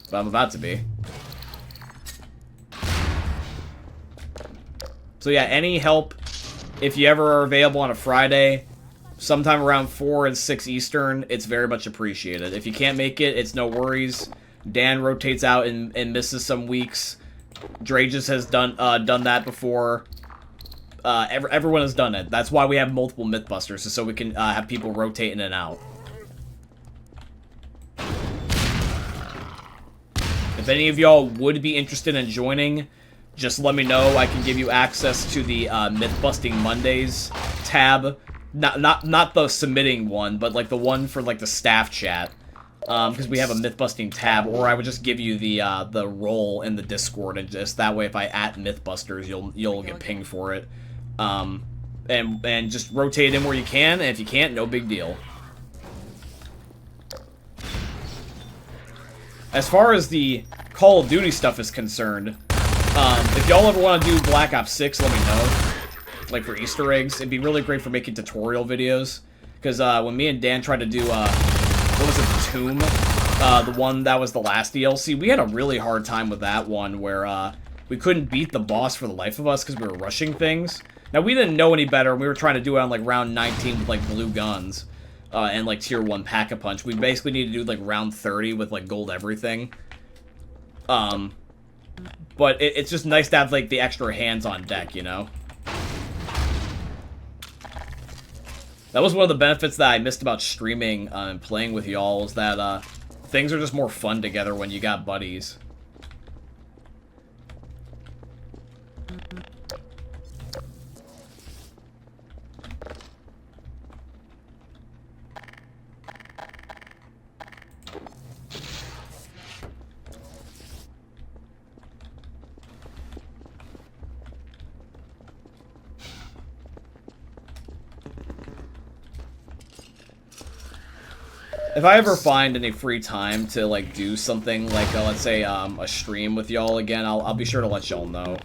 But I'm about to be. So yeah, any help, if you ever are available on a Friday, sometime around 4 and 6 Eastern, it's very much appreciated. If you can't make it, it's no worries. Dan rotates out and misses some weeks. Drages has done that before. Everyone has done it. That's why we have multiple Mythbusters, so we can have people rotate in and out. If any of y'all would be interested in joining, just let me know. I can give you access to the Myth-Busting Mondays tab. Not the submitting one, but like the one for like the staff chat. Because we have a Mythbusting tab, or I would just give you the role in the Discord, and just that way, if I at Mythbusters, you'll get pinged for it. And just rotate in where you can, and if you can't, no big deal. As far as the Call of Duty stuff is concerned, if y'all ever want to do Black Ops 6, let me know. Like for Easter eggs, it'd be really great for making tutorial videos. Because when me and Dan tried to do what was it, the Tomb? The one that was the last DLC. We had a really hard time with that one where we couldn't beat the boss for the life of us because we were rushing things. Now, we didn't know any better. We were trying to do it on, like, round 19 with, like, blue guns and, like, tier 1 Pack-a-Punch. We basically need to do, like, round 30 with, like, gold everything. But it's just nice to have, like, the extra hands on deck, you know? That was one of the benefits that I missed about streaming and playing with y'all, is that things are just more fun together when you got buddies. If I ever find any free time to, like, do something, like, let's say, a stream with y'all again, I'll be sure to let y'all know.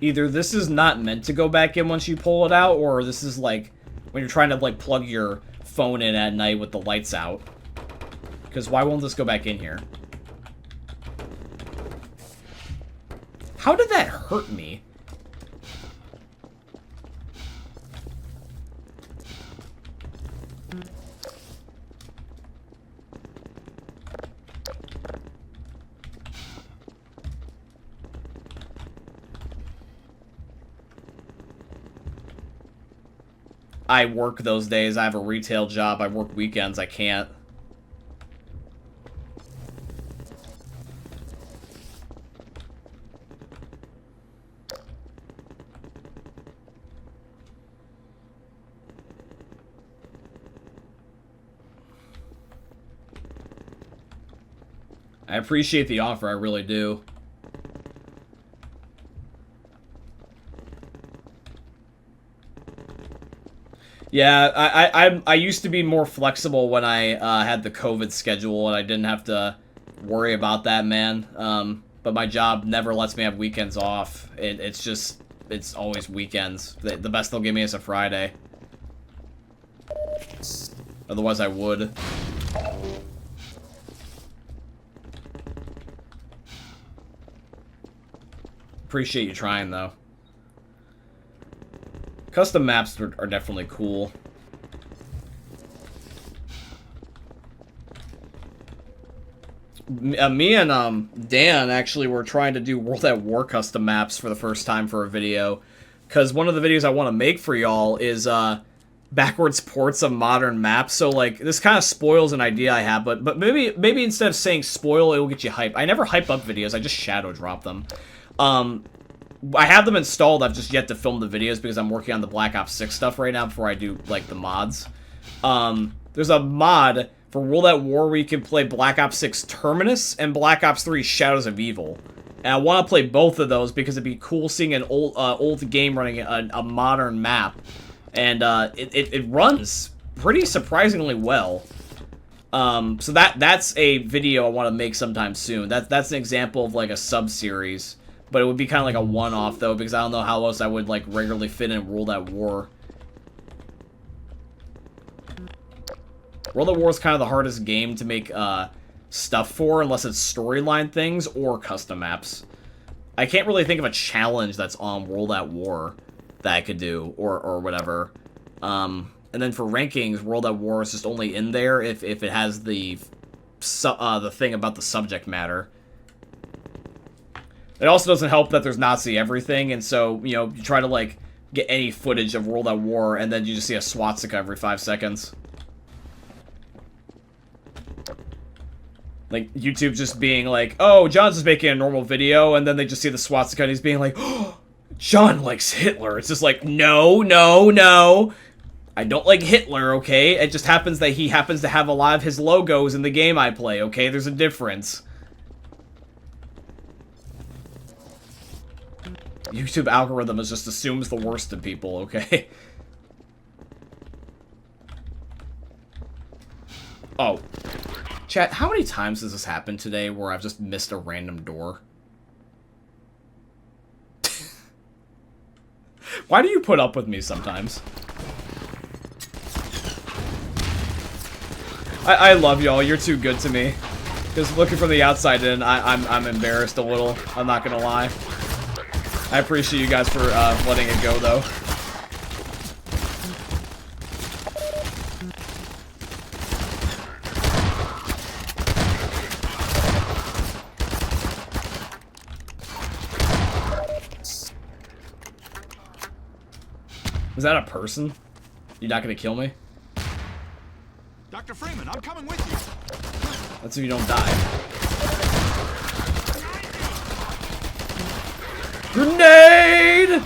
Either this is not meant to go back in once you pull it out, or this is like when you're trying to like plug your phone in at night with the lights out. Because why won't this go back in here? How did that hurt me? I work those days. I have a retail job. I work weekends. I can't. I appreciate the offer. I really do. Yeah, I used to be more flexible when I had the COVID schedule and I didn't have to worry about that, man. But my job never lets me have weekends off. It's always weekends. The best they'll give me is a Friday. Otherwise, I would. Appreciate you trying, though. Custom maps are definitely cool. Me and Dan actually were trying to do World at War custom maps for the first time for a video, because one of the videos I want to make for y'all is backwards ports of modern maps. So like this kind of spoils an idea I have, but maybe instead of saying spoil, it will get you hype. I never hype up videos. I just shadow drop them. I have them installed, I've just yet to film the videos because I'm working on the Black Ops 6 stuff right now before I do, like, the mods. There's a mod for World at War where you can play Black Ops 6 Terminus and Black Ops 3 Shadows of Evil. And I want to play both of those because it'd be cool seeing an old game running a modern map. And it runs pretty surprisingly well. So that's a video I want to make sometime soon. That's an example of, like, a sub-series. But it would be kind of like a one-off, though, because I don't know how else I would, like, regularly fit in World at War. World at War is kind of the hardest game to make stuff for, unless it's storyline things or custom maps. I can't really think of a challenge that's on World at War that I could do, or whatever. And then for rankings, World at War is just only in there if it has the thing about the subject matter. It also doesn't help that there's Nazi everything, and so, you know, you try to, like, get any footage of World at War, and then you just see a swastika every 5 seconds. Like, YouTube just being like, oh, John's just making a normal video, and then they just see the swastika, and he's being like, oh, John likes Hitler. It's just like, no, no, no. I don't like Hitler, okay? It just happens that he happens to have a lot of his logos in the game I play, okay? There's a difference. YouTube algorithm just assumes the worst in people, okay? Oh. Chat, how many times has this happened today where I've just missed a random door? Why do you put up with me sometimes? I love y'all. You're too good to me. Just looking from the outside in, I'm embarrassed a little. I'm not gonna lie. I appreciate you guys for letting it go, though. Is that a person? You're not gonna kill me? Dr. Freeman, I'm coming with you. That's if you don't die. Grenade!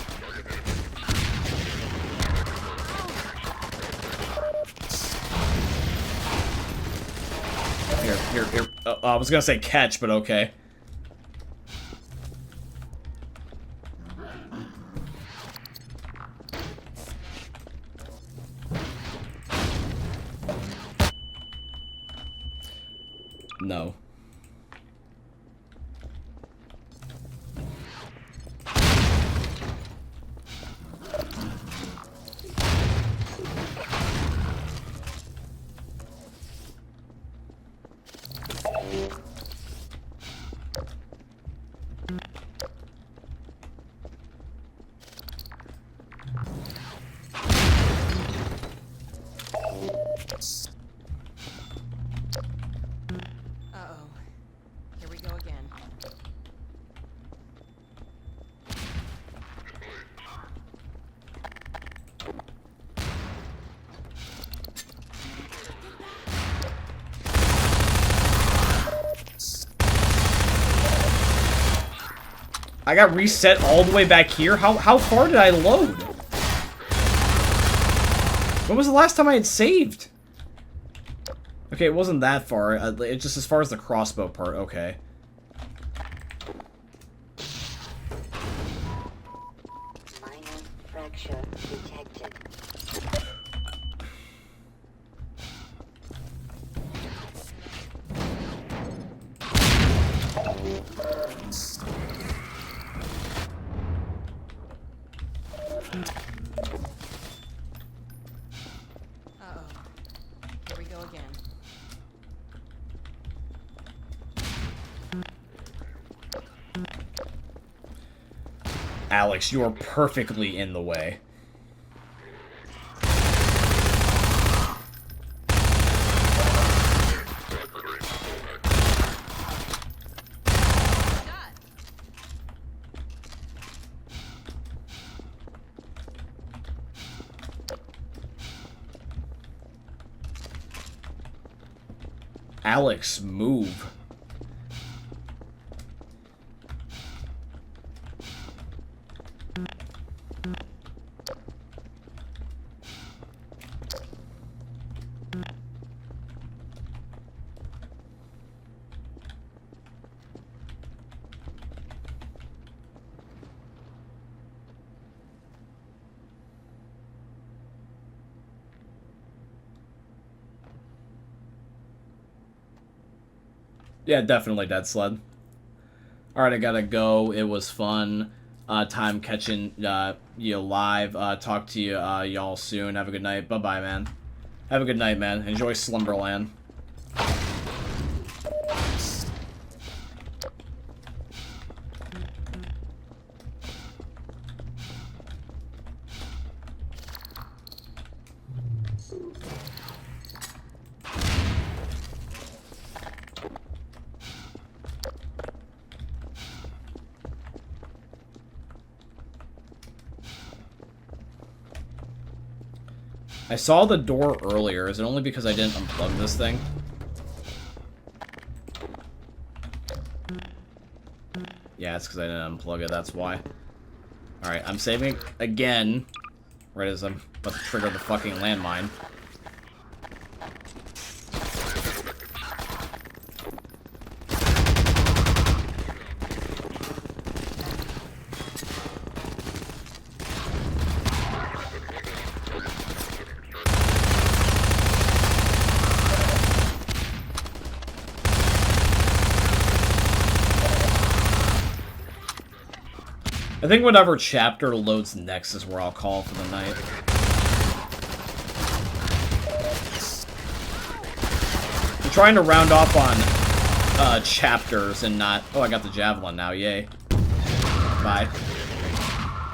Here. I was gonna say catch, but okay. No. Uh-oh. Here we go again. I got reset all the way back here? How far did I load? When was the last time I had saved? Okay, it wasn't that far. It's just as far as the crossbow part. Okay. Minor fracture detected. Uh-oh. Here we go again. Alex, you are perfectly in the way. Alex, move. Yeah, definitely Dead Sled. Alright, I gotta go. It was fun. Time catching you live. Talk to you y'all soon. Have a good night. Bye-bye, man. Have a good night, man. Enjoy Slumberland. I saw the door earlier. Is it only because I didn't unplug this thing? Yeah, it's because I didn't unplug it. That's why. Alright, I'm saving again. Right as I'm about to trigger the fucking landmine. I think whatever chapter loads next is where I'll call for the night. I'm trying to round off on chapters and not... Oh, I got the javelin now, yay. Bye.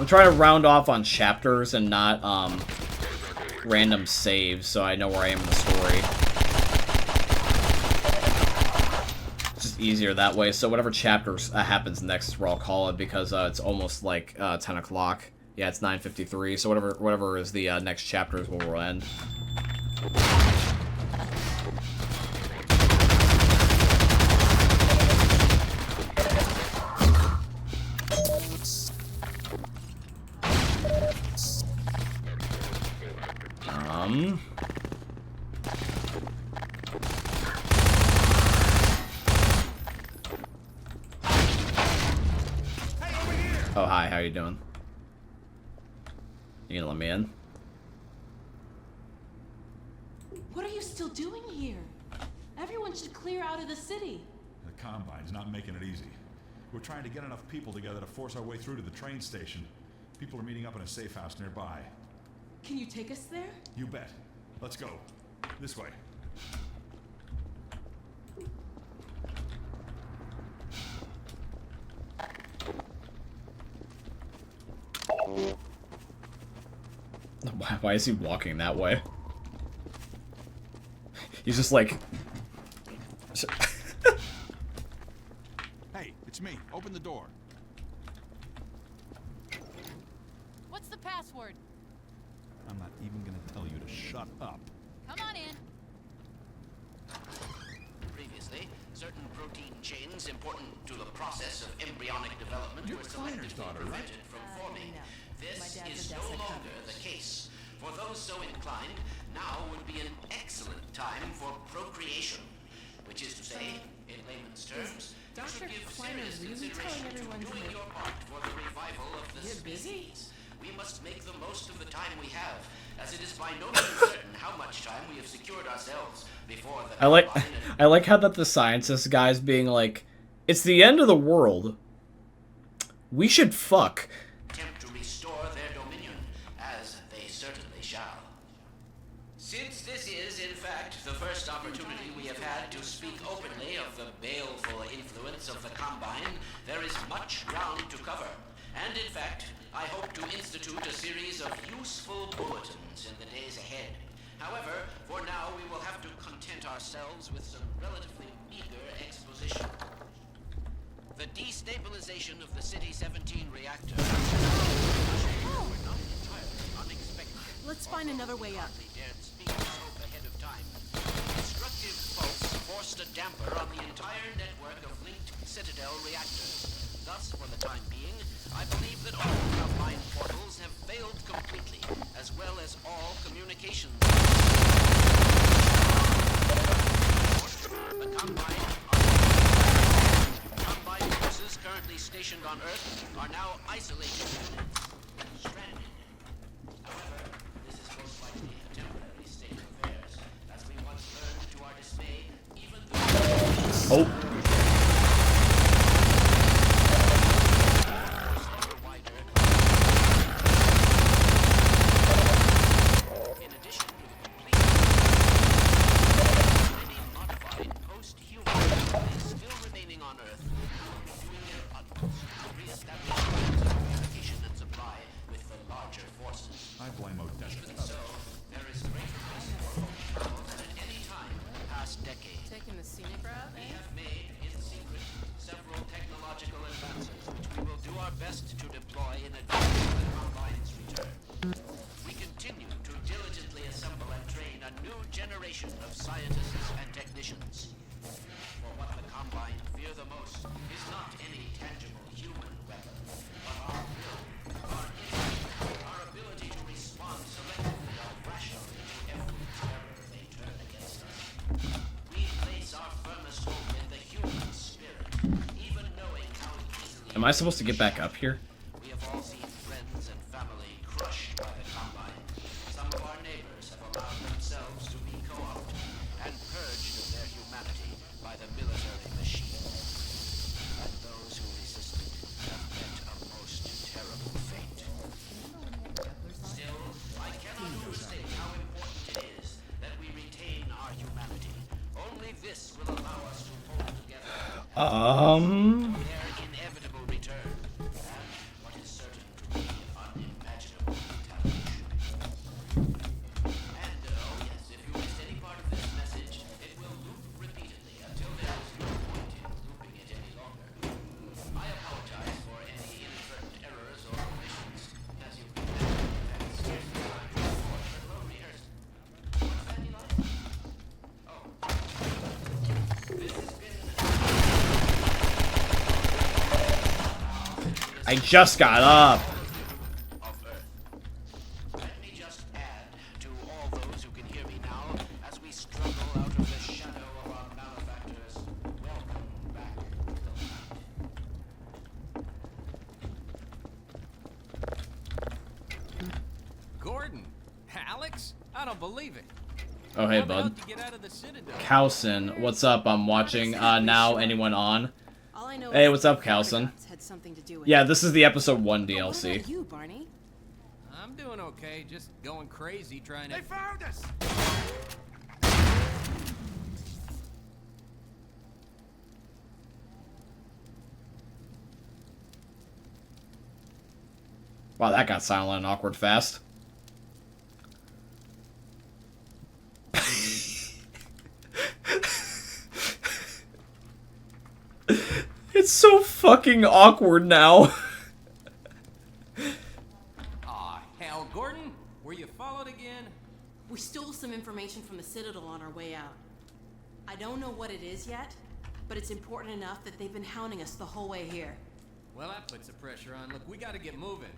I'm trying to round off on chapters and not random saves, so I know where I am in the story. Easier that way, so whatever chapters happens next is where I'll call it, because it's almost like 10 o'clock. Yeah, it's 9:53, so whatever is the next chapter is where we'll end. Oh, hi, how you doing? You gonna let me in? What are you still doing here? Everyone should clear out of the city. The Combine's not making it easy. We're trying to get enough people together to force our way through to the train station. People are meeting up in a safe house nearby. Can you take us there? You bet. Let's go. This way. Why is he walking that way? He's just like... Hey, it's me. Open the door. What's the password? I'm not even gonna tell you to shut up. Come on in. Previously, certain protein chains important to the process of embryonic development were selectively prevented from forming. No. This is no longer the case. For those so inclined, now would be an excellent time for procreation. Which is to say, in layman's terms, you should give serious consideration to doing your part for the revival of the species. We must make the most of the time we have, as it is by no means certain how much time we have secured ourselves before the... I like how that the scientist guy's being like, it's the end of the world. We should fuck. Attempt to restore their dominion, as they certainly shall. Since this is, in fact, the first opportunity we have had to speak openly of the baleful influence of the Combine, there is much ground to cover. And in fact, I hope to institute a series of useful bulletins in the days ahead. However, for now we will have to content ourselves with some relatively meager exposition. The destabilization of the City-17 reactor were not entirely unexpected. Let's find another way up. Dared speak of hope ahead of time. Destructive faults forced a damper on the entire network of linked Citadel reactors. Thus, for the time being, I believe that all Combine portals have failed completely, as well as all communications. The Combine forces currently stationed on Earth are now isolated units, stranded. However, this is most likely a temporary state of affairs, as we once learned to our dismay, even though... Oh. the scenic route, We eh? have made, in secret, several technological advances which we will do our best to deploy in advance of the Combine's return. We continue to diligently assemble and train a new generation of scientists and technicians. For what the Combine fear the most is not any tangible human weapon, but our will, our instinct, our ability to respond selectively or rationally to every terror they turn against us. We place our firmest hope in the human spirit, even knowing how easily... Am I supposed to get back up here? We have all seen friends and family crushed by the Combine. Some of our neighbors have allowed themselves to be co-opted and purged of their humanity by the military machine. And those who resisted have met a most terrible fate. Still, I cannot overstate how important it is that we retain our humanity. Only this will allow us to hold together their inevitable return, and what is certain to be unimaginable retaliation. And, oh yes, if you missed any part of this message, it will loop repeatedly until there is no point in looping it any longer. I apologize for any inadvertent errors or omissions, as you can imagine, and scarcely time to report, let alone rehearse. What's that, Eli? Oh. This has been... I just got up. of Earth. Let me just add to all those who can hear me now, as we struggle out of the shadow of our malefactors, welcome back to the light. Gordon? Alex? I don't believe it. Oh, hey, How the hell bud. did you get out of the Citadel? Calson, what's up? I'm watching. Now, anyone on? All I know Hey, is what's the up, Calson? paradox had something to do with Yeah, it. this is the episode 1 What about DLC. you, Barney? I'm doing okay, just going crazy trying to... They found us! Wow, that got silent and awkward fast. It's so fucking awkward now. Aw, hell, Gordon? Were you followed again? We stole some information from the Citadel on our way out. I don't know what it is yet, but it's important enough that they've been hounding us the whole way here. Well, that puts the pressure on. Look, we gotta get moving.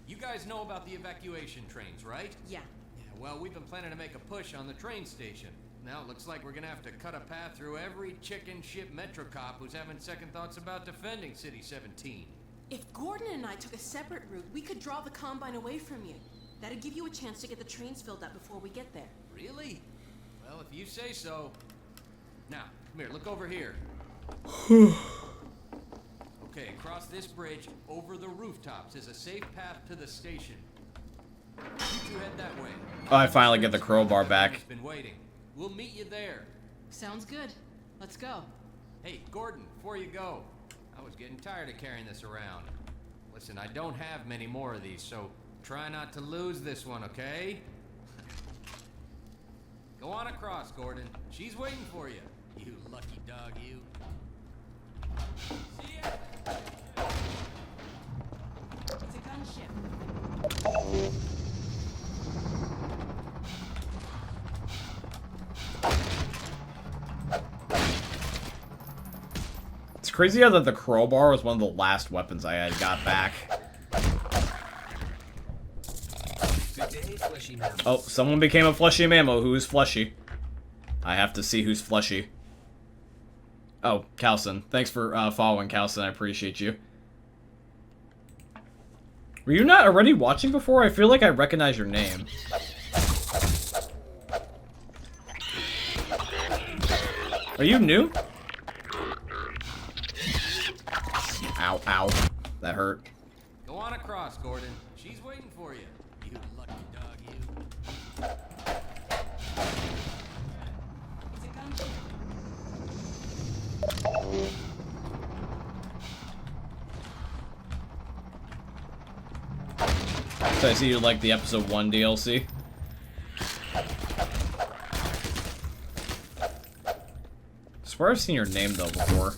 You guys know about the evacuation trains, right? Yeah. Yeah, well, we've been planning to make a push on the train station. Now it looks like we're gonna have to cut a path through every chicken shit Metro cop who's having second thoughts about defending City 17. If Gordon and I took a separate route, we could draw the Combine away from you. That'd give you a chance to get the trains filled up before we get there. Really? Well, if you say so. Now, come here, look over here. Okay, across this bridge, over the rooftops, is a safe path to the station. You two head that way. Oh, I finally get the crowbar back. I've been waiting. We'll meet you there. Sounds good. Let's go. Hey, Gordon, before you go, I was getting tired of carrying this around. Listen, I don't have many more of these, so try not to lose this one, okay? Go on across, Gordon. She's waiting for you. You lucky dog, you. See ya! It's a gunship. It's crazy how that the crowbar was one of the last weapons I had got back. Oh, someone became a fleshy mammo. Who's fleshy? I have to see who's fleshy. Oh, Calson. Thanks for following, Calson. I appreciate you. Were you not already watching before? I feel like I recognize your name. Are you new? Ow, ow. That hurt. Go on across, Gordon. She's waiting for you. You lucky dog, you. It's a gunship. So I see you like the episode 1 DLC. swear I've seen your name though before.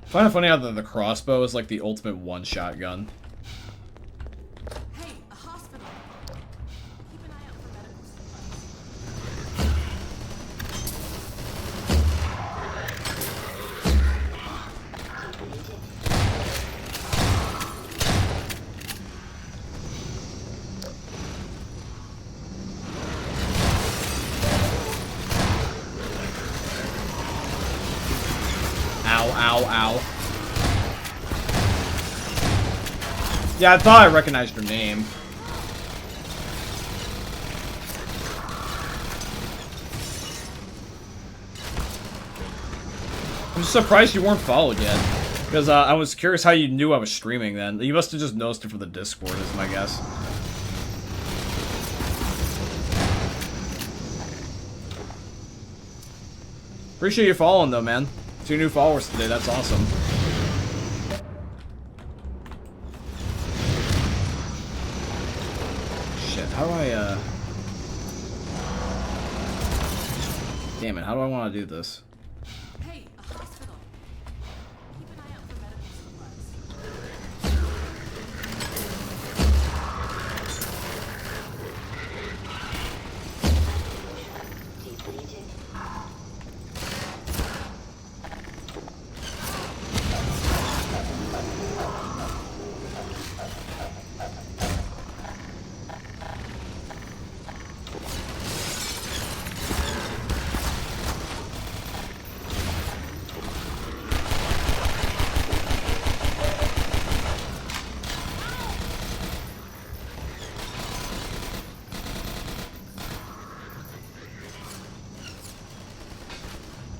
I find it funny how the crossbow is like the ultimate one-shot gun. Hey, a hospital. Keep an eye out for medical Ow, ow, ow. Yeah, I thought I recognized your name. I'm just surprised you weren't followed yet. Because I was curious how you knew I was streaming then. You must have just noticed it from the Discord, is my guess. Appreciate you following though, man. 2 new followers today, that's awesome. Shit, how do I, damn it, how do I want to do this? Hey, a hospital. Keep an eye out for medical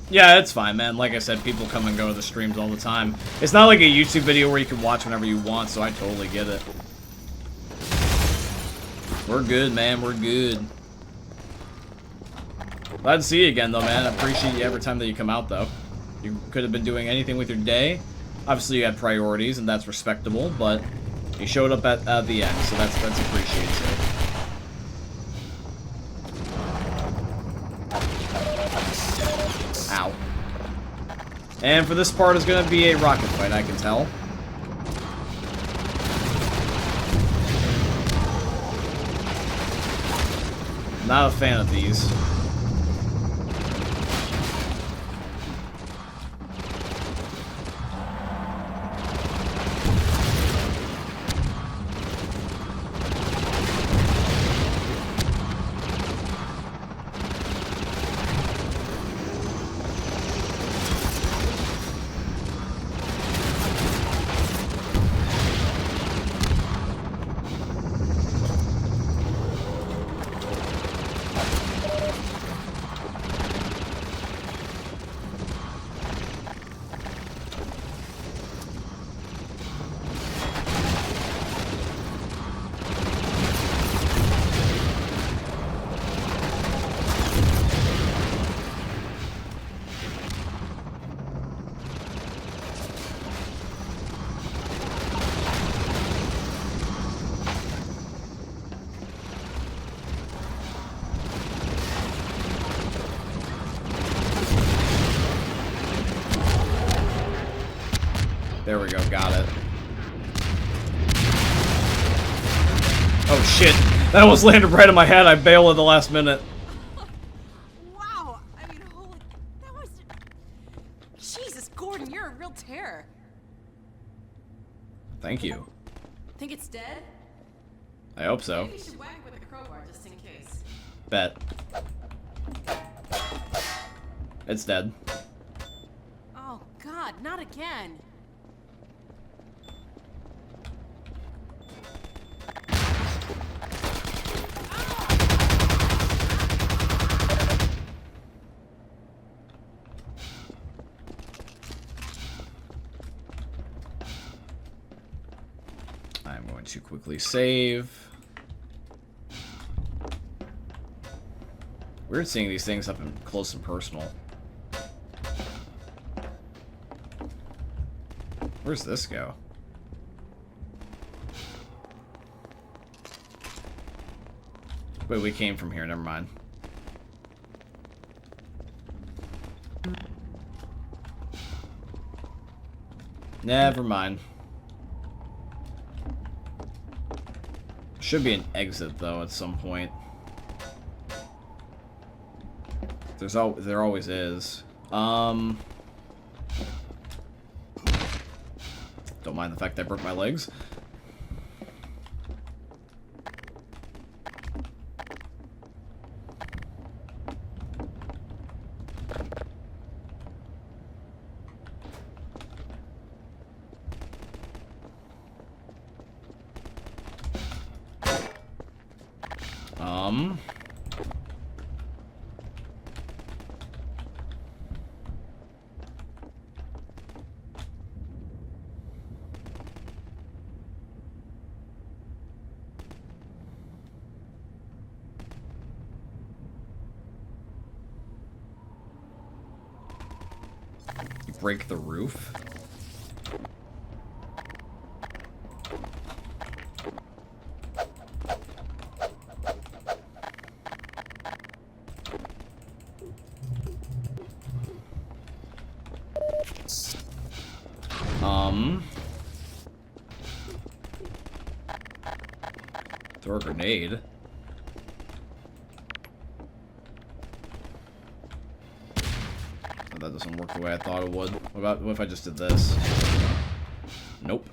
Yeah, it's fine, man. Like I said, people come and go to the streams all the time. It's not like a YouTube video where you can watch whenever you want, so I totally get it. We're good, man. We're good. Glad to see you again, though, man. I appreciate you every time that you come out, though. You could have been doing anything with your day. Obviously, you had priorities, and that's respectable, but you showed up at the end, so that's appreciated, too. Ow. And for this part is going to be a rocket fight, I can tell. Not a fan of these. There we go, got it. Oh shit, that almost landed right on my head. I bailed at the last minute. Wow, I mean, holy, that was... Jesus, Gordon, you're a real terror. Thank you. Think it's dead? I hope so. Maybe you should whack it with a crowbar just in case. Bet. It's dead. Oh God, not again. to quickly save. Weird seeing these things up and close and personal. Where's this go? Wait, we came from here, never mind. Never mind. Should be an exit though at some point. There always is. Don't mind the fact that I broke my legs. Break the roof. Throw a grenade. That doesn't work the way I thought it would. What if I just did this? Nope.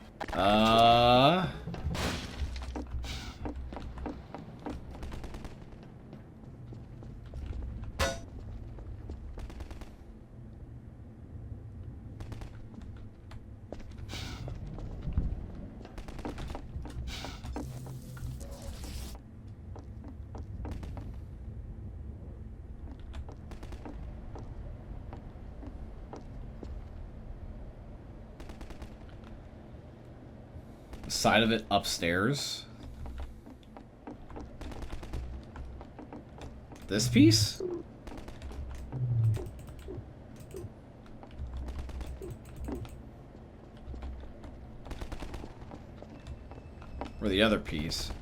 Side of it upstairs. This piece? Or the other piece?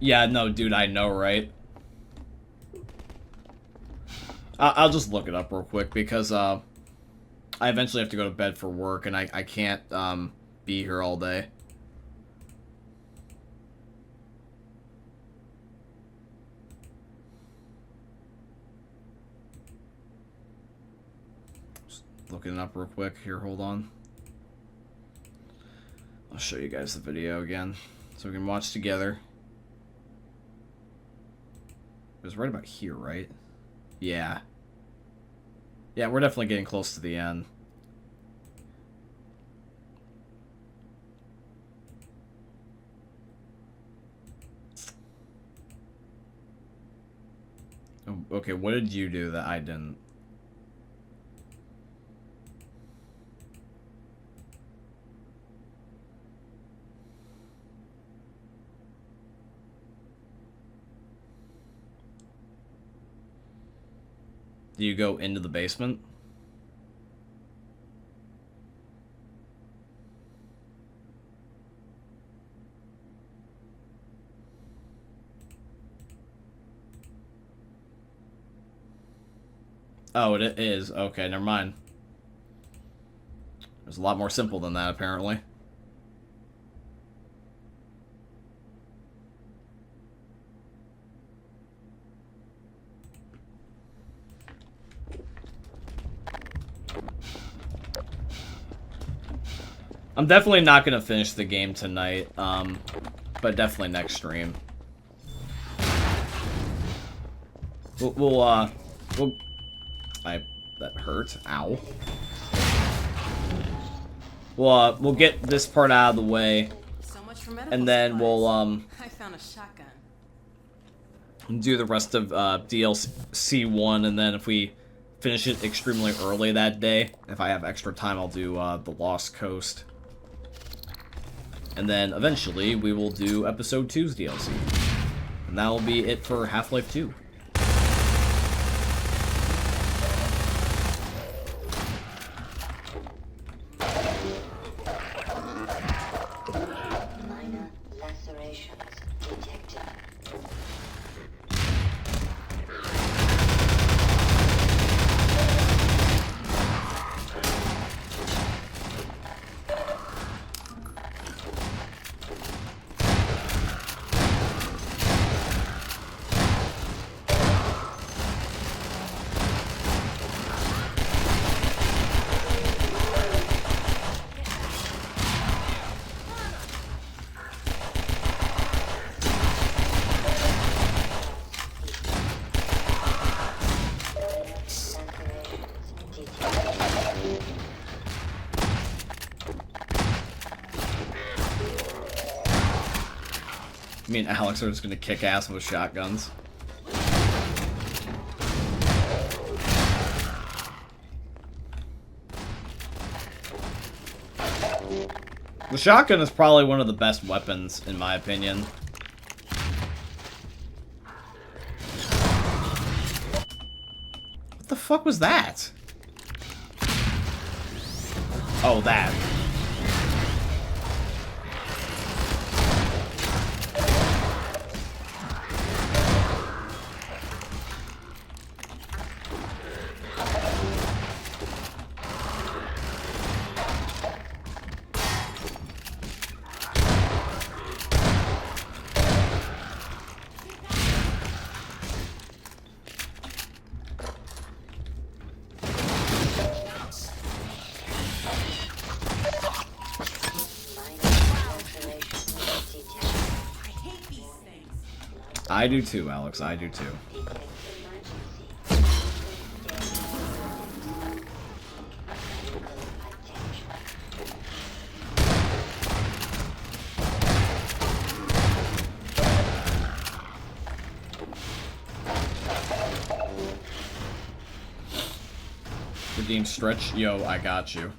Yeah, no, dude, I know, right? I'll just look it up real quick because I eventually have to go to bed for work and I can't be here all day. Just looking it up real quick. Here, hold on. I'll show you guys the video again so we can watch together. It was right about here, right? Yeah. Yeah, we're definitely getting close to the end. Oh, okay, what did you do that I didn't? Do you go into the basement? Oh, it is. Okay, never mind. It's a lot more simple than that, apparently. I'm definitely not gonna finish the game tonight, but definitely next stream. We'll that hurt. Ow. We'll get this part out of the way, So much for medical and then supplies. we'll I found a shotgun. do the rest of DLC 1, and then if we finish it extremely early that day, if I have extra time, I'll do the Lost Coast. And then eventually we will do Episode 2's DLC. And that will be it for Half-Life 2. Minor lacerations detected. Me and Alex are just gonna kick ass with shotguns. The shotgun is probably one of the best weapons, in my opinion. What the fuck was that? Oh, that. I do too, Alex. I do too. Redeem stretch. Yo, I got you.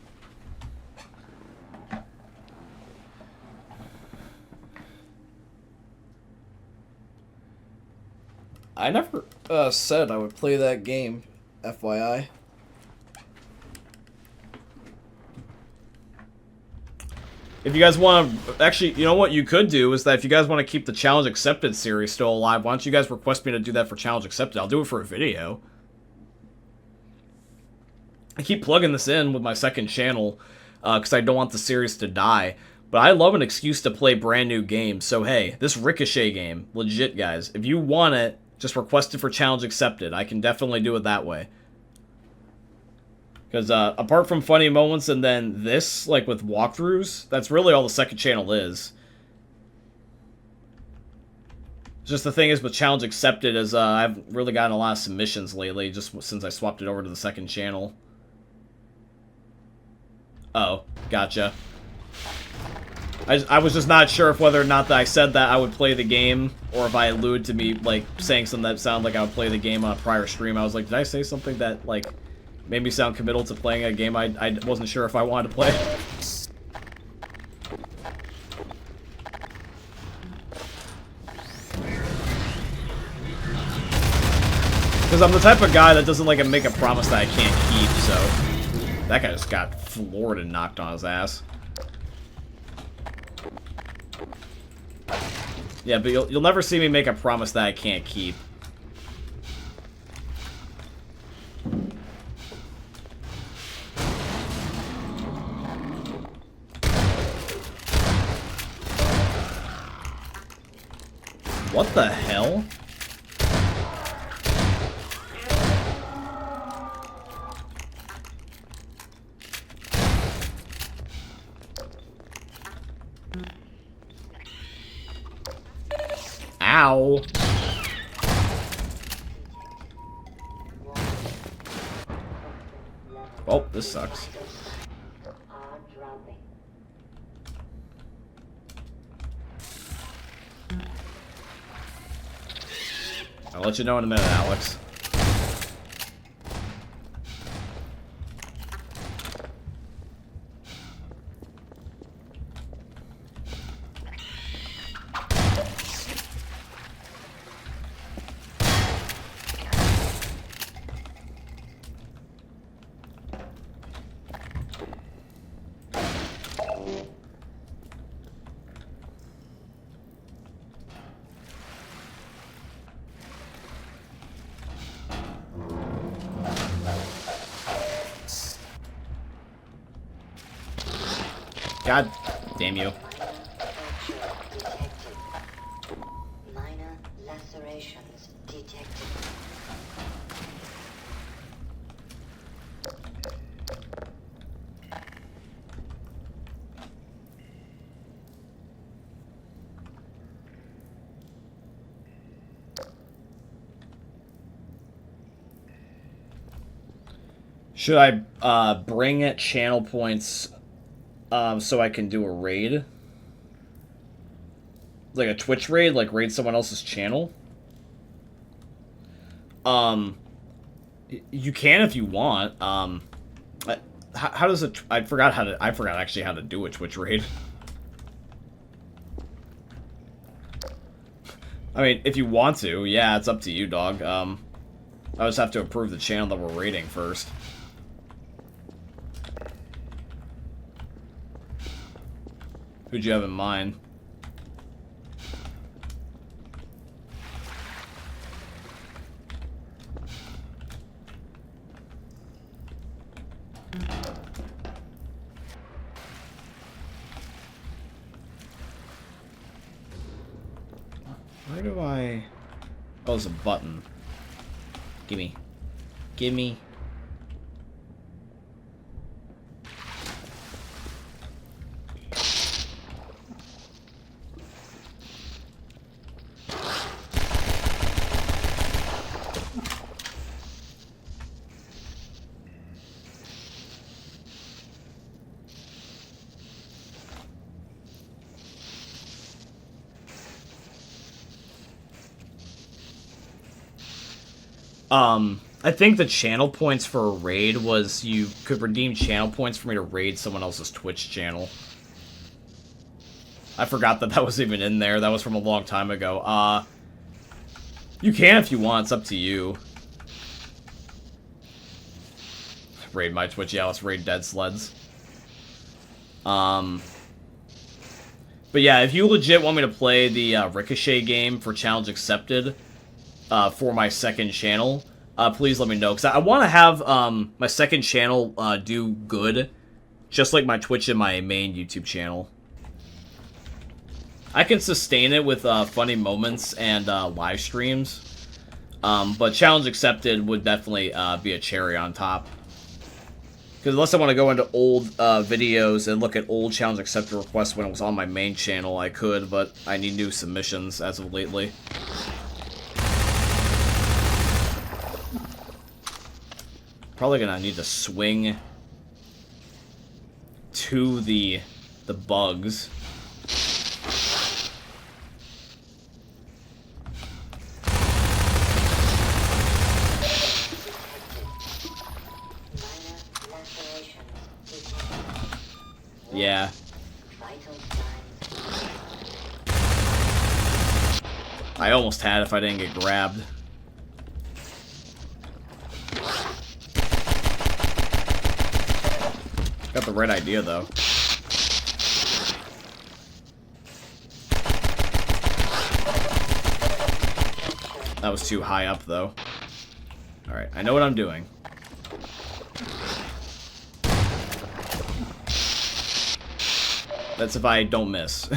I never said I would play that game, FYI. If you guys want to... Actually, you know what you could do is that if you guys want to keep the Challenge Accepted series still alive, why don't you guys request me to do that for Challenge Accepted? I'll do it for a video. I keep plugging this in with my second channel because I don't want the series to die. But I love an excuse to play brand new games. So hey, this Ricochet game, legit guys, if you want it, just request it for Challenge Accepted. I can definitely do it that way. Because apart from funny moments and then this, like with walkthroughs, that's really all the second channel is. Just the thing is with Challenge Accepted is I've really gotten a lot of submissions lately, just since I swapped it over to the second channel. Oh, gotcha. I was just not sure if whether or not that I said that I would play the game, or if I alluded to me, like, saying something that sounded like I would play the game on a prior stream. I was like, did I say something that, like, made me sound committal to playing a game I wasn't sure if I wanted to play? Because I'm the type of guy that doesn't, like, make a promise that I can't keep, so... That guy just got floored and knocked on his ass. Yeah, but you'll never see me make a promise that I can't keep. What the hell? Ow. Oh, this sucks. I'll let you know in a minute, Alex. God damn you. Minor lacerations detected. Should I bring it channel points so I can do a raid? Like a Twitch raid? Like raid someone else's channel? You can if you want. How does it? I forgot actually how to do a Twitch raid. I mean, if you want to, yeah, it's up to you, dog. I just have to approve the channel that we're raiding first. Who'd you have in mind? Where do I... Oh, there's a button. Gimme. Gimme. I think the channel points for a raid was you could redeem channel points for me to raid someone else's Twitch channel. I forgot that that was even in there. That was from a long time ago. You can if you want. It's up to you. Raid my Twitch. Yeah, let's raid Dead Sleds. But yeah, if you legit want me to play the Ricochet game for Challenge Accepted for my second channel, please let me know, because I want to have my second channel do good, just like my Twitch and my main YouTube channel. I can sustain it with funny moments and live streams, but Challenge Accepted would definitely be a cherry on top. Because unless I want to go into old videos and look at old Challenge Accepted requests when it was on my main channel, I could, but I need new submissions as of lately. Probably gonna need to swing to the bugs. Yeah. I almost had if I didn't get grabbed. Got the right idea, though. That was too high up, though. Alright, I know what I'm doing. That's if I don't miss.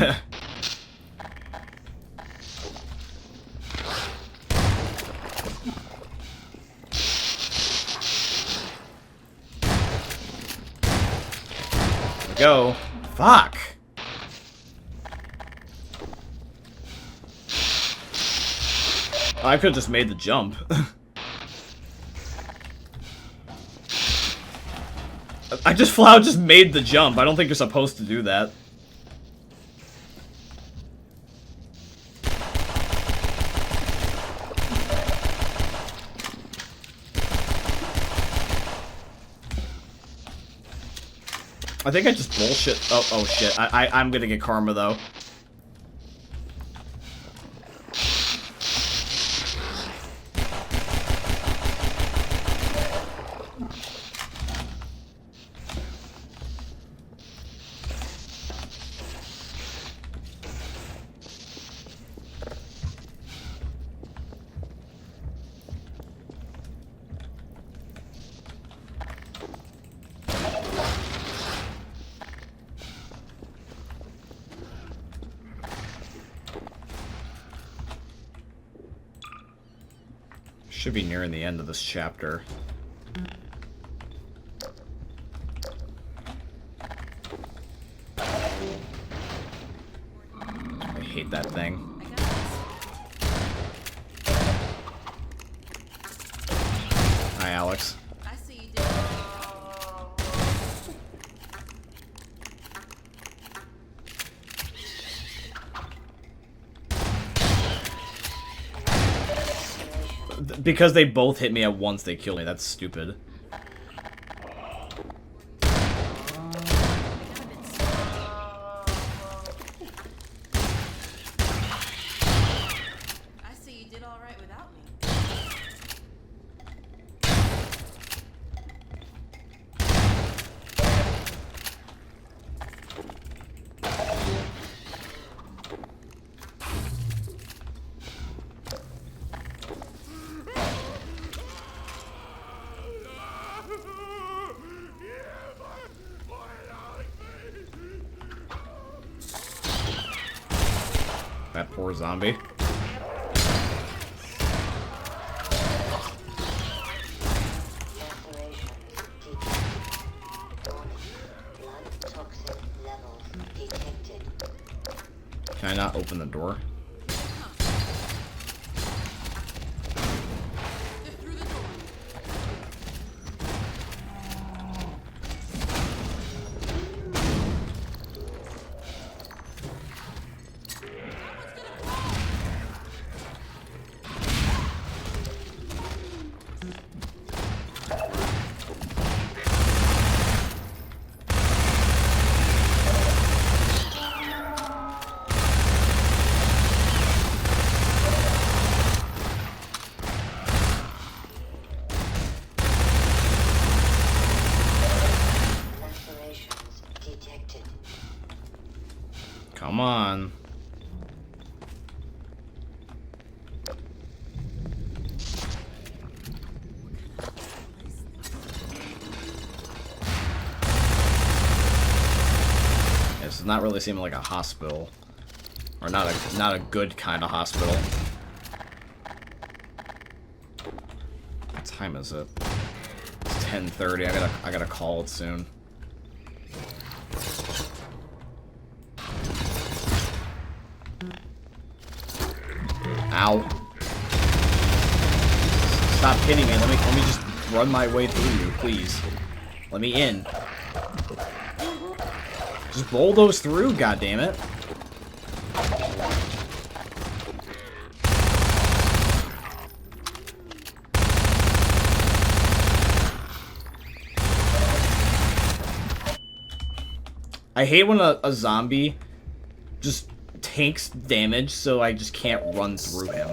Go. Fuck. I could have just made the jump. I just flat out just made the jump. I don't think you're supposed to do that. I think I just bullshit. Oh shit. I'm gonna get karma though. Should be nearing the end of this chapter. I hate that thing. Hi, Alex. I see you did. Because they both hit me at once, they kill me. That's stupid. I see you did all right without me. That poor zombie. Can I not open the door? Come on. This is not really seeming like a hospital. Or not a good kind of hospital. What time is it? It's 10:30. I gotta call it soon. Ow. Stop hitting me. Let me just run my way through you, please. Let me in. Just bulldoze through, goddammit. I hate when a zombie just takes damage, so I just can't run through him.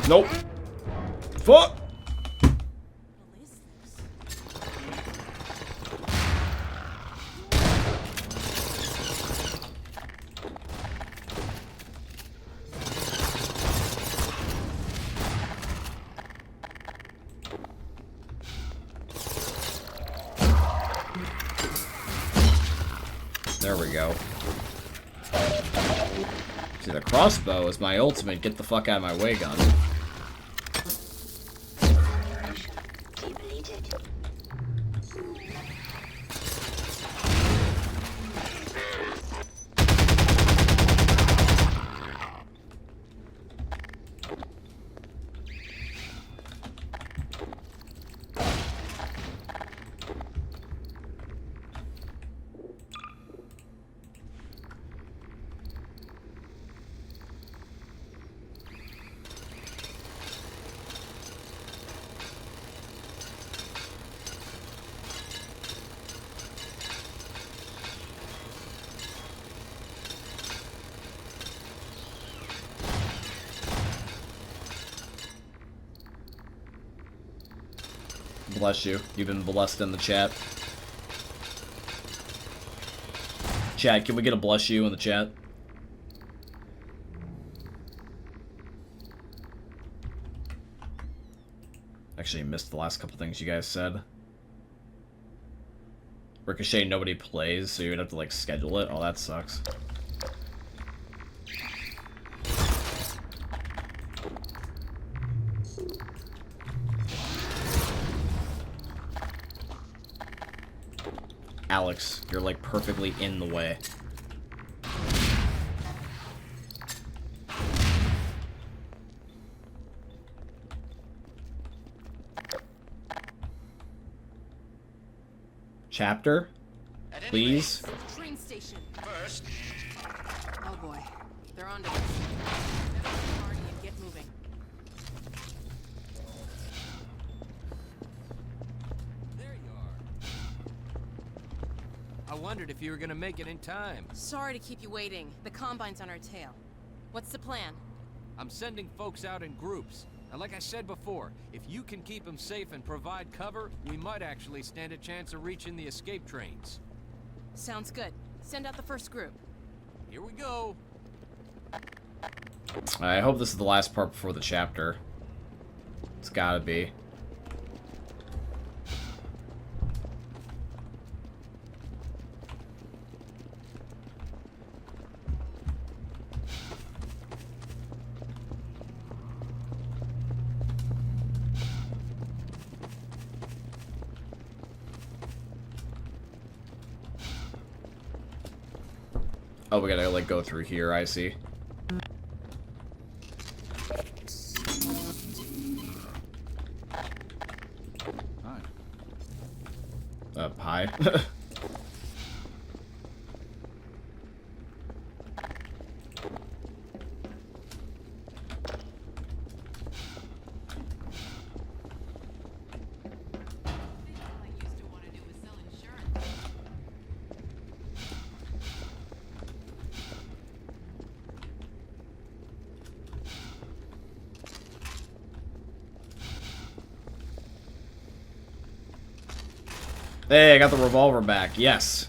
Nope. Fuck. There we go. See, the crossbow is my ultimate get the fuck out of my way gun. Bless you. You've been blessed in the chat. Chat, can we get a bless you in the chat? Actually, missed the last couple things you guys said. Ricochet, nobody plays, so you would have to, like, schedule it. Oh, that sucks. Alex, you're like perfectly in the way. Chapter? Please? Train station. First, Oh boy. They're on to us. Get off the party and get moving. There you are. I wondered if you were gonna make it in time. Sorry to keep you waiting. The Combine's on our tail. What's the plan? I'm sending folks out in groups. And like I said before, if you can keep them safe and provide cover, we might actually stand a chance of reaching the escape trains. Sounds good. Send out the first group. Here we go. I hope this is the last part before the chapter. It's gotta be. Oh, we gotta, like, go through here, I see. Hi. Hi. Hey, I got the revolver back. Yes.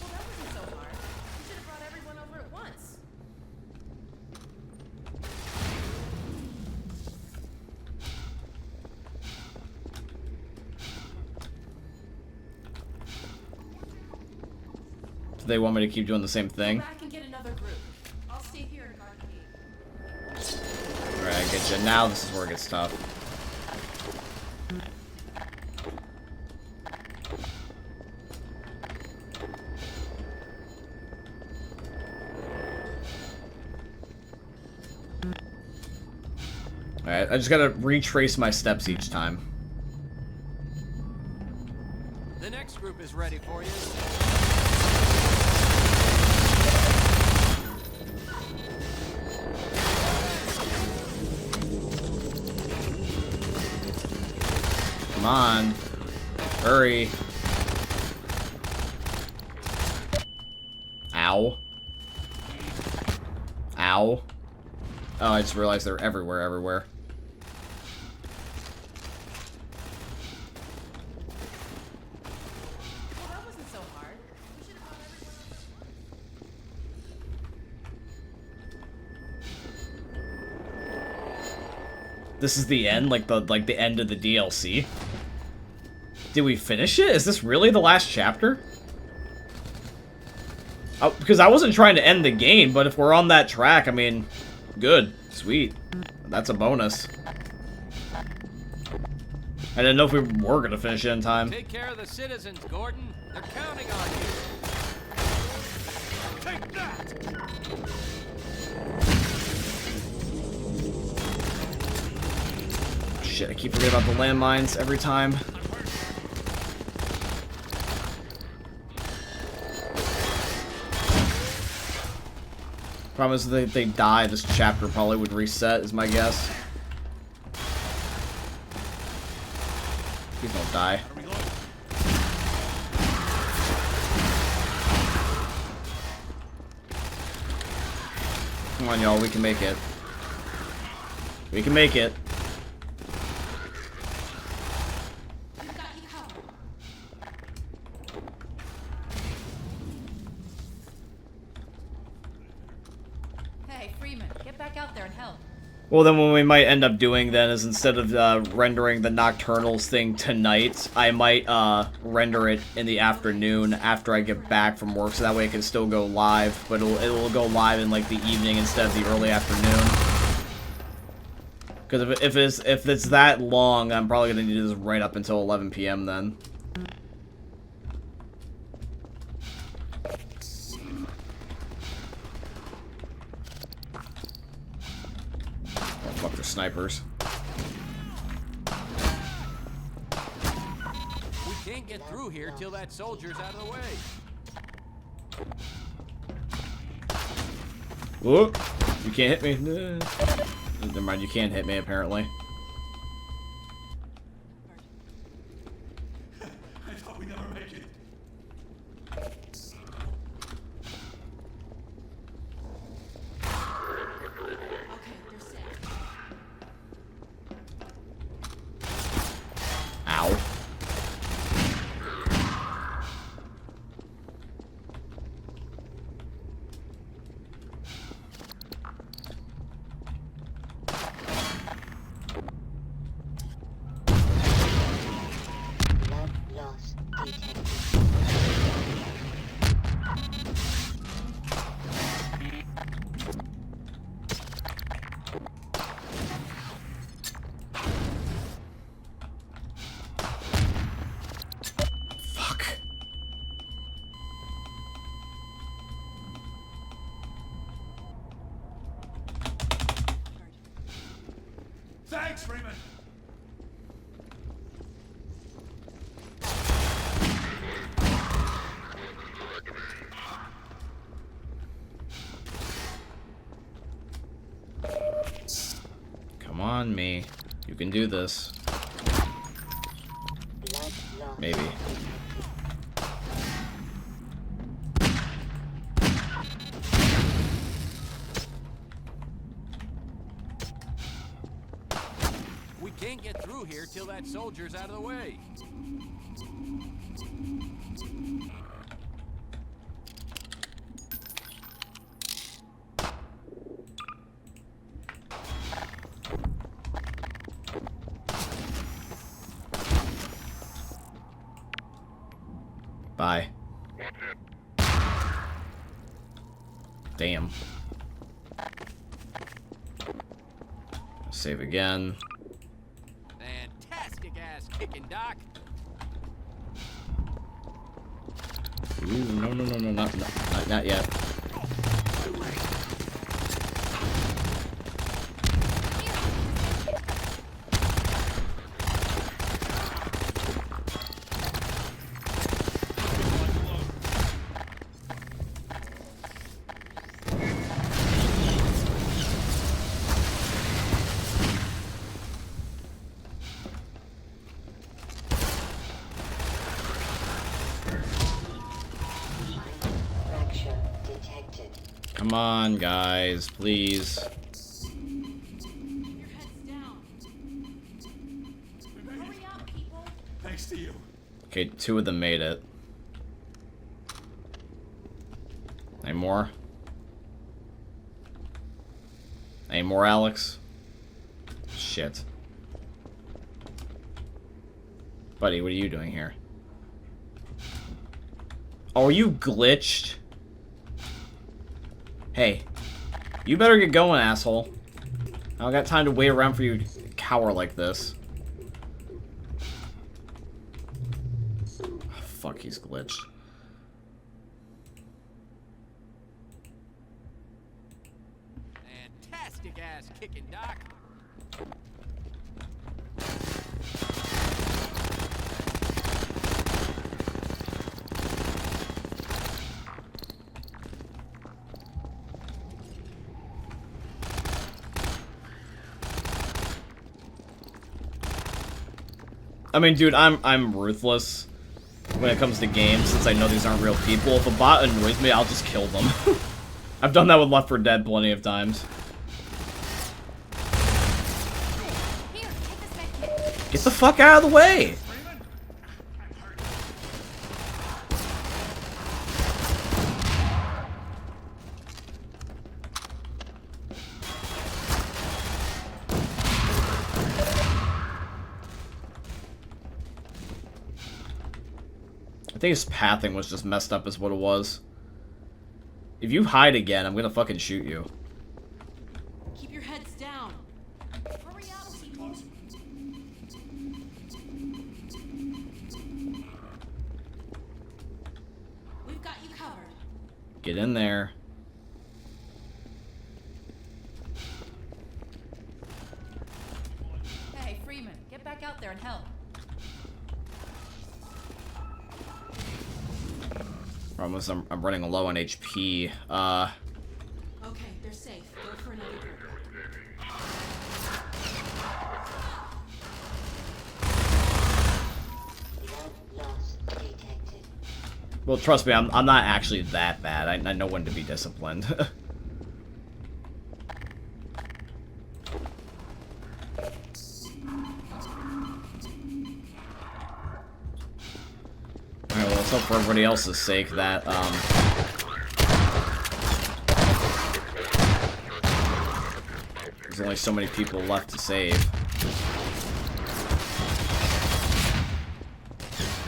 Well, that wasn't so hard. You should have brought everyone over at once. Do they want me to keep doing the same thing? Go back and get another group. I'll stay here and guard the gate. Alright, I get you. Now this is where it gets tough. Alright, I just gotta retrace my steps each time. The next group is ready for you. Come on. Hurry. Ow. Ow. Oh, I just realized they're everywhere. Well, that wasn't so hard. We should have brought everyone over at once. This is the end, like the end of the DLC. Did we finish it? Is this really the last chapter? Oh, because I wasn't trying to end the game, but if we're on that track, I mean, good. Sweet. That's a bonus. I didn't know if we were going to finish it in time. Take care of the citizens, Gordon. They're counting on you. Take that! Shit, I keep forgetting about the landmines every time. Problem is, if they die, this chapter probably would reset, is my guess. Please don't die. Come on, y'all, we can make it. We can make it. Hey, Freeman, get back out there and help. Well, then what we might end up doing then is instead of rendering the Nocturnals thing tonight, I might render it in the afternoon after I get back from work, so that way it can still go live, but it'll go live in like the evening instead of the early afternoon. Because if it's that long, I'm probably gonna do this right up until 11 p.m. then. Fuck, they're snipers. We can't get through here till that soldier's out of the way. Whoop! You can't hit me. Never mind, you can't hit me apparently. I thought we'd never make it. Okay, they're safe. Ow. Blood loss detected. Fuck. Thanks, Freeman. Come on, me. You can do this. Blood loss. Maybe. We can't get through here till that soldier's out of the way. Bye. Damn. Save again. Fantastic ass kicking, Doc. Ooh, no, not yet. Fracture detected. Come on, guys, please. Your head's down. Hurry up, people. Thanks to you. Okay, 2 of them made it. Any more? Any more, Alex? Shit. Buddy, what are you doing here? Oh, are you glitched? Hey, you better get going, asshole. I don't got time to wait around for you to cower like this. Oh, fuck, he's glitched. Fantastic ass kicking, Doc. I mean, dude, I'm ruthless when it comes to games, since I know these aren't real people. If a bot annoys me, I'll just kill them. I've done that with Left 4 Dead plenty of times. Here, take this med kit. Get the fuck out of the way! I think his pathing was just messed up is what it was. If you hide again, I'm gonna fucking shoot you. Keep your heads down. Hurry up, people. We've got you covered. Get in there. Hey, Freeman, get back out there and help. Promise I'm running low on HP. Okay, they're safe. Go for another drink. Blood loss detected. Well, trust me, I'm not actually that bad. I know when to be disciplined. Alright, well, let's hope for everybody else's sake that, there's only so many people left to save.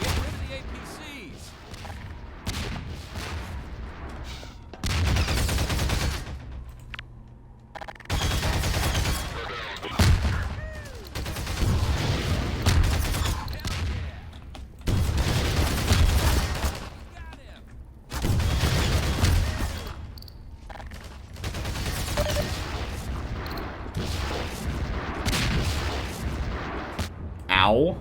Get rid of the APCs. Got him. Ow.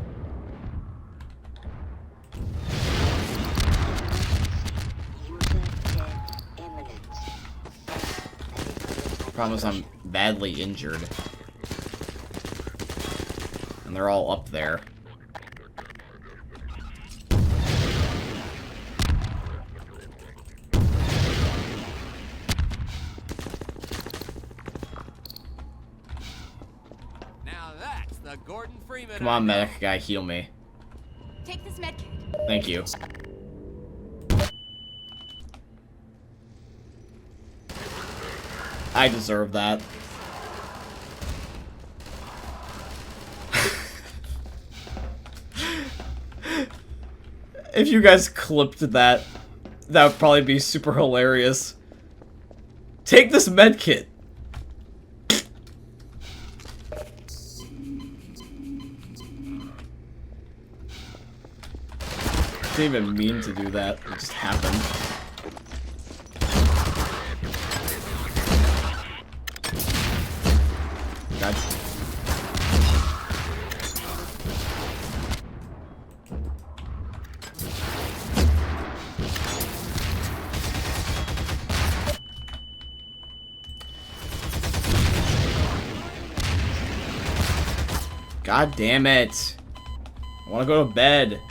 User dead imminent. Promise I'm badly injured. And they're all up there. Now that's the Gordon Freeman. Come on, medic guy, heal me. Take this med kit. Thank you. I deserve that. If you guys clipped that, that would probably be super hilarious. Take this med kit. Didn't even mean to do that. It just happened. God. God damn it. I want to go to bed.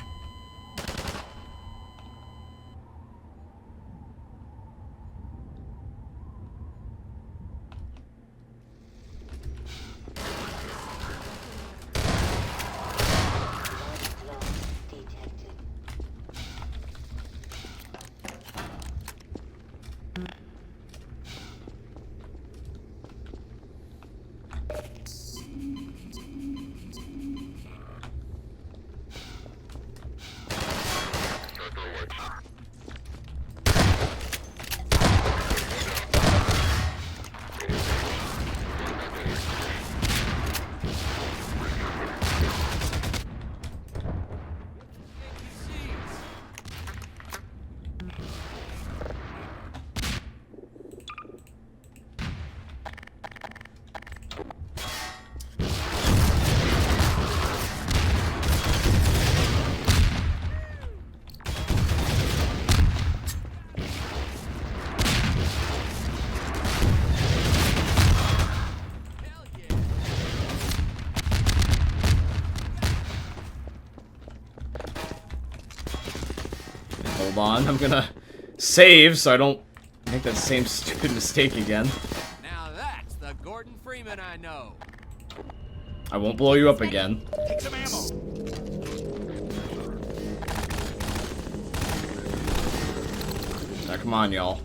Hold on, I'm gonna save so I don't make that same stupid mistake again. Now that's the Gordon Freeman I know. I won't blow you up again. Take some ammo. Now, come on, y'all.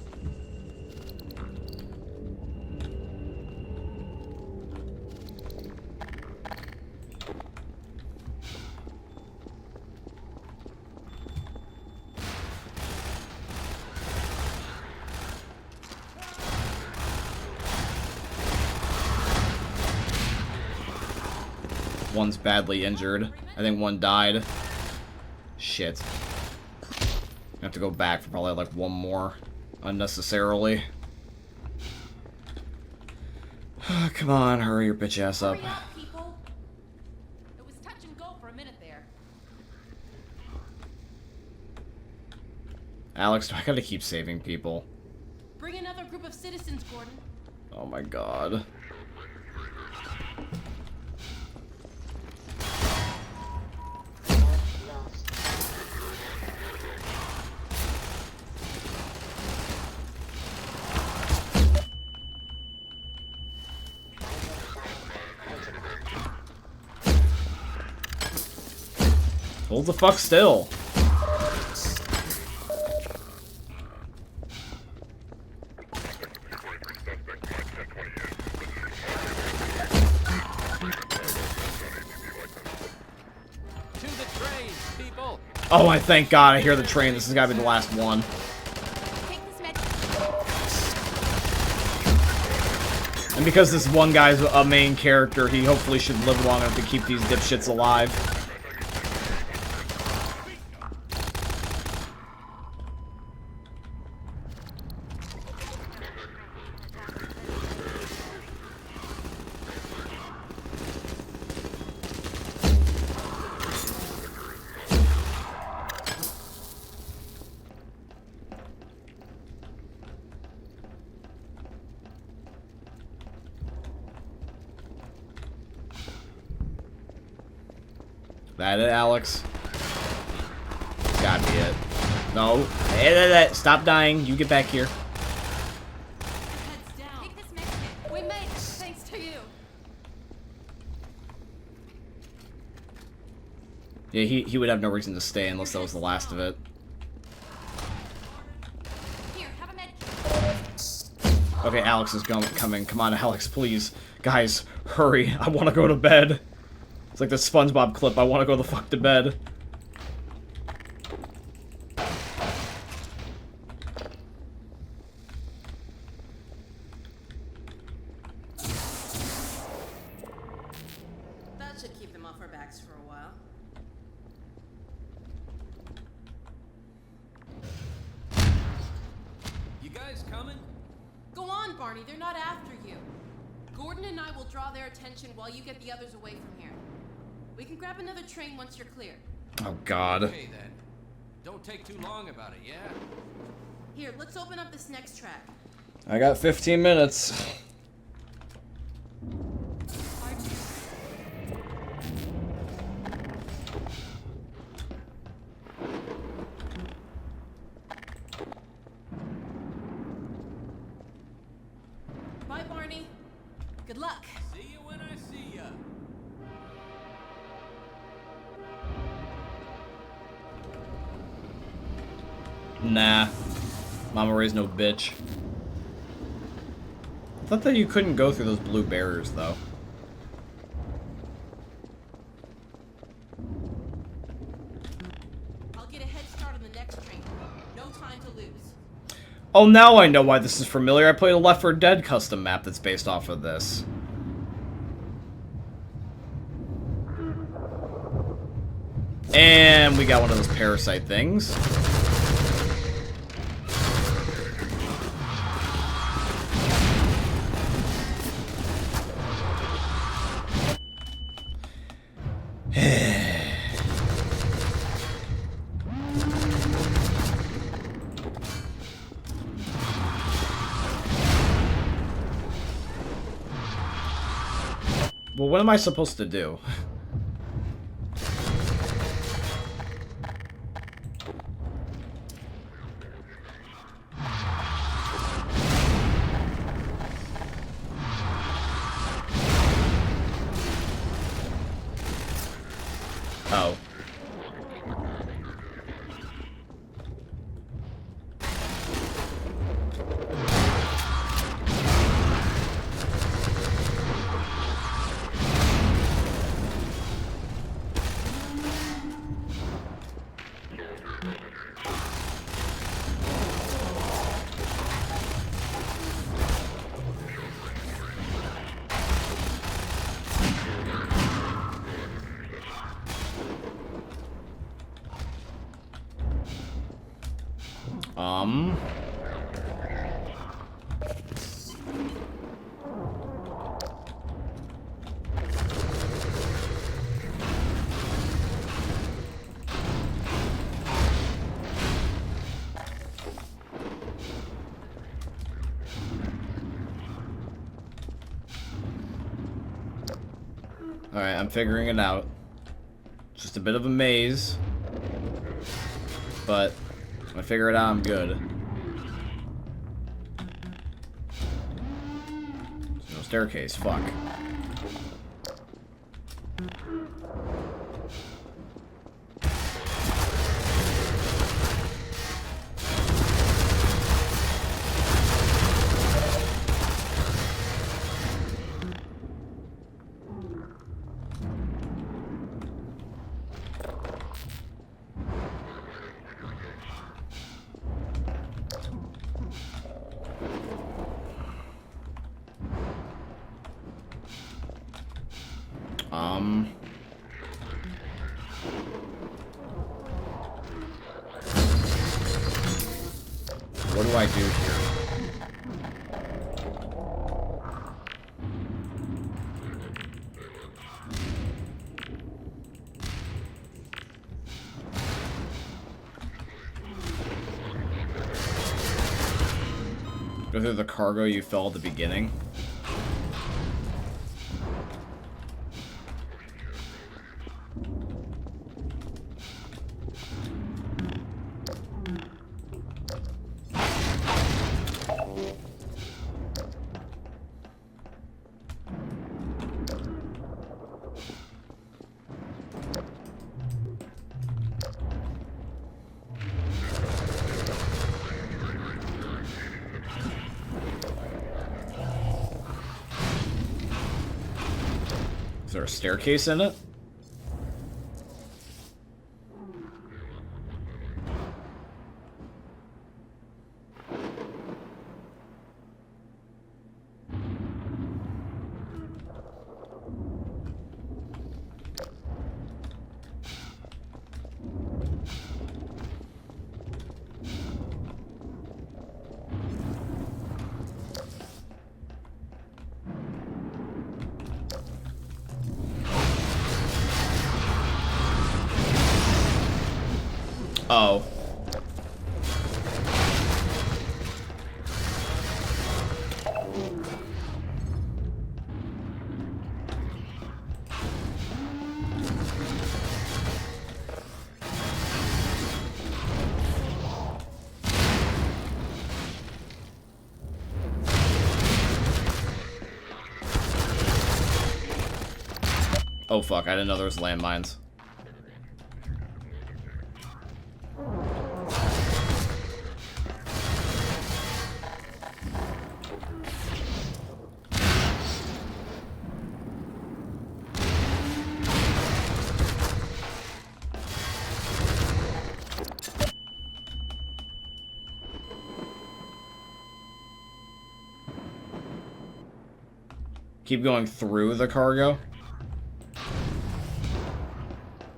One's badly injured. I think one died. Shit. I have to go back for probably like one more unnecessarily. Come on, hurry your bitch ass up. Hurry up, people. It was touch and go for a minute there. Alex, do I gotta keep saving people? Bring another group of citizens, Gordon. Oh my god. Hold the fuck still. To the train, people. Oh, I thank God I hear the train. This has got to be the last one. And because this one guy's a main character, he hopefully should live long enough to keep these dipshits alive. That it, Alex? Gotta be it. No. Hey, stop dying. You get back here. Heads down. Take this Mexican. We made it, thanks to you. Yeah, he would have no reason to stay unless that was the last of it. Here, have a med. Okay, Alex is coming. Come on, Alex, please. Guys, hurry. I want to go to bed. It's like the SpongeBob clip. I want to go the fuck to bed. That should keep them off our backs for a while. You guys coming? Go on, Barney. They're not after you. Gordon and I will draw their attention while you get the others away from here. We can grab another train once you're clear. Oh, God. Okay, then. Don't take too long about it, yeah? Here, let's open up this next track. I got 15 minutes. Bye, Barney. Good luck. See you when I see ya. Nah. Mama Ray's no bitch. I thought that you couldn't go through those blue barriers, though. I'll get a head start on the next train. No time to lose. Oh, now I know why this is familiar. I played a Left 4 Dead custom map that's based off of this. And we got one of those parasite things. Well, what am I supposed to do? Oh. Alright, I'm figuring it out. Just a bit of a maze. But when I figure it out, I'm good. There's no staircase, fuck. What do I do here? Go through the cargo you fell at the beginning. Is there a staircase in it? Oh. Oh fuck, I didn't know there was landmines. Keep going through the cargo.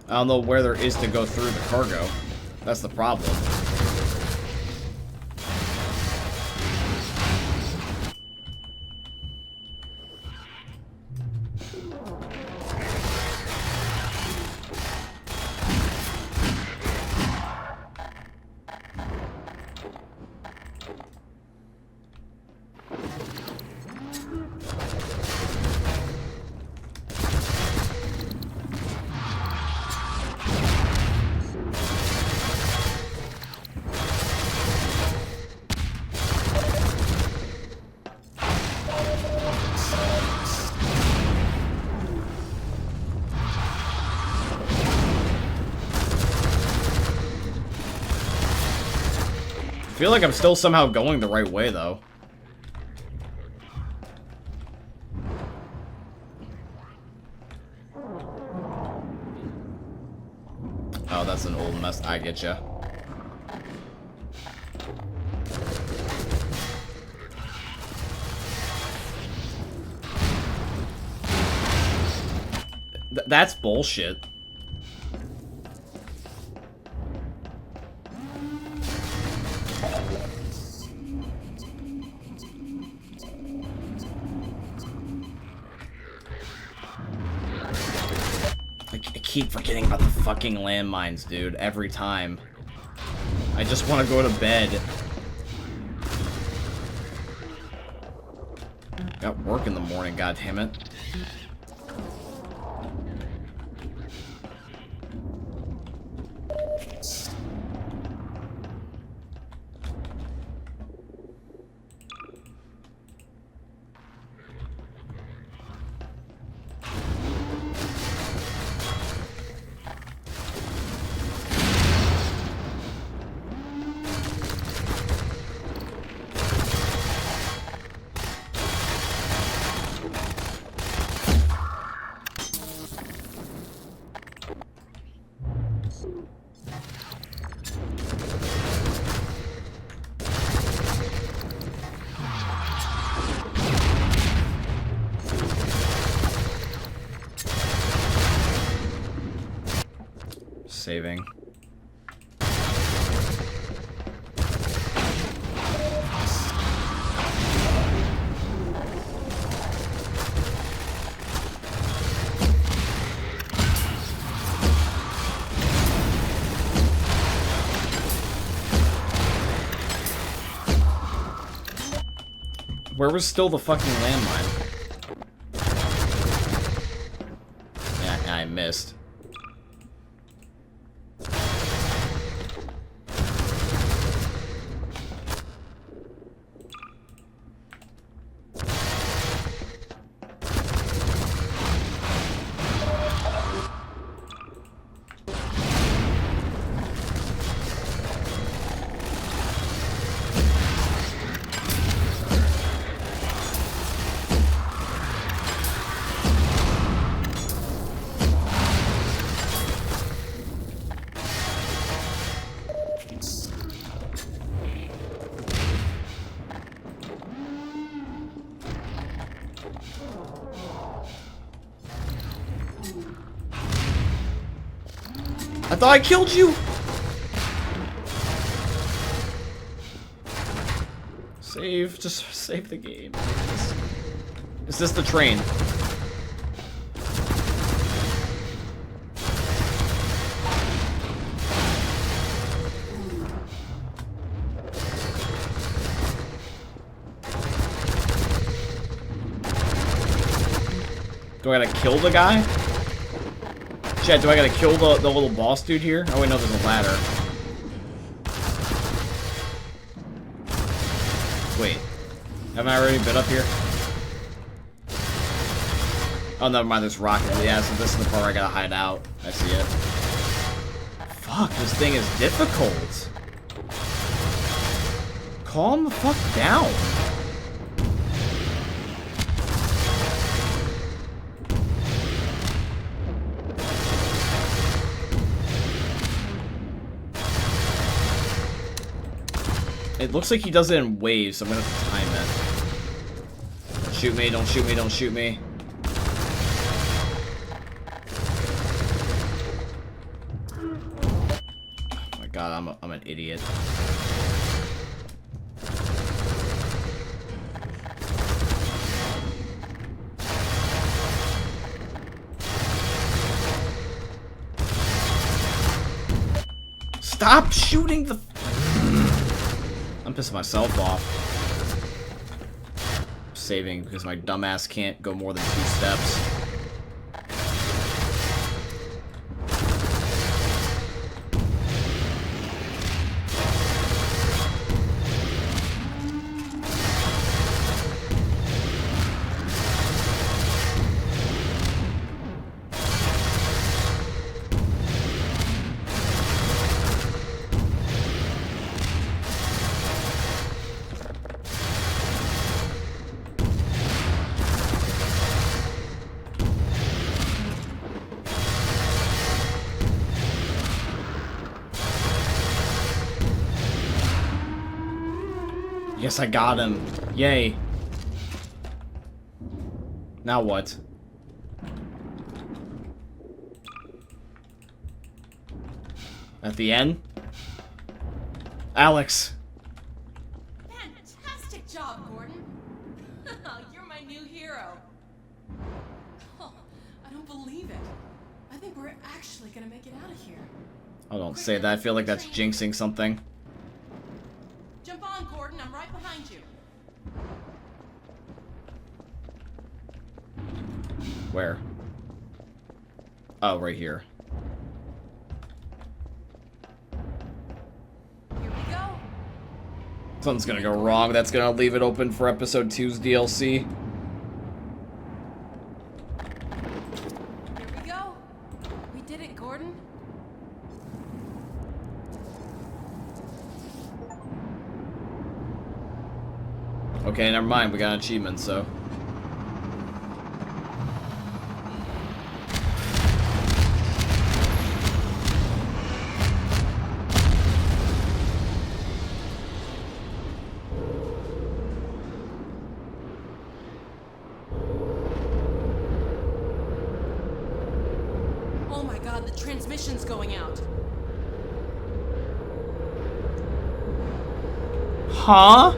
I don't know where there is to go through the cargo. That's the problem. feel like I'm still somehow going the right way, though. Oh, that's an old mess. I get ya. That's bullshit. I keep forgetting about the fucking landmines, dude, every time. I just want to go to bed. Got work in the morning, goddammit. Saving. Where was still the fucking landmine? Yeah, I missed. I thought I killed you! Save, just save the game. Is this the train? Do I gotta kill the guy? Chat, do I gotta kill the little boss dude here? Oh wait, no, there's a ladder. Wait. Haven't I already been up here? Oh, never mind, there's rocket. Yeah, so this is the part where I gotta hide out. I see it. Fuck, this thing is difficult. Calm the fuck down. It looks like he does it in waves, so I'm gonna have to time it. Don't shoot me, don't shoot me, don't shoot me. Oh my god, I'm an idiot. Stop shooting the... I'm pissing myself off. Saving because my dumbass can't go more than 2 steps. Yes, I got him. Yay. Now what? At the end? Alex. Fantastic job, Gordon. You're my new hero. Oh, I don't believe it. I think we're actually gonna make it out of here. Oh, don't say that. I feel like that's jinxing something. Jump on, Gordon. I'm right behind you. Where? Oh, right here. Here we go. Something's gonna go wrong. That's gonna leave it open for episode 2's DLC. Here we go. We did it, Gordon. Okay, never mind. We got an achievement, so. Oh my god, the transmission's going out. Huh?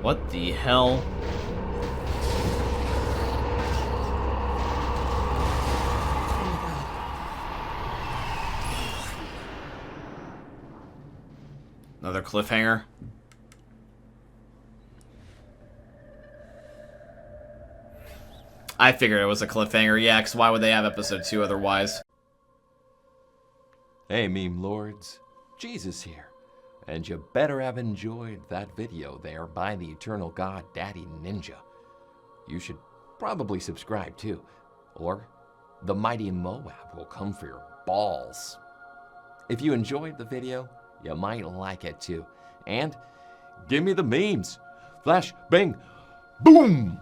What the hell? Another cliffhanger? I figured it was a cliffhanger, yeah, because why would they have episode 2 otherwise? Hey, meme lords. Jesus here. And you better have enjoyed that video there by the Eternal God Daddy Ninja. You should probably subscribe too, or the mighty Moab will come for your balls. If you enjoyed the video, you might like it too. And give me the memes. Flash, bang, boom!